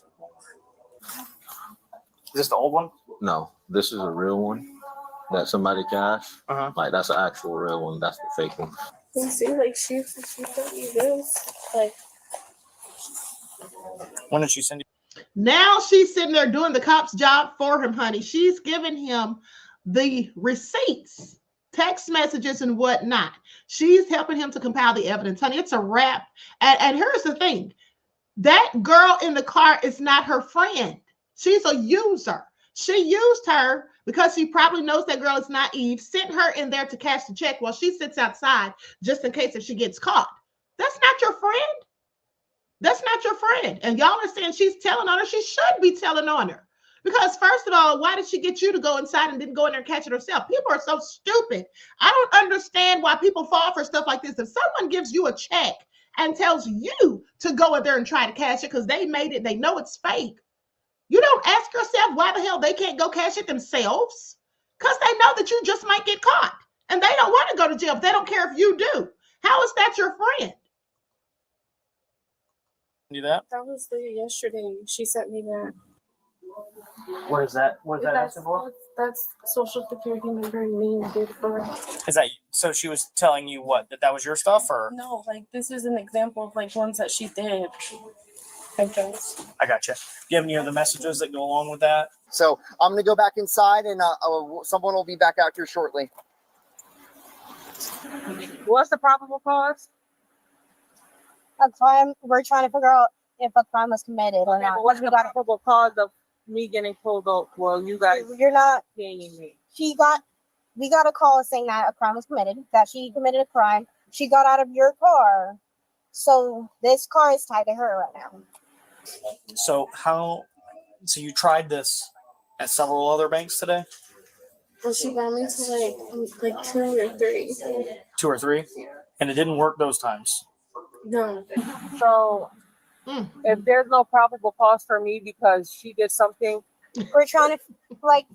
Is this the old one? No, this is a real one that somebody cashed. Like that's an actual real one. That's the fake one. You see, like she sent me this. Like, when did she send you? Now she's sitting there doing the cop's job for him, honey. She's giving him the receipts, text messages, and whatnot. She's helping him to compile the evidence, honey. It's a wrap. And here's the thing. That girl in the car is not her friend. She's a user. She used her because she probably knows that girl is naive, sent her in there to cash the check while she sits outside just in case if she gets caught. That's not your friend. That's not your friend. And y'all are saying she's telling on her. She should be telling on her. Because first of all, why did she get you to go inside and didn't go in there and catch it herself? People are so stupid. I don't understand why people fall for stuff like this. If someone gives you a check and tells you to go in there and try to cash it because they made it, they know it's fake. You don't ask yourself why the hell they can't go cash it themselves, because they know that you just might get caught and they don't want to go to jail. They don't care if you do. How is that your friend? Do that? that was yesterday. She sent me that. What is that? What is that asking for? That's social security number and name, date of birth. Is that so? She was telling you what that was your stuff, or No, like this is an example of like ones that she did. I got you. Do you have any other messages that go along with that? So I'm going to go back inside, and someone will be back out here shortly. What's the probable cause? A crime. We're trying to figure out if a crime was committed or not. What's the probable cause of me getting pulled over? Well, you guys, You're not paying me. we got a call saying that a crime was committed, that she committed a crime. She got out of your car. So this car is tied to her right now. So you tried this at several other banks today? Well, she got me to like 2 or 3. 2 or 3? And it didn't work those times. No. So if there's no probable cause for me because she did something, We're trying to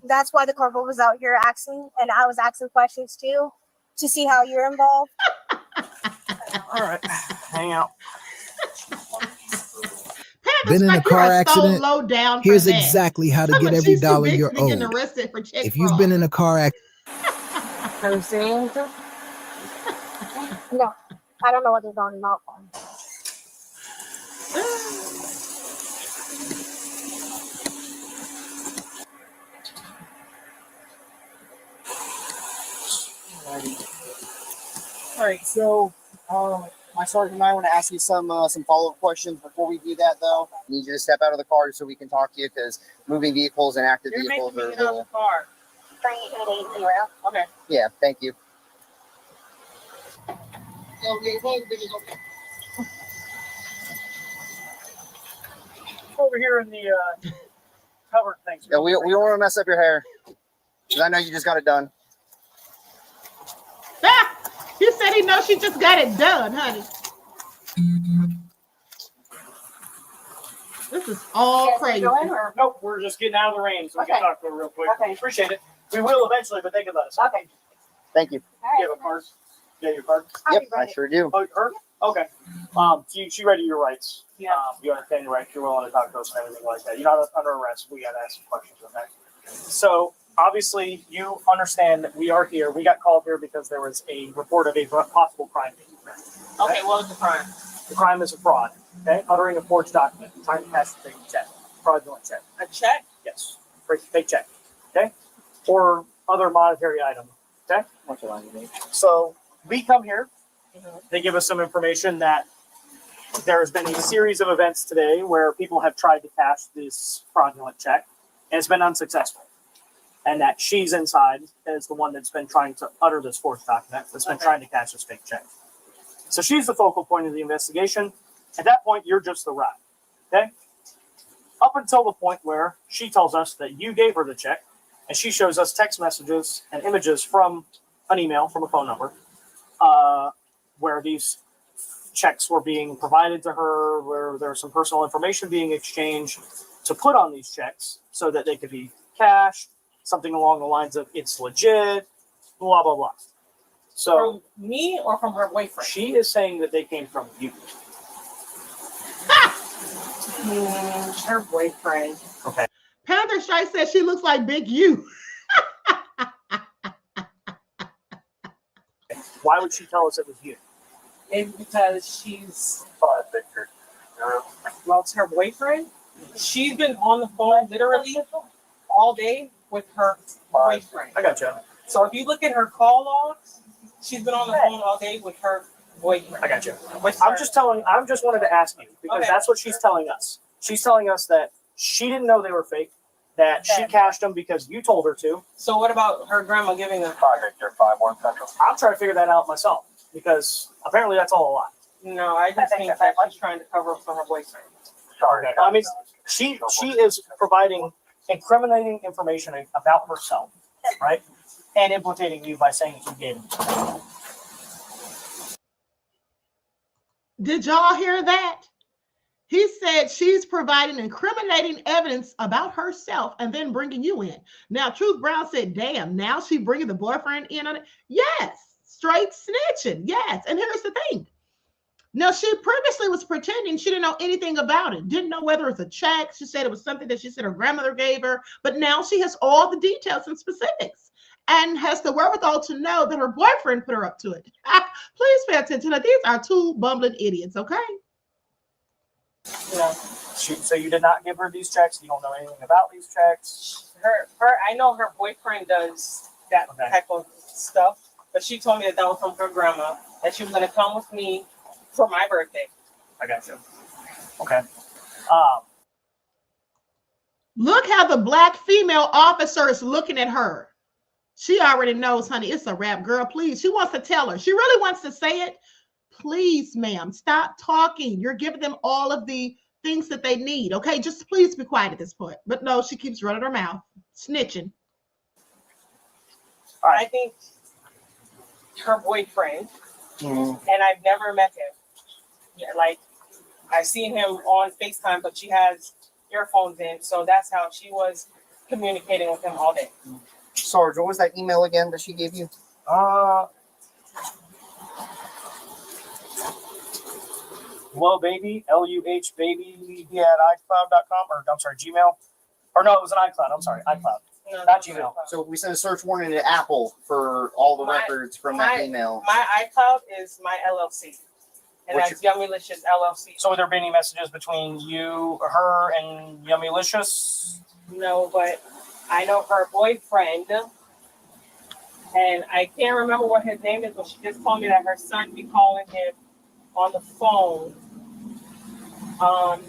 that's why the corporal was out here asking, and I was asking questions too to see how you're involved. All right, hang out. Been in a car accident? Low down Here's exactly how to get every dollar you're owed. If you've been in a car accident, have you seen anything? No, I don't know what they're talking about. All right, so my sergeant and I want to ask you some follow-up questions. Before we do that, though, I need you to step out of the car so we can talk to you, because moving vehicles and active vehicles are... Get out of the car. 3880. Okay. Yeah, thank you. Over here in the covered things. Yeah, we don't want to mess up your hair, because I know you just got it done. He said he knows she just got it done, honey. This is all crazy. Nope, we're just getting out of the rain, so we can talk to her real quick. Okay. Appreciate it. We will eventually, but they can let us. Okay. Thank you. You have a card? You have your card? Yep, I sure do. Oh, her? Okay. She read you your rights. Yeah. You understand your rights. You're willing to talk to us and everything like that. You're not under arrest. We got to ask some questions, okay? So, obviously, you understand that we are here. We got called here because there was a report of a possible crime. Okay, what was the crime? The crime is a fraud. Okay, uttering a forged document, trying to cash a fake check, fraudulent check. A check? Yes, fake check. Okay, or other monetary item. Okay. So we come here. They give us some information that there has been a series of events today where people have tried to cash this fraudulent check, and it's been unsuccessful. And that she's inside is the one that's been trying to utter this forged document, that's been trying to cash this fake check. So she's the focal point of the investigation. At that point, you're just the rat, okay? Up until the point where she tells us that you gave her the check, and she shows us text messages and images from an email, from a phone number, where these checks were being provided to her, where there was some personal information being exchanged to put on these checks so that they could be cashed, something along the lines of it's legit, blah, blah, blah. So from me or from her boyfriend? She is saying that they came from you. Her boyfriend. Okay. Panther Strike says she looks like Big U. Why would she tell us it was you? It's because she's well, it's her boyfriend. She's been on the phone literally all day with her boyfriend. I got you. So if you look at her call logs, she's been on the phone all day with her boyfriend. I got you. I'm just wanted to ask you, because that's what she's telling us. She's telling us that she didn't know they were fake, that she cashed them because you told her to. So what about her grandma giving them? I'll try to figure that out myself, because apparently that's all a lie. No, I just think that she's trying to cover up for her boyfriend. Okay. I mean, she is providing incriminating information about herself, right? And implicating you by saying you gave it. Did y'all hear that? He said she's providing incriminating evidence about herself and then bringing you in. Now, Truth Brown said, damn, now she bringing the boyfriend in on it? Yes, straight snitching, yes. And here's the thing. Now, she previously was pretending she didn't know anything about it, didn't know whether it was a check. She said it was something that she said her grandmother gave her, but now she has all the details and specifics and has the wherewithal to know that her boyfriend put her up to it. Please pay attention. Now, these are two bumbling idiots, okay? You know, So you did not give her these checks. You don't know anything about these checks. I know her boyfriend does that type of stuff, but she told me that was from her grandma, that she was going to come with me for my birthday. I got you. Okay. Look how the black female officer is looking at her. She already knows, honey, it's a rap. Girl, please. She wants to tell her. She really wants to say it. Please, ma'am, stop talking. You're giving them all of the things that they need. Okay, just please be quiet at this point. But no, she keeps running her mouth, snitching. I think her boyfriend, and I've never met him. Yeah, like, I've seen him on FaceTime, but she has earphones in, so that's how she was communicating with him all day. Sarge, what was that email again that she gave you? Luh baby, Luh baby at iCloud.com, or I'm sorry, Gmail. Or no, it was an iCloud. I'm sorry, iCloud. No, not Gmail. So we sent a search warrant to Apple for all the records from that email. My iCloud is my LLC. And that's Yummylicious LLC. So would there be any messages between you, her, and Yummylicious? No, but I know her boyfriend, and I can't remember what his name is, but she just told me that her son be calling him on the phone. I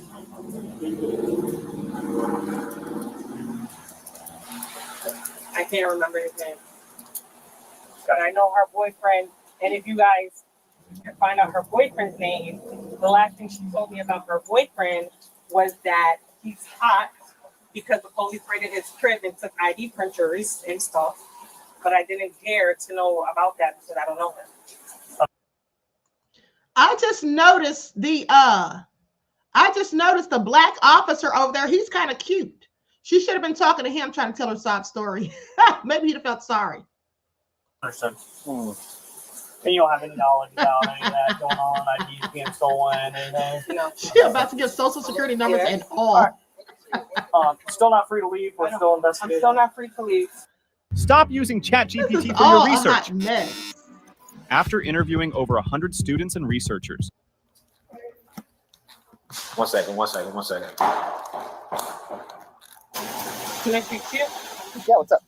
can't remember his name. But I know her boyfriend, and if you guys can find out her boyfriend's name, the last thing she told me about her boyfriend was that he's hot because the police raided his crib and took ID printers and stuff. But I didn't care to know about that because I don't know him. I just noticed the black officer over there. He's kind of cute. She should have been talking to him, trying to tell her sob story. Maybe he'd have felt sorry. Understood. And you don't have any knowledge about any of that going on, IDs being stolen, anything? No. She's about to get social security numbers and all. Still not free to leave. We're still investigating. I'm still not free to leave. Stop using ChatGPT for your research. After interviewing over 100 students and researchers. One second. Can I speak to you? Yeah, what's up?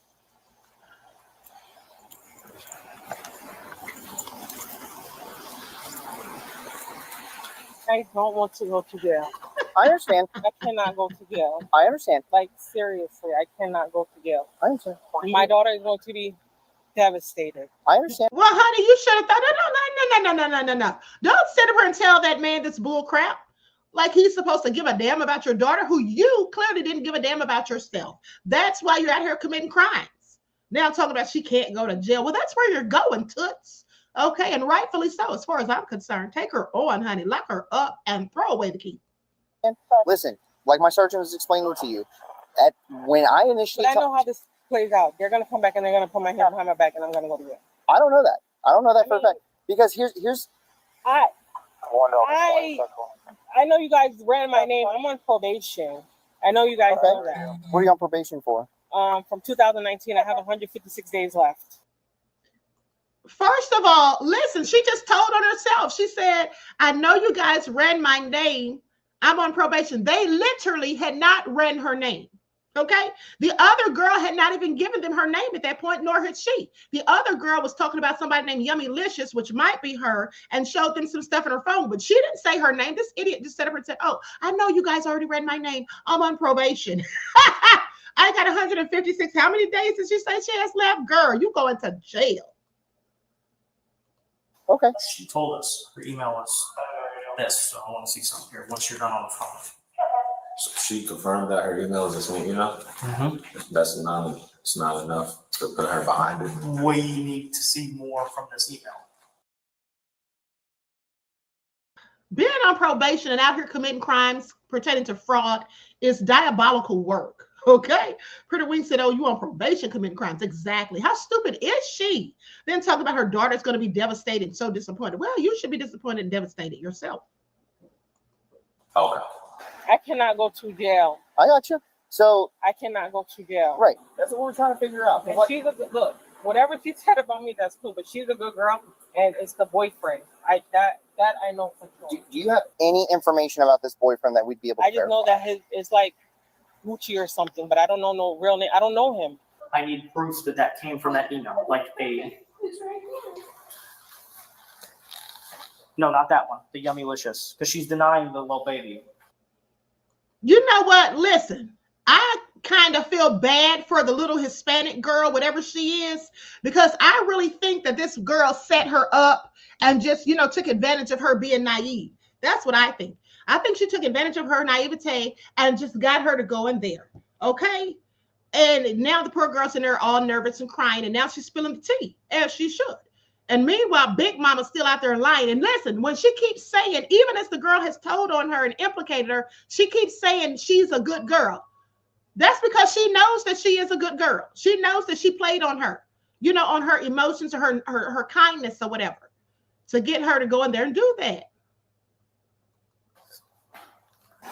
I don't want to go to jail. I understand. I cannot go to jail. I understand. Like, seriously, I cannot go to jail. I understand. My daughter is going to be devastated. I understand. Well, honey, you should have thought, no. Don't sit over and tell that man this bull crap. Like he's supposed to give a damn about your daughter, who you clearly didn't give a damn about yourself. That's why you're out here committing crimes. Now talking about she can't go to jail. Well, that's where you're going, toots. Okay, and rightfully so, as far as I'm concerned. Take her on, honey. Lock her up and throw away the key. Listen, like my sergeant was explaining to you, when I initially... But I know how this plays out. They're going to come back and they're going to put my hand behind my back and I'm going to go to jail. I don't know that. For a fact. Because here's... I know you guys ran my name. I'm on probation. I know you guys know that. What are you on probation for? From 2019, I have 156 days left. First of all, listen, she just told on herself. She said, I know you guys ran my name. I'm on probation. They literally had not ran her name. Okay. The other girl had not even given them her name at that point, nor had she. The other girl was talking about somebody named Yummylicious, which might be her, and showed them some stuff in her phone, but she didn't say her name. This idiot just sat up and said, oh, I know you guys already ran my name. I'm on probation. I got 156. How many days did she say she has left? Girl, you going to jail. Okay. She told us, or emailed us this, so I want to see something here once you're done on the phone. So she confirmed that her email is a sweet email. That's not enough to put her behind it. We need to see more from this email. Being on probation and out here committing crimes pertaining to fraud is diabolical work. Okay. Pretty Wing said, oh, you on probation committing crimes. Exactly. How stupid is she? Then talking about her daughter's going to be devastated, so disappointed. Well, you should be disappointed and devastated yourself. Okay. I cannot go to jail. I got you. So I cannot go to jail. Right. That's what we're trying to figure out. And she's a good look. Whatever she said about me, that's cool. But she's a good girl, and it's the boyfriend. That I know for sure. Do you have any information about this boyfriend that we'd be able to I just know that it's like Gucci or something, but I don't know no real name. I don't know him. I need proof that came from that email, like a. No, not that one. The Yummylicious, because she's denying the little baby. You know what? Listen, I kind of feel bad for the little Hispanic girl, whatever she is, because I really think that this girl set her up and just, took advantage of her being naive. That's what I think. I think she took advantage of her naivete and just got her to go in there. Okay. And now the poor girl's in there all nervous and crying, and now she's spilling the tea, as she should. And meanwhile, Big Mama's still out there lying. And listen, when she keeps saying, even as the girl has told on her and implicated her, she keeps saying she's a good girl. That's because she knows that she is a good girl. She knows that she played on her, on her emotions or her kindness or whatever, to get her to go in there and do that.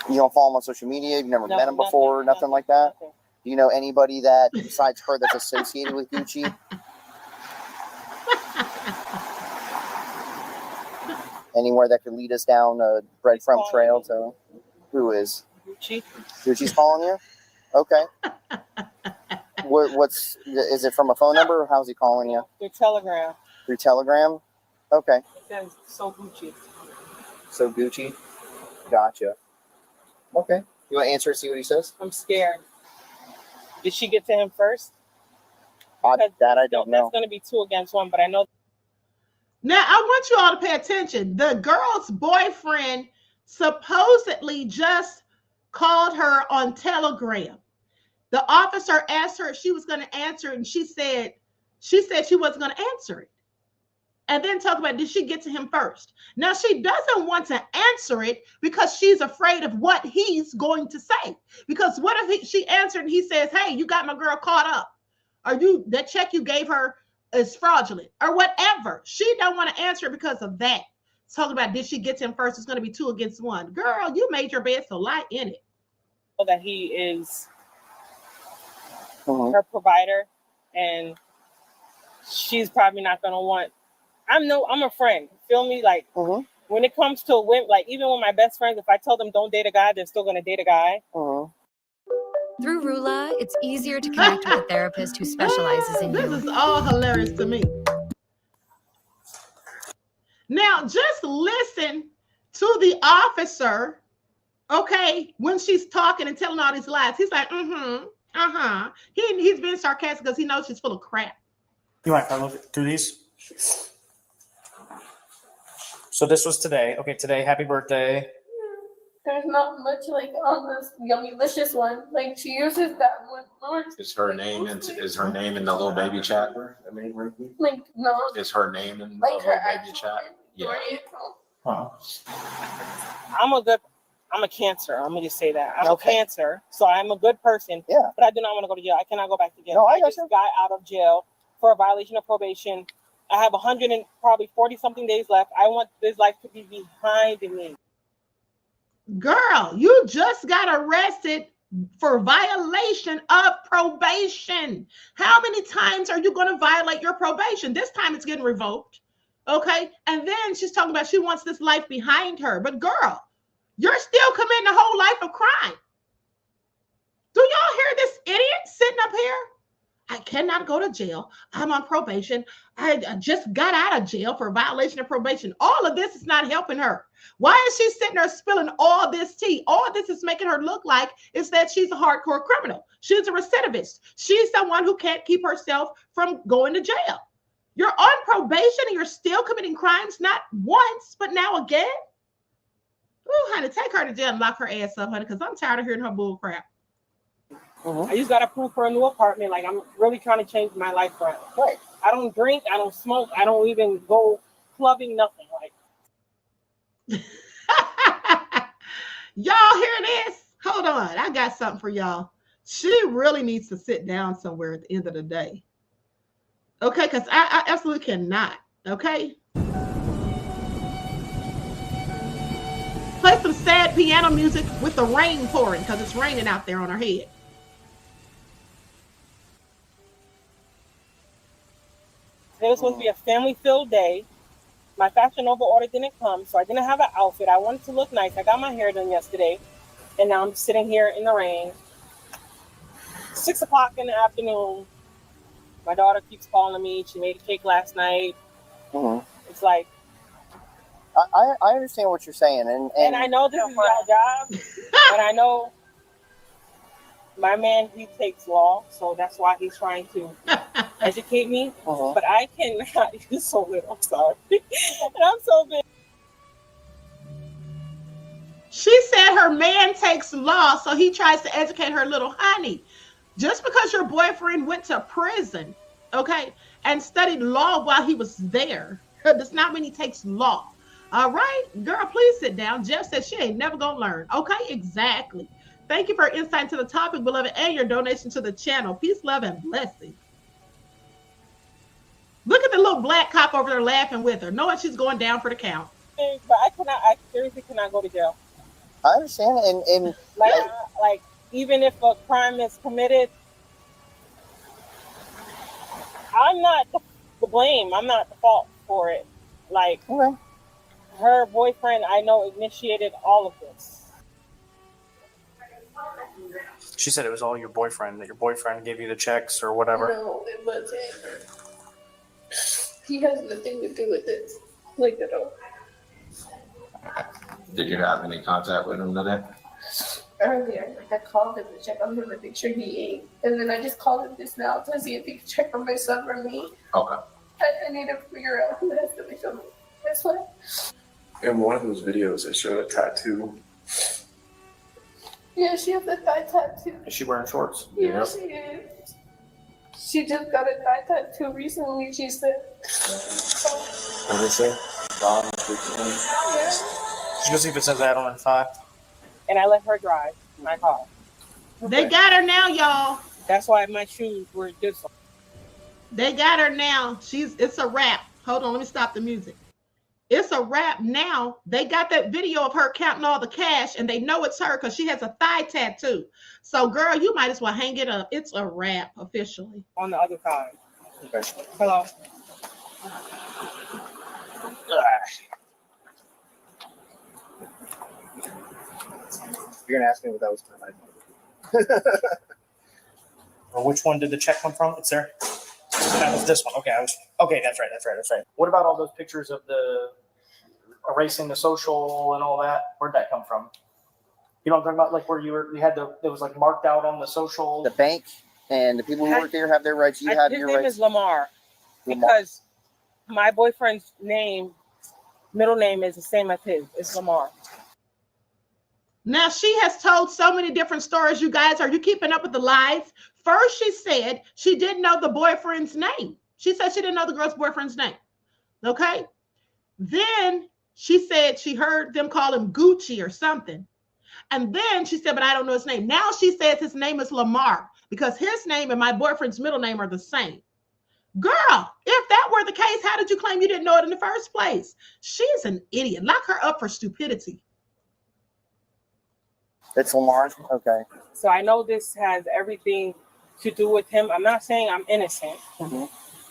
You don't follow him on social media? You've never met him before? Nothing like that? Nothing. Do you know anybody that, besides her, that's associated with Gucci? Anywhere that could lead us down a breadcrumb trail to who is? Gucci. Gucci's calling you? Okay. Is it from a phone number or how's he calling you? Through Telegram. Through Telegram? Okay. It says so Gucci. So Gucci? Gotcha. Okay. You want to answer and see what he says? I'm scared. Did she get to him first? That I don't know. That's going to be 2 against 1, but I know. Now, I want you all to pay attention. The girl's boyfriend supposedly just called her on Telegram. The officer asked her if she was going to answer it, and she said she wasn't going to answer it. And then talk about, did she get to him first? Now, she doesn't want to answer it because she's afraid of what he's going to say. Because what if she answered and he says, hey, you got my girl caught up. Or that check you gave her is fraudulent or whatever. She don't want to answer it because of that. Talking about, did she get to him first? It's going to be 2 against 1. Girl, you made your bed, so lie in it. That he is her provider, and she's probably not going to want. I'm a friend. Feel me? Like when it comes to women, like even with my best friends, if I tell them don't date a guy, they're still going to date a guy. Through Rula, it's easier to connect with a therapist who specializes in you. This is all hilarious to me. Now, just listen to the officer, okay, when she's talking and telling all these lies. He's like, He's being sarcastic because he knows she's full of crap. You want to look through these? So this was today. Okay, today, happy birthday. There's not much like on this Yummylicious one. Like she uses that one more. Is her name in the little baby chat? Like no. Is her name in the Like little her baby chat? Yeah. Huh. I'm a Cancer. I'm gonna just say that. I'm a Cancer, so I'm a good person. Yeah. But I do not want to go to jail. I cannot go back to jail. No, I just got out of jail for a violation of probation. I have 100 and probably 40 something days left. I want this life to be behind me. Girl, you just got arrested for violation of probation. How many times are you going to violate your probation? This time it's getting revoked. Okay. And then she's talking about she wants this life behind her. But girl, you're still committing a whole life of crime. Do y'all hear this idiot sitting up here? I cannot go to jail. I'm on probation. I just got out of jail for violation of probation. All of this is not helping her. Why is she sitting there spilling all this tea? All this is making her look like is that she's a hardcore criminal. She's a recidivist. She's someone who can't keep herself from going to jail. You're on probation and you're still committing crimes, not once, but now again. Ooh, honey, take her to jail and lock her ass up, honey, because I'm tired of hearing her bull crap. I just got approved for a new apartment. Like I'm really trying to change my life around. Right. I don't drink. I don't smoke. I don't even go clubbing. Nothing. Like. Y'all hear this? Hold on. I got something for y'all. She really needs to sit down somewhere at the end of the day. Okay, because I absolutely cannot. Okay. Play some sad piano music with the rain pouring because it's raining out there on her head. It was supposed to be a family-filled day. My Fashion Nova order didn't come, so I didn't have an outfit. I wanted to look nice. I got my hair done yesterday, and now I'm sitting here in the rain. 6 o'clock in the afternoon. My daughter keeps calling me. She made a cake last night. It's like, I understand what you're saying, and I know this is your job, and I know my man, he takes law, so that's why he's trying to educate me. But I cannot use so little. I'm sorry, and I'm so big. She said her man takes law, so he tries to educate her little honey. Just because your boyfriend went to prison, okay, and studied law while he was there, does not mean he takes law. All right, girl, please sit down. Jeff said she ain't never gonna learn. Okay, exactly. Thank you for your insight into the topic, beloved, and your donation to the channel. Peace, love, and blessings. Look at the little black cop over there laughing with her, knowing she's going down for the count. But I seriously cannot go to jail. I understand, and like even if a crime is committed, I'm not the blame. I'm not the fault for it. Like her boyfriend, I know, initiated all of this. She said it was all your boyfriend, that your boyfriend gave you the checks or whatever. No, it wasn't. He has nothing to do with this. Like at all. Did you have any contact with him today? Earlier, like I called him to check on him to make sure he ate. And then I just called him just now to see if he could check on my son or me. Okay. I need to figure out who has to be on this one. In one of those videos, it showed a tattoo. Yeah, she has a thigh tattoo. Is she wearing shorts? Yeah, she is. She just got a thigh tattoo recently, she said. What did it say? Yeah. She goes see if it says that on her thigh. And I let her drive my car. They got her now, y'all. That's why my shoes were different. They got her now. It's a wrap. Hold on, let me stop the music. It's a wrap now. They got that video of her counting all the cash, and they know it's her because she has a thigh tattoo. So, girl, you might as well hang it up. It's a wrap officially. On the other side. Okay. Hello. You're gonna ask me what that was for. Well, which one did the check come from? It's there. That was this one. Okay, that's right. What about all those pictures of the erasing the social and all that? Where'd that come from? You know what I'm talking about? Like where you had it was like marked out on the social. The bank and the people who work there have their rights. You have your rights. His name is Lamar. Because my boyfriend's middle name is the same as his. It's Lamar. Now, she has told so many different stories, you guys. Are you keeping up with the lies? First, she said she didn't know the boyfriend's name. She said she didn't know the girl's boyfriend's name. Okay? Then she said she heard them call him Gucci or something. And then she said, but I don't know his name. Now she says his name is Lamar because his name and my boyfriend's middle name are the same. Girl, if that were the case, how did you claim you didn't know it in the first place? She's an idiot. Lock her up for stupidity. It's Lamar. Okay. So I know this has everything to do with him. I'm not saying I'm innocent,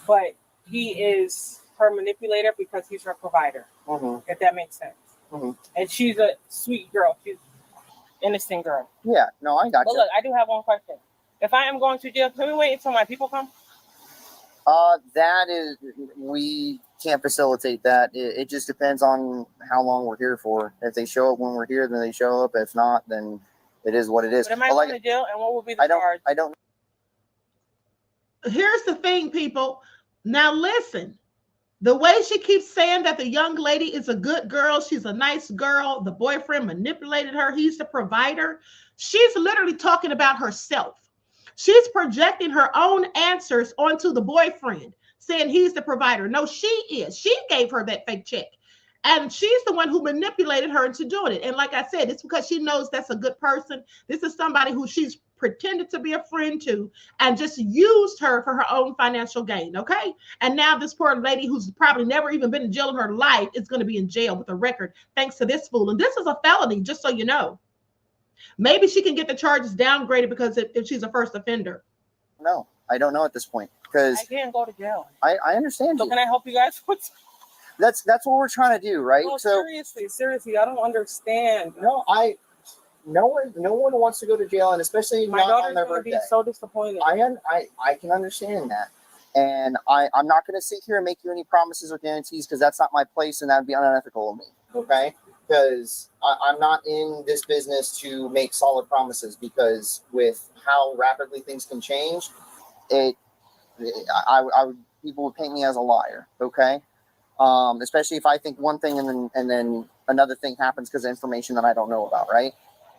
but he is her manipulator because he's her provider, if that makes sense. And she's a sweet girl. She's an innocent girl. Yeah, no, I got you. But look, I do have one question. If I am going to jail, can we wait until my people come? That is, we can't facilitate that. It just depends on how long we're here for. If they show up when we're here, then they show up. If not, then it is what it is. But am I going to jail, and what will be the charge? I don't. Here's the thing, people. Now listen. The way she keeps saying that the young lady is a good girl, she's a nice girl, the boyfriend manipulated her, he's the provider. She's literally talking about herself. She's projecting her own answers onto the boyfriend, saying he's the provider. No, she is. She gave her that fake check. And she's the one who manipulated her into doing it. And like I said, it's because she knows that's a good person. This is somebody who she's pretended to be a friend to and just used her for her own financial gain, okay? And now this poor lady who's probably never even been in jail in her life is going to be in jail with a record thanks to this fool. And this is a felony, just so you know. Maybe she can get the charges downgraded because if she's a first offender. No, I don't know at this point because I can't go to jail. I understand. So can I help you guys? That's what we're trying to do, right? No, So seriously, I don't understand. no one wants to go to jail, and especially My not daughter's on their gonna birthday. be so disappointed. I can understand that. And I'm not going to sit here and make you any promises or guarantees because that's not my place and that would be unethical of me. Okay? Because I'm not in this business to make solid promises because with how rapidly things can change, people would paint me as a liar. Okay? Especially if I think one thing and then another thing happens because of information that I don't know about, right?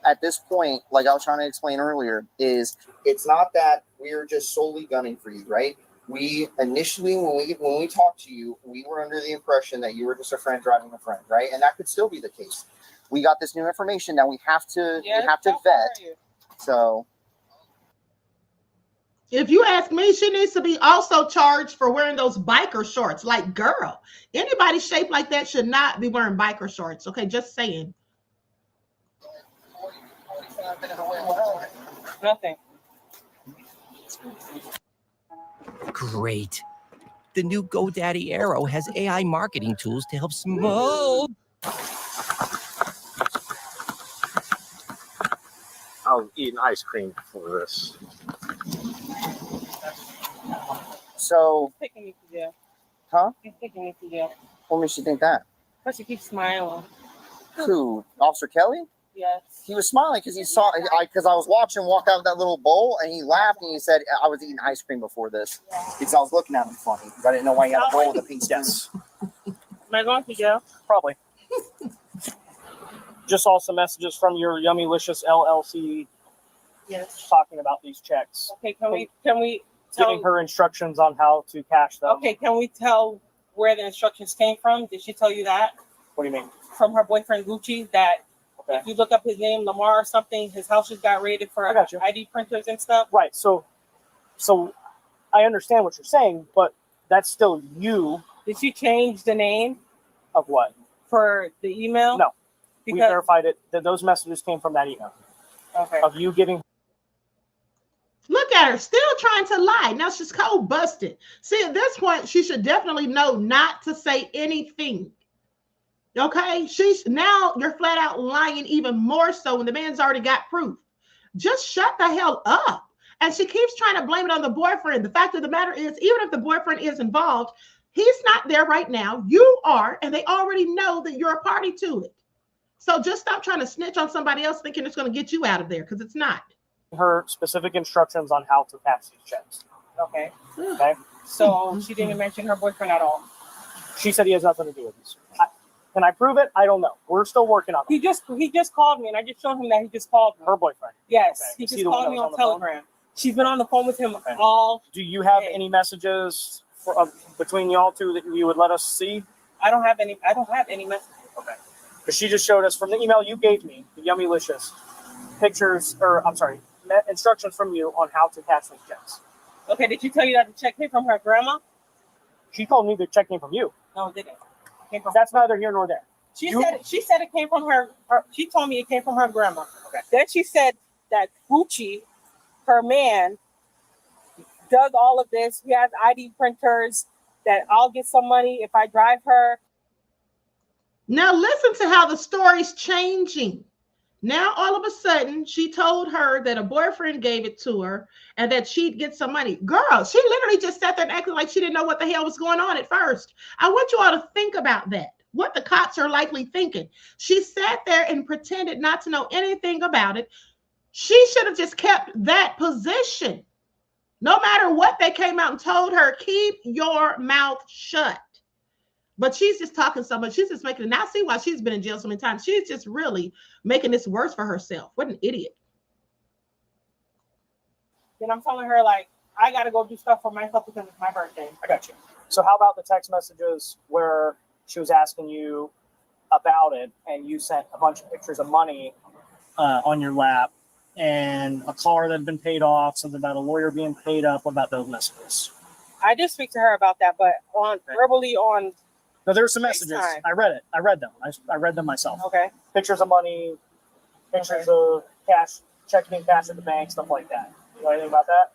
At this point, like I was trying to explain earlier, is it's not that we're just solely gunning for you, right? We initially, when we talked to you, we were under the impression that you were just a friend driving a friend, right? And that could still be the case. We got this new information that we have to vet. So, if you ask me, she needs to be also charged for wearing those biker shorts. Like, girl, anybody shaped like that should not be wearing biker shorts. Okay, just saying. Nothing. Great. The new GoDaddy Arrow has AI marketing tools to help small. I was eating ice cream before this. So, Taking me to jail. huh? He's taking me to jail. What makes you think that? Plus, he keeps smiling. Who? Officer Kelly? Yes. He was smiling because he saw because I was watching him walk out of that little bowl and he laughed and he said I was eating ice cream before this because I was looking at him funny because I didn't know why he had a bowl with a pink spoon. Am I going to jail? Probably. Just saw some messages from your Yummylicious LLC. Yes. Talking about these checks. Okay, can we tell, giving her instructions on how to cash them. Okay, can we tell where the instructions came from? Did she tell you that? What do you mean? From her boyfriend Gucci, that if you look up his name, Lamar or something, his house just got raided for ID printers and stuff. Right. So I understand what you're saying, but that's still you. Did she change the name of what? For the email? No. We verified it that those messages came from that email. Okay. Of you giving. Look at her, still trying to lie. Now she's cold busted. See, at this point, she should definitely know not to say anything. Okay, now you're flat out lying even more so when the man's already got proof. Just shut the hell up. And she keeps trying to blame it on the boyfriend. The fact of the matter is, even if the boyfriend is involved, he's not there right now. You are, and they already know that you're a party to it. So just stop trying to snitch on somebody else thinking it's going to get you out of there, because it's not. Her specific instructions on how to cash these checks. Okay. Okay. So she didn't mention her boyfriend at all. She said he has nothing to do with this. Can I prove it? I don't know. We're still working on it. He just called me, and I just showed him that he just called me. Her boyfriend. Yes, Okay. he just called me on Telegram. She's been on the phone with him all. Do you have any messages between y'all two that you would let us see? I don't have any messages. Okay. Because she just showed us from the email you gave me, the Yummylicious, instructions from you on how to cash these checks. Okay, did she tell you that the check came from her grandma? She told me the check came from you. No, it didn't. That's neither here nor there. She said it came from her. She told me it came from her grandma. Okay. Then she said that Gucci, her man, does all of this. He has ID printers. That I'll get some money if I drive her. Now listen to how the story's changing. Now all of a sudden she told her that a boyfriend gave it to her and that she'd get some money. Girl, she literally just sat there and acted like she didn't know what the hell was going on at first. I want you all to think about that. What the cops are likely thinking. She sat there and pretended not to know anything about it. She should have just kept that position. No matter what they came out and told her, keep your mouth shut. But she's just talking so much. She's just making it. Now see why she's been in jail so many times. She's just really making this worse for herself. What an idiot. Then I'm telling her, like, I got to go do stuff for myself because it's my birthday. I got you. So how about the text messages where she was asking you about it and you sent a bunch of pictures of money on your lap and a car that had been paid off, something about a lawyer being paid up? What about those messages? I did speak to her about that, but verbally on. No, there were some messages. FaceTime. I read it. I read them. I read them myself. Okay. Pictures of money, pictures of cash, check being cashed at the bank, stuff like that. You know anything about that?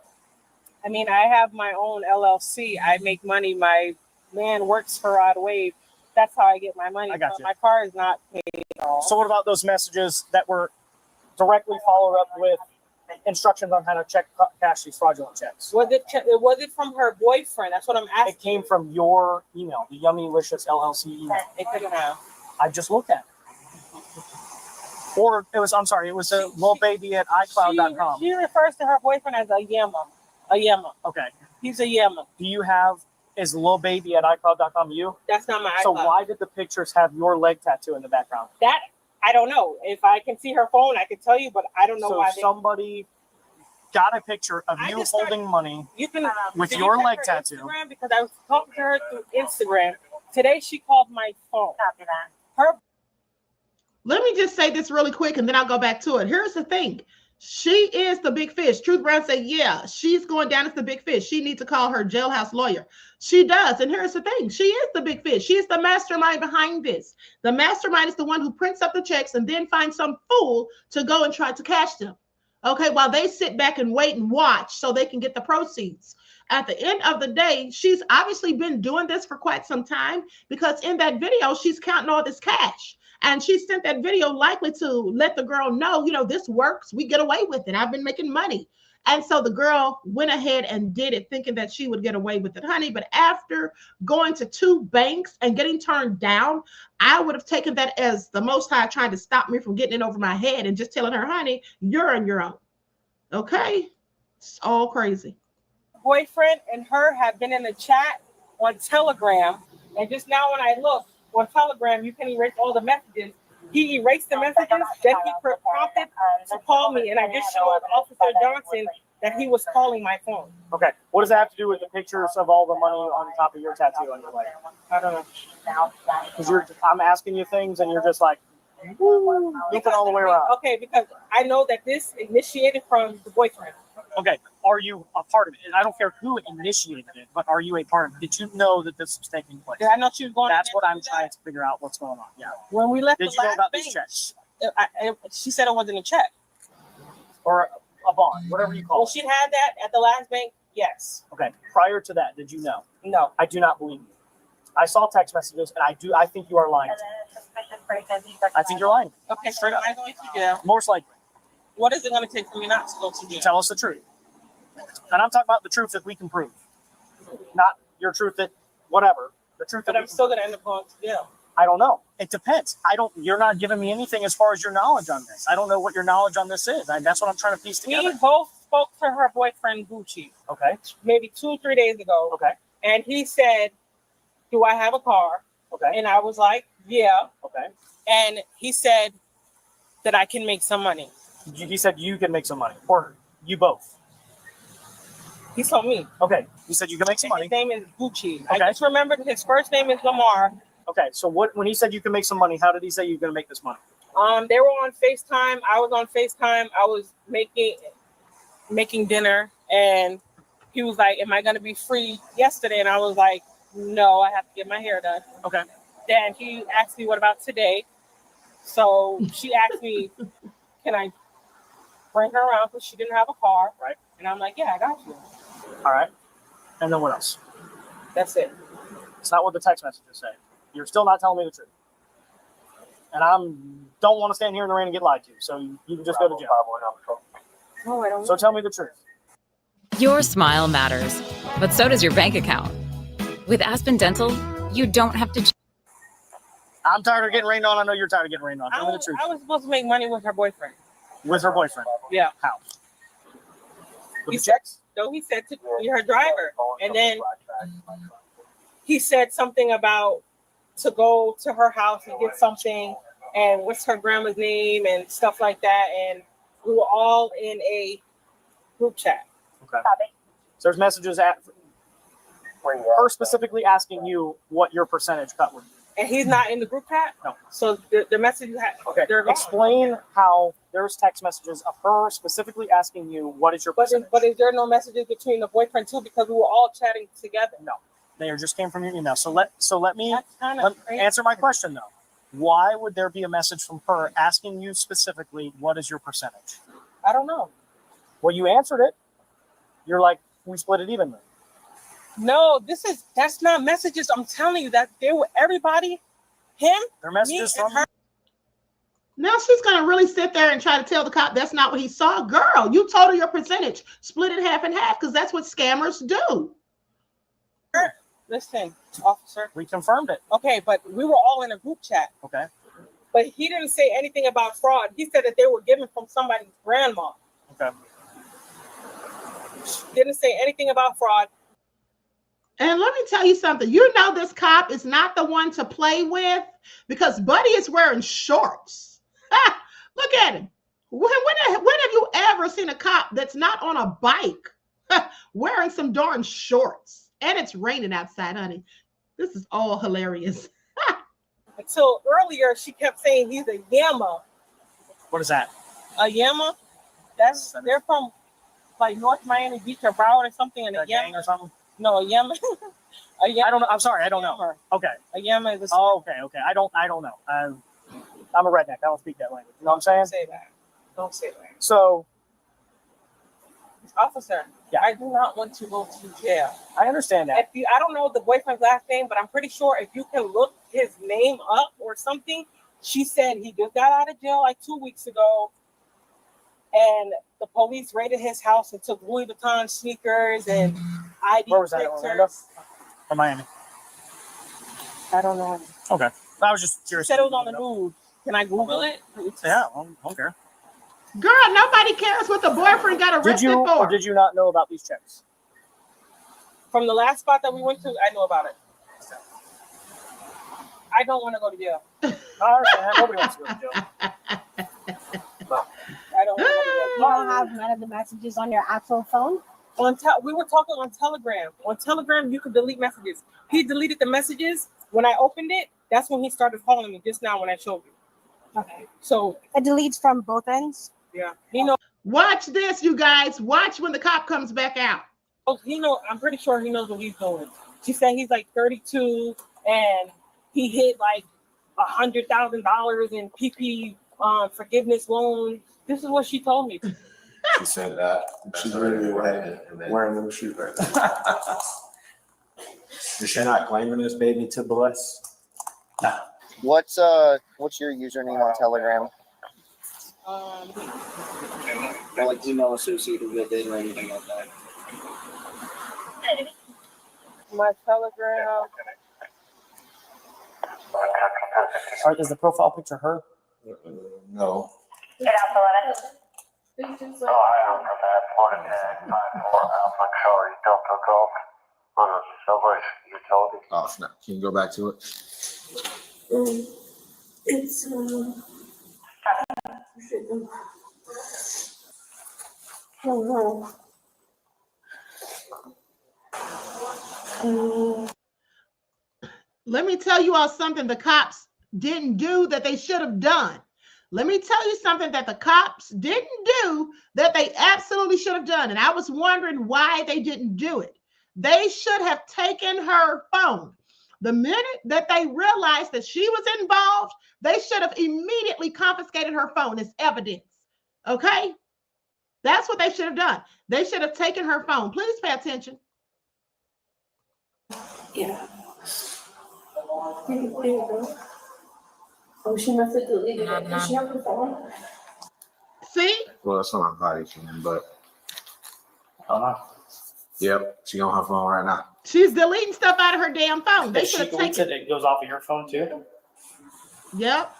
I mean, I have my own LLC. I make money. My man works for Odd Wave. That's how I get my money. I got So you. my car is not paid at all. So what about those messages that were directly followed up with instructions on how to cash these fraudulent checks? Was it from her boyfriend? That's what I'm asking. It came from your email, the Yummylicious LLC email. It couldn't have. I just looked at it. Or it was, I'm sorry, it was a little baby at iCloud.com. She refers to her boyfriend as a Yemma. A Yemma. Okay. He's a Yemma. Do you have, is little baby at iCloud.com you? That's not my So iCloud. why did the pictures have your leg tattoo in the background? That, I don't know. If I can see her phone, I can tell you, but I don't know why. Somebody got a picture of you holding money You can with did your you check leg her tattoo. Instagram? Because I was talking to her through Instagram. Today she called my phone. Copy that. Her. Let me just say this really quick and then I'll go back to it. Here's the thing. She is the big fish. Truth Brown said, yeah, she's going down as the big fish. She needs to call her jailhouse lawyer. She does. And here's the thing. She is the big fish. She is the mastermind behind this. The mastermind is the one who prints up the checks and then finds some fool to go and try to cash them. Okay, while they sit back and wait and watch so they can get the proceeds. At the end of the day, she's obviously been doing this for quite some time because in that video, she's counting all this cash. And she sent that video likely to let the girl know, you know, this works. We get away with it. I've been making money. And so the girl went ahead and did it thinking that she would get away with it, honey. But after going to 2 banks and getting turned down, I would have taken that as the Most High trying to stop me from getting it over my head and just telling her, honey, you're on your own. Okay? It's all crazy. Boyfriend and her have been in a chat on Telegram. And just now when I look on Telegram, you can erase all the messages. He erased the messages, then he prompted to call me, and I just showed Officer Johnson that he was calling my phone. Okay. What does that have to do with the pictures of all the money on top of your tattoo on your leg? I don't know. Because I'm asking you things and you're just like, woo, looking all the way around. Okay, because I know that this initiated from the boyfriend. Okay. Are you a part of it? And I don't care who initiated it, but are you a part of it? Did you know that this was taking place? Did I know she was going? That's what I'm trying to figure out what's going on. Yeah. When we left, did the you know last about bank, these checks? She said it wasn't a check. Or a bond, whatever you call Well, it. she had that at the last bank. Yes. Okay. Prior to that, did you know? No. I do not believe you. I saw text messages, and I think you are lying. I think you're lying. Okay, straight up. Am I going to jail? Most likely. What is it going to take for me not to go to jail? Tell us the truth. And I'm talking about the truth that we can prove. Not your truth that whatever. The truth that But I'm still going to end up going to jail. I don't know. It depends. You're not giving me anything as far as your knowledge on this. I don't know what your knowledge on this is. That's what I'm trying to piece together. We both spoke to her boyfriend, Gucci. Okay. Maybe 2-3 days ago. Okay. And he said, do I have a car? Okay. And I was like, yeah. Okay. And he said that I can make some money. He said you can make some money. Or you both. He told me. Okay. He said you can make some money. His name is Gucci. Okay. I just remembered his first name is Lamar. Okay. So when he said you can make some money, how did he say you're going to make this money? They were on FaceTime. I was on FaceTime. I was making dinner, and he was like, am I going to be free yesterday? And I was like, no, I have to get my hair done. Okay. Then he asked me, what about today? So she asked me, can I bring her around because she didn't have a car? Right. And I'm like, yeah, I got you. All right. And then what else? That's it. It's not what the text messages say. You're still not telling me the truth. And don't want to stand here in the rain and get lied to. So you can just go to jail. No, I don't. So tell me the truth. Your smile matters, but so does your bank account. With Aspen Dental, you don't have to. I'm tired of getting rained on. I know you're tired of getting rained on. Tell me the truth. I was supposed to make money with her boyfriend. With her boyfriend? Yeah. How? With He the checks? No, he said to be her driver. And then he said something about to go to her house and get something and what's her grandma's name and stuff like that. And we were all in a group chat. Okay. So there's messages at her specifically asking you what your percentage cut would be. And he's not in the group chat? No. So the messages okay. They're gone. Explain how there's text messages of her specifically asking you what is your percentage. But is there no messages between the boyfriend too? Because we were all chatting together. No. They just came from your email. So let me answer my question though. Why would there be a message from her asking you specifically what is your percentage? I don't know. Well, you answered it. You're like, we split it evenly. No, that's not messages. I'm telling you that they were everybody, him, Their messages me, and from her. Now she's gonna really sit there and try to tell the cop that's not what he saw. Girl, you told her your percentage. Split it half and half because that's what scammers do. Listen, officer. We confirmed it. Okay, but we were all in a group chat. Okay. But he didn't say anything about fraud. He said that they were given from somebody's grandma. Okay. Didn't say anything about fraud. And let me tell you something. You know this cop is not the one to play with because Buddy is wearing shorts. Look at him. When have you ever seen a cop that's not on a bike wearing some darn shorts? And it's raining outside, honey. This is all hilarious. Until earlier, she kept saying he's a Yama. What is that? A Yama? They're from like North Miami Beach or Broward or something. And a gang or something? No, a Yama. I don't know. I'm sorry, I don't know. Okay. A Yama is. Okay. I don't know. I'm a redneck. I don't speak that language. You know what I'm saying? Don't say that. Don't say that. So, officer, yeah. I do not want to go to jail. I understand that. I don't know the boyfriend's last name, but I'm pretty sure if you can look his name up or something, she said he just got out of jail like 2 weeks ago, and the police raided his house and took Louis Vuitton sneakers and ID. Where was that? Orlando or Miami? I don't know. Okay. I was just curious. She said it was on the news. Can I Google it? Yeah, I don't care. Girl, nobody cares what the boyfriend got arrested Did you for. or did you not know about these checks? From the last spot that we went to, I know about it. I don't want to go to jail. I understand. Nobody wants to go to jail. I don't want to go to jail. You don't have none of the messages on your actual phone? We were talking on Telegram. On Telegram, you could delete messages. He deleted the messages. When I opened it, that's when he started calling me just now when I showed you. Okay. So it deletes from both ends? Yeah. He knows. Watch this, you guys. Watch when the cop comes back out. Oh, I'm pretty sure he knows what he's doing. She said he's like 32 and he hit like $100,000 in PP forgiveness loan. This is what she told me. She said that. She's really wearing those shoes right now. Is she not claiming this baby to bless? No. What's your username on Telegram? Or like email associated with it or anything like that. My Telegram. All right, is the profile picture her? No. Get out the letter. Oh snap! Can you go back to it? It's Let me tell you all something the cops didn't do that they should have done. Let me tell you something that the cops didn't do that they absolutely should have done. And I was wondering why they didn't do it. They should have taken her phone. The minute that they realized that she was involved, they should have immediately confiscated her phone as evidence. Okay? That's what they should have done. They should have taken her phone. Please pay attention. yeah. There you go. Oh, she must have deleted it. Does she have her phone? See? Well, it's on her body cam, but yep, she on her phone right now. She's deleting stuff out of her damn phone. They If should she have deletes taken it, it goes off of your phone too? Yep.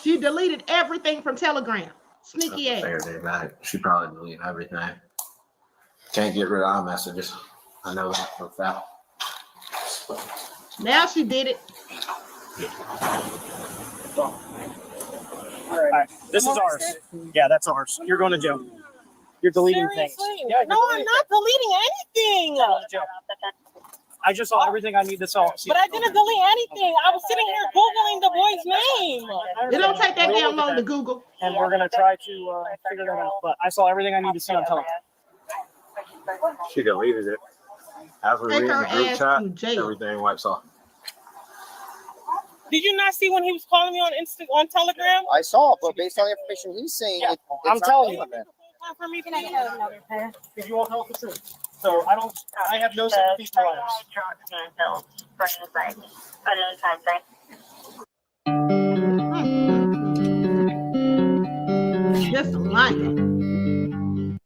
She deleted everything from Telegram. Sneaky ass. Fair day back. She probably deleted everything. Can't get rid of our messages. I know that for a fact. Now she did it. All right, this is ours. Yeah, that's ours. You're going to jail. You're deleting things. Yeah, no, I'm not deleting anything. I just saw everything I need to saw. But I didn't delete anything. I was sitting here Googling the boy's name. It don't take that damn long to Google. And we're going to try to figure that out. But I saw everything I need to see on Telegram. She deleted it. As we read the group chat, everything wipes off. Did you not see when he was calling me on Telegram? I saw, but based on the information he's saying, I'm telling you. For me, If you won't tell us the truth. So I have no sympathy for liars. Just lying.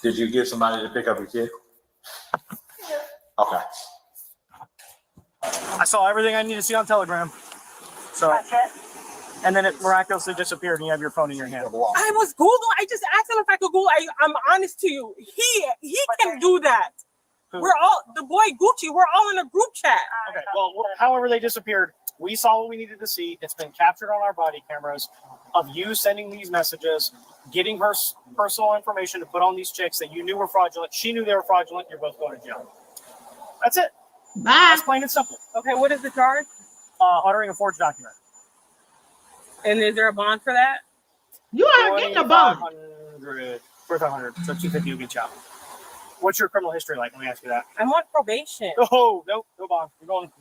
Did you get somebody to pick up your kid? Okay. I saw everything I need to see on Telegram. So, and then it miraculously disappeared, and you have your phone in your hand. I was Googling. I just asked him if I could Google. I'm honest to you. He can do that. Who? We're all the boy Gucci. We're all in a group chat. Okay. Well, however they disappeared, we saw what we needed to see. It's been captured on our body cameras of you sending these messages, getting her personal information to put on these chicks that you knew were fraudulent. She knew they were fraudulent. You're both going to jail. That's it. Bye. That's plain and simple. Okay, what is the charge? Uttering a forged document. And is there a bond for that? You aren't getting a bond. 4,500. So 250 will get you out. What's your criminal history like? Let me ask you that. I'm on probation. Oh, nope, no bond.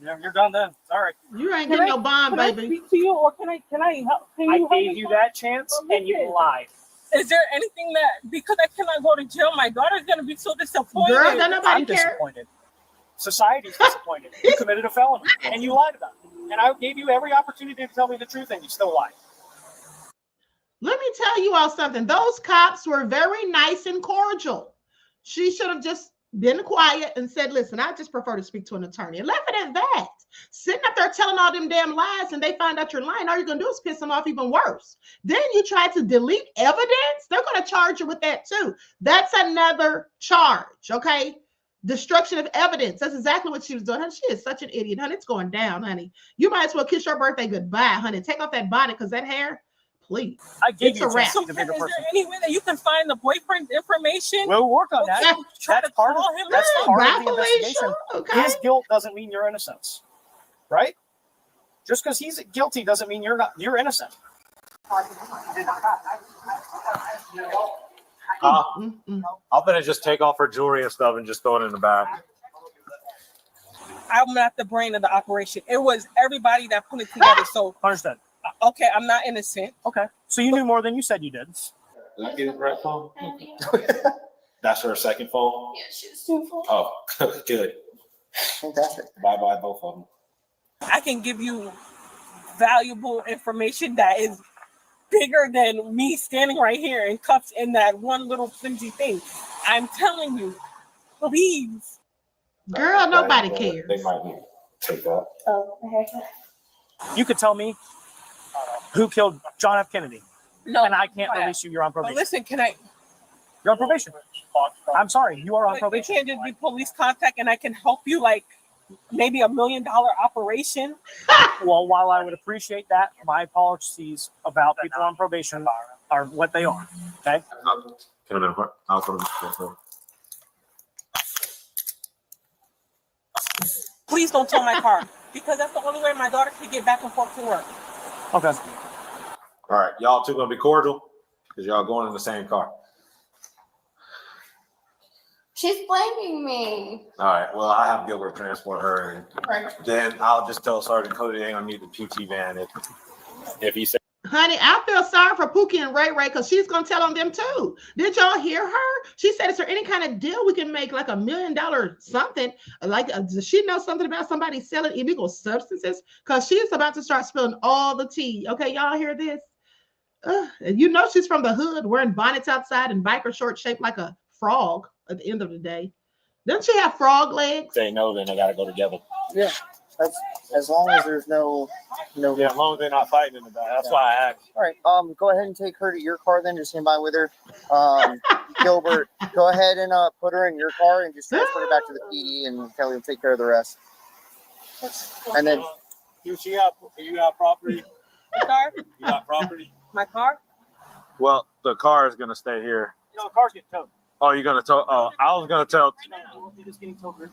You're done then. Sorry. You ain't getting no bond, baby. Can I speak to you, or can I help? I gave you that chance, and you lied. Is there anything that, because I cannot go to jail, my daughter's gonna be so disappointed? Girl, don't nobody I'm care. disappointed. Society's disappointed. You committed a felony, and you lied about it. And I gave you every opportunity to tell me the truth, and you still lied. Let me tell you all something. Those cops were very nice and cordial. She should have just been quiet and said, listen, I just prefer to speak to an attorney. And left it at that. Sitting up there telling all them damn lies and they find out you're lying, all you're going to do is piss them off even worse. Then you try to delete evidence. They're going to charge you with that too. That's another charge, okay? Destruction of evidence. That's exactly what she was doing. Honey, she is such an idiot, honey. It's going down, honey. You might as well kiss your birthday goodbye, honey. Take off that bonnet because that hair, please. I gave you a wrap. So is there any way that you can find the boyfriend's information? We'll work on that. That's part of him. that's Yeah, part of the rightfully investigation. so, okay. His guilt doesn't mean your innocence, right? Just because he's guilty doesn't mean you're innocent. I'm gonna just take off her jewelry and stuff and just throw it in the bag. I'm not the brain of the operation. It was everybody that put it together. So Understood. Okay, I'm not innocent. Okay, so you knew more than you said you did. Did I get it right phone? That's her second phone? Yeah, she's two phones. Oh, good. Fantastic. Bye-bye, both of them. I can give you valuable information that is bigger than me standing right here in cuffs in that one little flimsy thing. I'm telling you, please. Girl, nobody cares. They might need to take that. Oh, okay. You could tell me who killed John F. Kennedy. No, and I can't release you. You're on probation. But listen, can I? You're on probation. I'm sorry, you are on It probation. can't just be police contact, and I can help you like maybe $1 million operation. Well, while I would appreciate that, my policies about people on probation are what they are. Okay. I'll come in. Please don't tow my car because that's the only way my daughter can get back and forth to work. Okay. All right, y'all two gonna be cordial because y'all going in the same car. She's blaming me. All right. Well, I have Gilbert transport her, and Right. then I'll just tell Sergeant Cody they ain't gonna need the PT van if he says. Honey, I feel sorry for Pookie and Ray Ray because she's gonna tell on them too. Did y'all hear her? She said, "Is there any kind of deal we can make, like $1 million something? Like, does she know something about somebody selling illegal substances? Because she's about to start spilling all the tea. Okay, y'all hear this? You know she's from the hood, wearing bonnets outside and biker shorts shaped like a frog. At the end of the day, doesn't she have frog legs? They know, then they gotta go together. Yeah, that's as long as there's no. Yeah, as long as they're not fighting in the back. That's why I asked. All right. Go ahead and take her to your car. Then just stand by with her. Gilbert, go ahead and put her in your car and just transfer her back to the PD, and Kelly will take care of the rest. And then You got property? My car? You got property? My car? Well, the car is gonna stay here. No, the car's getting towed. Oh, you're gonna tell? Oh, I was gonna tell. It's getting towed. There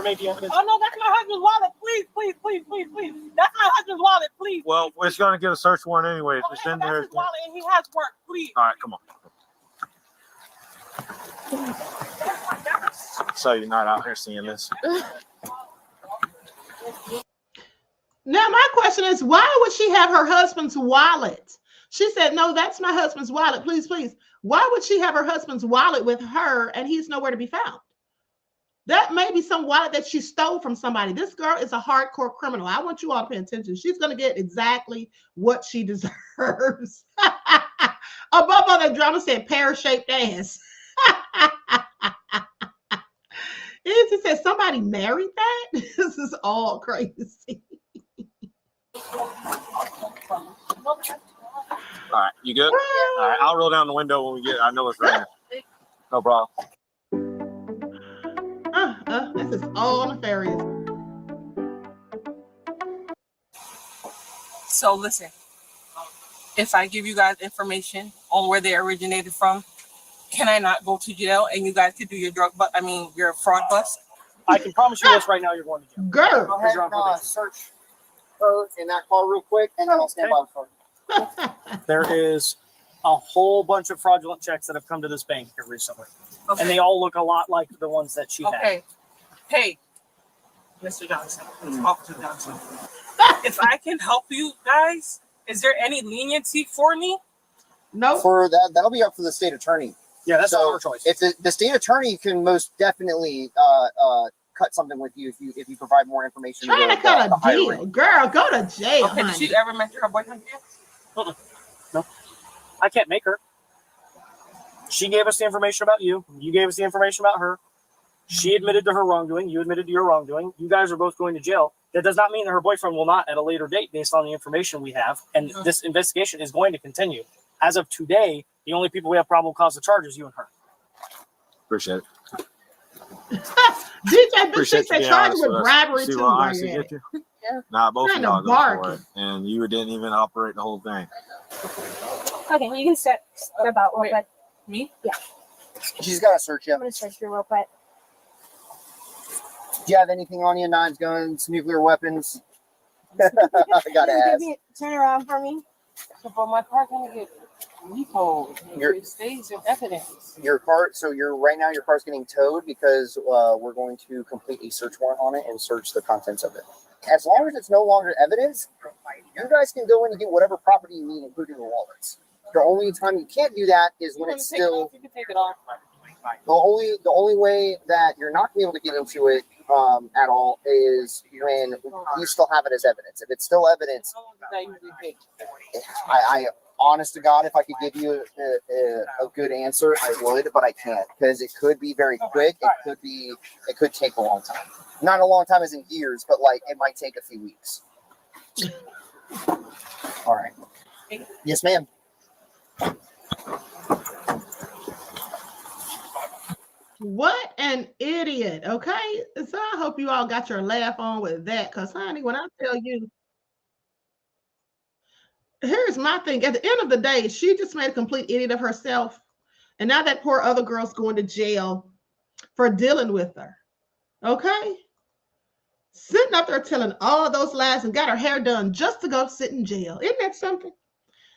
may be evidence. Oh no, that's my husband's wallet. Please, please, please, please, please. That's my husband's wallet. Please. Well, it's gonna get a search warrant anyways. It's in there. That's his wallet, and he has work. Please. All right, come on. So you're not out here seeing this? Now, my question is, why would she have her husband's wallet? She said, no, that's my husband's wallet. Please, please. Why would she have her husband's wallet with her and he's nowhere to be found? That may be some wallet that she stole from somebody. This girl is a hardcore criminal. I want you all to pay attention. She's going to get exactly what she deserves. Above all that drama said pear-shaped ass. It just said somebody married that. This is all crazy. All right, you good? All right, I'll roll down the window when we get. I know it's raining. No problem. This is all nefarious. So listen, if I give you guys information on where they originated from, can I not go to jail and you guys can do your your fraud bust? I can promise you this right now, you're going to jail. Girl. Go ahead and search her in that car real quick, and then I'll stand by the phone. There is a whole bunch of fraudulent checks that have come to this bank here recently. Okay. And they all look a lot like the ones that she had. Okay. Hey, Mr. Johnson, Officer Johnson. If I can help you guys, is there any leniency for me? No. For that, that'll be up for the state attorney. Yeah, that's our choice. If the state attorney can most definitely cut something with you if you provide more information. Trying to cut a deal. Girl, go to jail. Okay, did she ever mention her boyfriend yet? No. I can't make her. She gave us the information about you. You gave us the information about her. She admitted to her wrongdoing. You admitted to your wrongdoing. You guys are both going to jail. That does not mean that her boyfriend will not at a later date based on the information we have. And this investigation is going to continue. As of today, the only people we have probable cause to charge is you and her. Appreciate it. DJ Big Six said charge with bribery too. Yeah. Nah, both of Kinda y'all go barking. for it. And you didn't even operate the whole thing. Okay, you can step out real quick. Me? Yeah. She's got to search you. I'm gonna search you real quick. Do you have anything on you? Knives, guns, nuclear weapons? I gotta ask. Turn around for me. So for my car gonna get repoed. It stays in evidence. Your car. So right now your car's getting towed because we're going to complete a search warrant on it and search the contents of it. As long as it's no longer evidence, you guys can go in and get whatever property you need, including the wallets. The only time you can't do that is when it's still. You can take it off. The only way that you're not gonna be able to get into it at all is when you still have it as evidence. If it's still evidence, I honest to God, if I could give you a good answer, I would, but I can't because it could be very quick. It could take a long time. Not a long time as in years, but like it might take a few weeks. All right. Yes, ma'am. What an idiot. Okay. So I hope you all got your laugh on with that. Because, honey, when I tell you, here's my thing. At the end of the day, she just made a complete idiot of herself. And now that poor other girl's going to jail for dealing with her. Okay. Sitting up there telling all those lies and got her hair done just to go sit in jail. Isn't that something?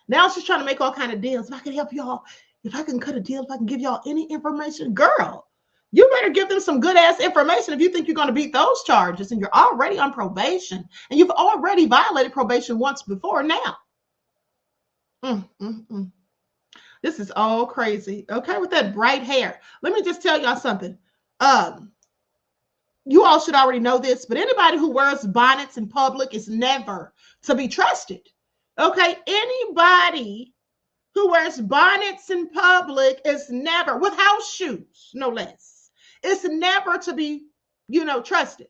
Now she's trying to make all kind of deals. If I can help y'all, if I can cut a deal, if I can give y'all any information, girl, you better give them some good ass information if you think you're going to beat those charges and you're already on probation and you've already violated probation once before now. This is all crazy. Okay, with that bright hair. Let me just tell y'all something. You all should already know this, but anybody who wears bonnets in public is never to be trusted. Okay, anybody who wears bonnets in public is never, with house shoes, no less. It's never to be, trusted.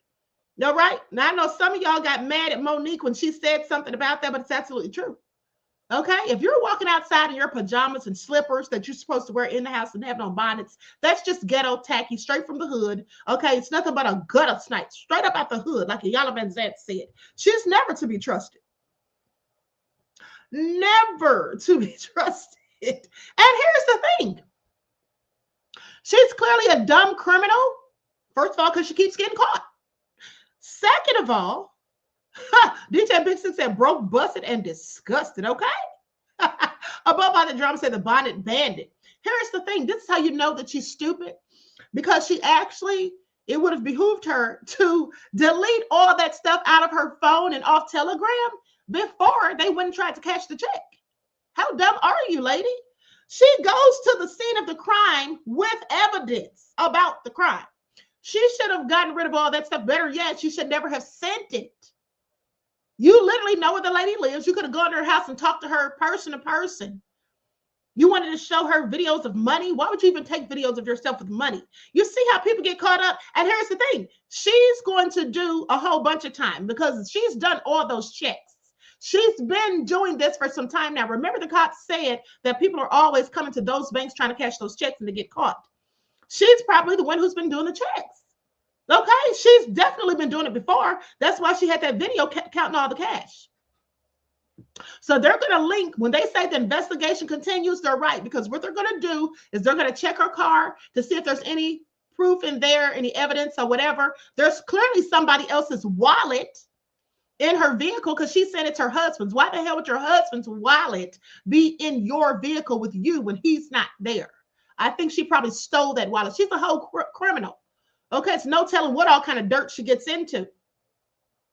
All right? Now, I know some of y'all got mad at Monique when she said something about that, but it's absolutely true. Okay? If you're walking outside in your pajamas and slippers that you're supposed to wear in the house and having on bonnets, that's just ghetto tacky, straight from the hood. Okay? It's nothing but a gutter snipe, straight up out the hood, like Ayala Van Zandt said. She's never to be trusted. Never to be trusted. And here's the thing. She's clearly a dumb criminal. First of all, because she keeps getting caught. Second of all, DJ Big Six said broke, busted, and disgusted. Okay? Above all the drama said the bonnet bandit. Here's the thing. This is how you know that she's stupid. Because it would have behooved her to delete all that stuff out of her phone and off Telegram before they wouldn't try to cash the check. How dumb are you, lady? She goes to the scene of the crime with evidence about the crime. She should have gotten rid of all that stuff. Better yet, she should never have sent it. You literally know where the lady lives. You could have gone to her house and talked to her person to person. You wanted to show her videos of money. Why would you even take videos of yourself with money? You see how people get caught up? And here's the thing. She's going to do a whole bunch of time because she's done all those checks. She's been doing this for some time now. Remember, the cops said that people are always coming to those banks trying to cash those checks and to get caught. She's probably the one who's been doing the checks. Okay, she's definitely been doing it before. That's why she had that video counting all the cash. So they're going to link, when they say the investigation continues, they're right, because what they're going to do is they're going to check her car to see if there's any proof in there, any evidence or whatever. There's clearly somebody else's wallet in her vehicle because she said it's her husband's. Why the hell would your husband's wallet be in your vehicle with you when he's not there? I think she probably stole that wallet. She's a whole criminal. Okay, it's no telling what all kind of dirt she gets into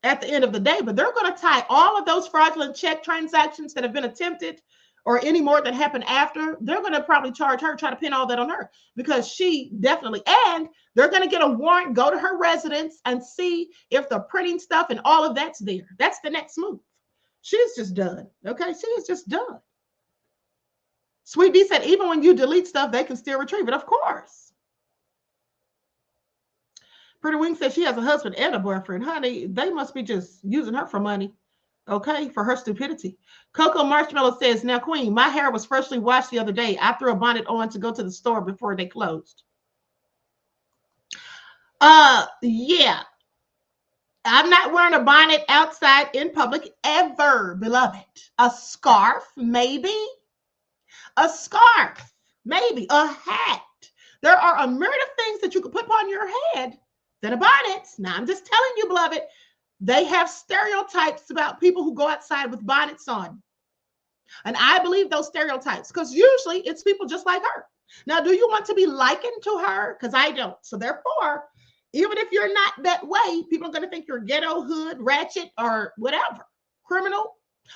at the end of the day, but they're going to tie all of those fraudulent check transactions that have been attempted or any more that happened after. They're going to probably charge her, try to pin all that on her because she definitely, and they're going to get a warrant, go to her residence and see if the printing stuff and all of that's there. That's the next move. She's just done. Okay, she is just done. Sweet B said, even when you delete stuff, they can still retrieve it. Of course. Pretty Wing says she has a husband and a boyfriend. Honey, they must be just using her for money, okay, for her stupidity. Coco Marshmallow says, now, Queen, my hair was freshly washed the other day. I threw a bonnet on to go to the store before they closed. Yeah. I'm not wearing a bonnet outside in public ever, beloved. A scarf, maybe. A scarf, maybe. A hat. There are a myriad of things that you could put on your head than a bonnet. Now, I'm just telling you, beloved, they have stereotypes about people who go outside with bonnets on. And I believe those stereotypes because usually it's people just like her. Now, do you want to be likened to her? Because I don't. So therefore, even if you're not that way, people are going to think you're ghetto, hood, ratchet, or whatever, criminal.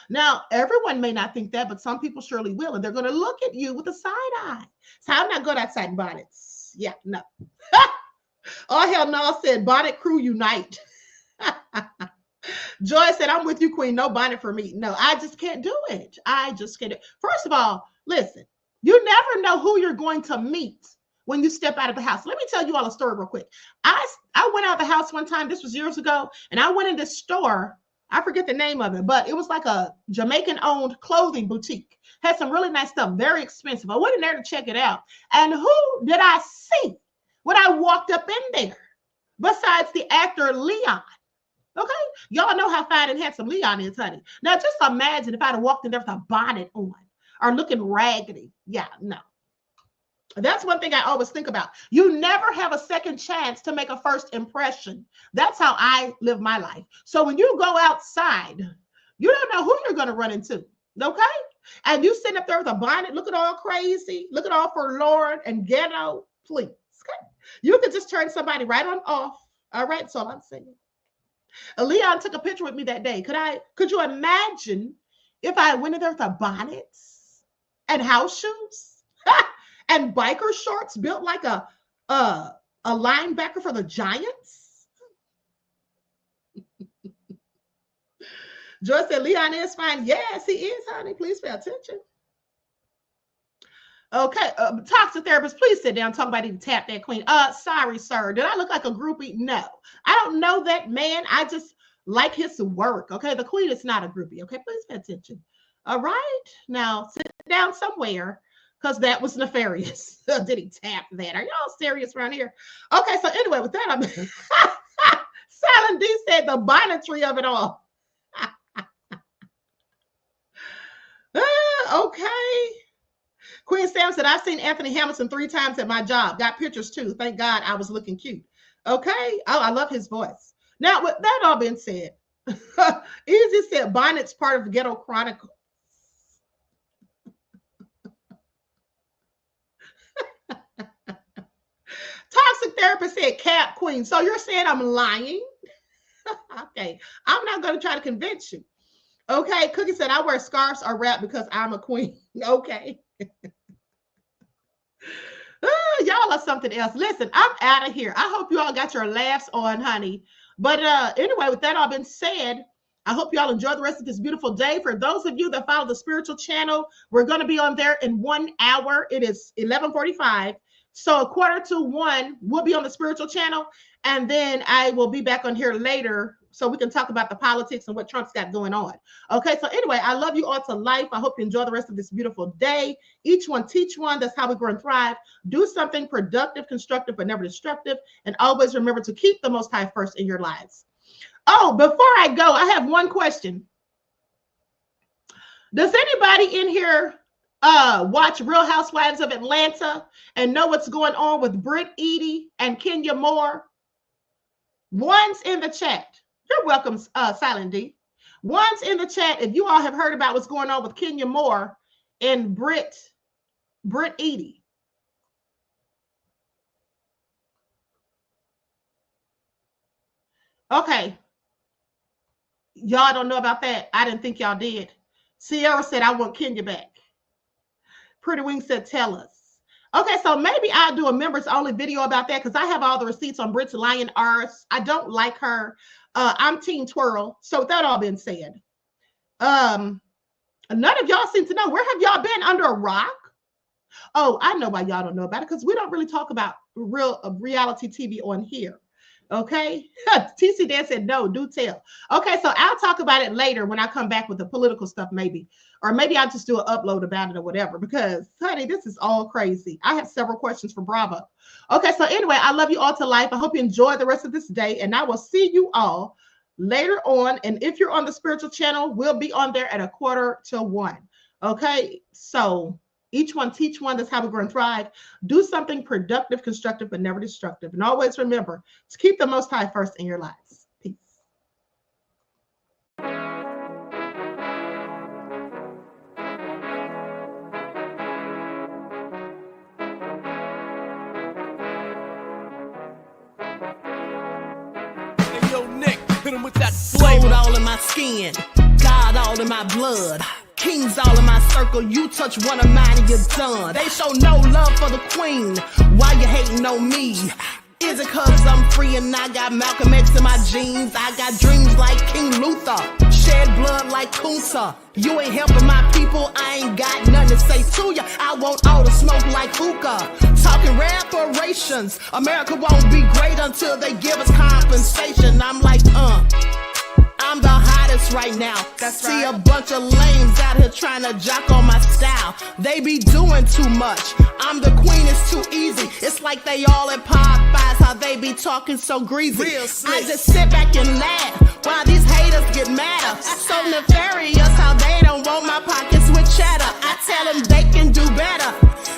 Now, everyone may not think that, but some people surely will. And they're going to look at you with a side eye. So I'm not good outside in bonnets. Yeah, no. Oh, hell no, said bonnet crew unite. Joy said, I'm with you, Queen. No bonnet for me. No, I just can't do it. I just can't. First of all, listen, you never know who you're going to meet when you step out of the house. Let me tell you all a story real quick. I went out of the house one time. This was years ago. And I went in this store. I forget the name of it, but it was like a Jamaican-owned clothing boutique. Had some really nice stuff, very expensive. I went in there to check it out. And who did I see when I walked up in there? Besides the actor Leon. Okay? Y'all know how fine and handsome Leon is, honey. Now, just imagine if I'd have walked in there with a bonnet on or looking raggedy. Yeah, no. That's one thing I always think about. You never have a second chance to make a first impression. That's how I live my life. So when you go outside, you don't know who you're going to run into. Okay? And you sitting up there with a bonnet, looking all crazy, looking all forlorn and ghetto, please. Okay? You could just turn somebody right on off. All right? That's all I'm saying. Leon took a picture with me that day. Could you imagine if I went in there with a bonnet and house shoes? And biker shorts built like a linebacker for the Giants? Joy said, Leon is fine. Yes, he is, honey. Please pay attention. Okay, toxic therapist, please sit down. Talk about even tap that queen. Sorry, sir. Did I look like a groupie? No. I don't know that man. I just like his work. Okay, the queen is not a groupie. Okay, please pay attention. All right, now sit down somewhere. Because that was nefarious. Did he tap that? Are y'all serious around here? Okay, so anyway, with that, Silent D said the bonnetry of it all. Okay. Queen Sam said, I've seen Anthony Hamilton 3 times at my job. Got pictures too. Thank God I was looking cute. Okay. Oh, I love his voice. Now, with that all being said, Easy said bonnet's part of the Ghetto Chronicle. Toxic therapist said cap queen. So you're saying I'm lying? Okay. I'm not going to try to convince you. Okay, Cookie said, I wear scarves or wrap because I'm a queen. Okay. Y'all are something else. Listen, I'm out of here. I hope you all got your laughs on, honey. But anyway, with that all been said, I hope you all enjoy the rest of this beautiful day. For those of you that follow the spiritual channel, we're going to be on there in 1 hour. It is 11:45. So 1:45, we'll be on the spiritual channel. And then I will be back on here later so we can talk about the politics and what Trump's got going on. Okay, so anyway, I love you all to life. I hope you enjoy the rest of this beautiful day. Each one teach one. That's how we grow and thrive. Do something productive, constructive, but never destructive. And always remember to keep the Most High first in your lives. Oh, before I go, I have one question. Does anybody in here watch Real Housewives of Atlanta and know what's going on with Britt Edie and Kenya Moore? One's in the chat. You're welcome, Silent D. One's in the chat if you all have heard about what's going on with Kenya Moore and Britt Edie. Okay. Y'all don't know about that. I didn't think y'all did. Sierra said, I want Kenya back. Pretty Wing said, tell us. Okay, so maybe I'll do a members only video about that because I have all the receipts on Britt's lying arse. I don't like her. I'm Team Twirl. So with that all been said, none of y'all seem to know. Where have y'all been? Under a rock? Oh, I know why y'all don't know about it because we don't really talk about real reality TV on here. Okay, TC Dan said no, do tell. Okay, so I'll talk about it later when I come back with the political stuff, maybe, or maybe I'll just do an upload about it or whatever. Because honey, this is all crazy. I have several questions for Bravo. Okay, so anyway, I love you all to life. I hope you enjoy the rest of this day, and I will see you all later on. And if you're on the spiritual channel, we'll be on there at 1:45. Okay, so. Each one teach one. That's how we grow and thrive. Do something productive, constructive, but never destructive. And always remember to keep the Most High first in your lives. Peace. Hey, yo, Nick, hit him with that flavor. Gold all in my skin, God all in my blood. Kings all in my circle, you touch one of mine and you're done. They show no love for the queen, why you hating on me? Is it cause I'm free and I got Malcolm X in my jeans? I got dreams like King Luther, shed blood like Kunsa. You ain't helping my people, I ain't got nothing to say to ya. I want all the smoke like hookah. Talking reparations, America won't be great until they give us compensation. I'm like, I'm the hottest right now. That's See right. A bunch of lames out here trying to jock on my style. They be doing too much. I'm the queen, it's too easy. It's like they all at Popeyes, how they be talking so greasy. I just sit back and laugh while these haters get madder. So nefarious how they don't want my pockets with cheddar. I tell them they can do better.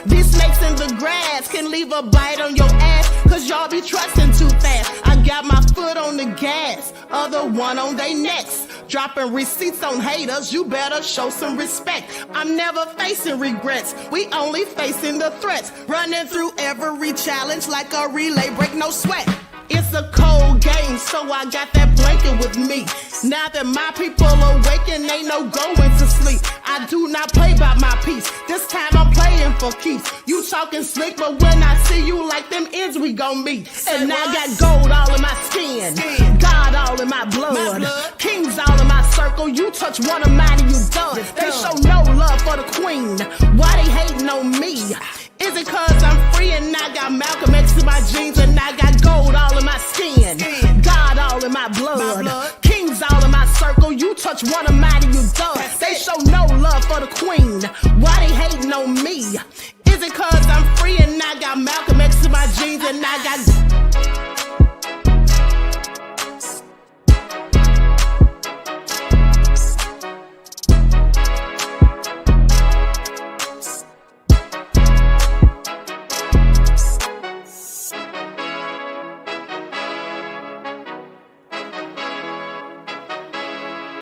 These snakes in the grass can leave a bite on your ass, cause y'all be trusting too fast. I got my foot on the gas, other one on they necks. Dropping receipts on haters, you better show some respect. I'm never facing regrets, we only facing the threats. Running through every challenge like a relay, break no sweat. It's a cold game, so I got that blanket with me. Now that my people awaken, ain't no going to sleep. I do not play by my piece, this time I'm playing for keeps. You talking slick, but when I see you like them ends, we gon' meet. And I got gold all in my skin, God all in my blood. Kings all in my circle, you touch one of mine and you done. They show no love for the queen, why they hating on me? Is it cause I'm free and I got Malcolm X in my jeans and I got gold all in my skin, God all in my blood. Kings all in my circle, you touch one of mine and you done. They show no love for the queen, why they hating on me? Is it cause I'm free and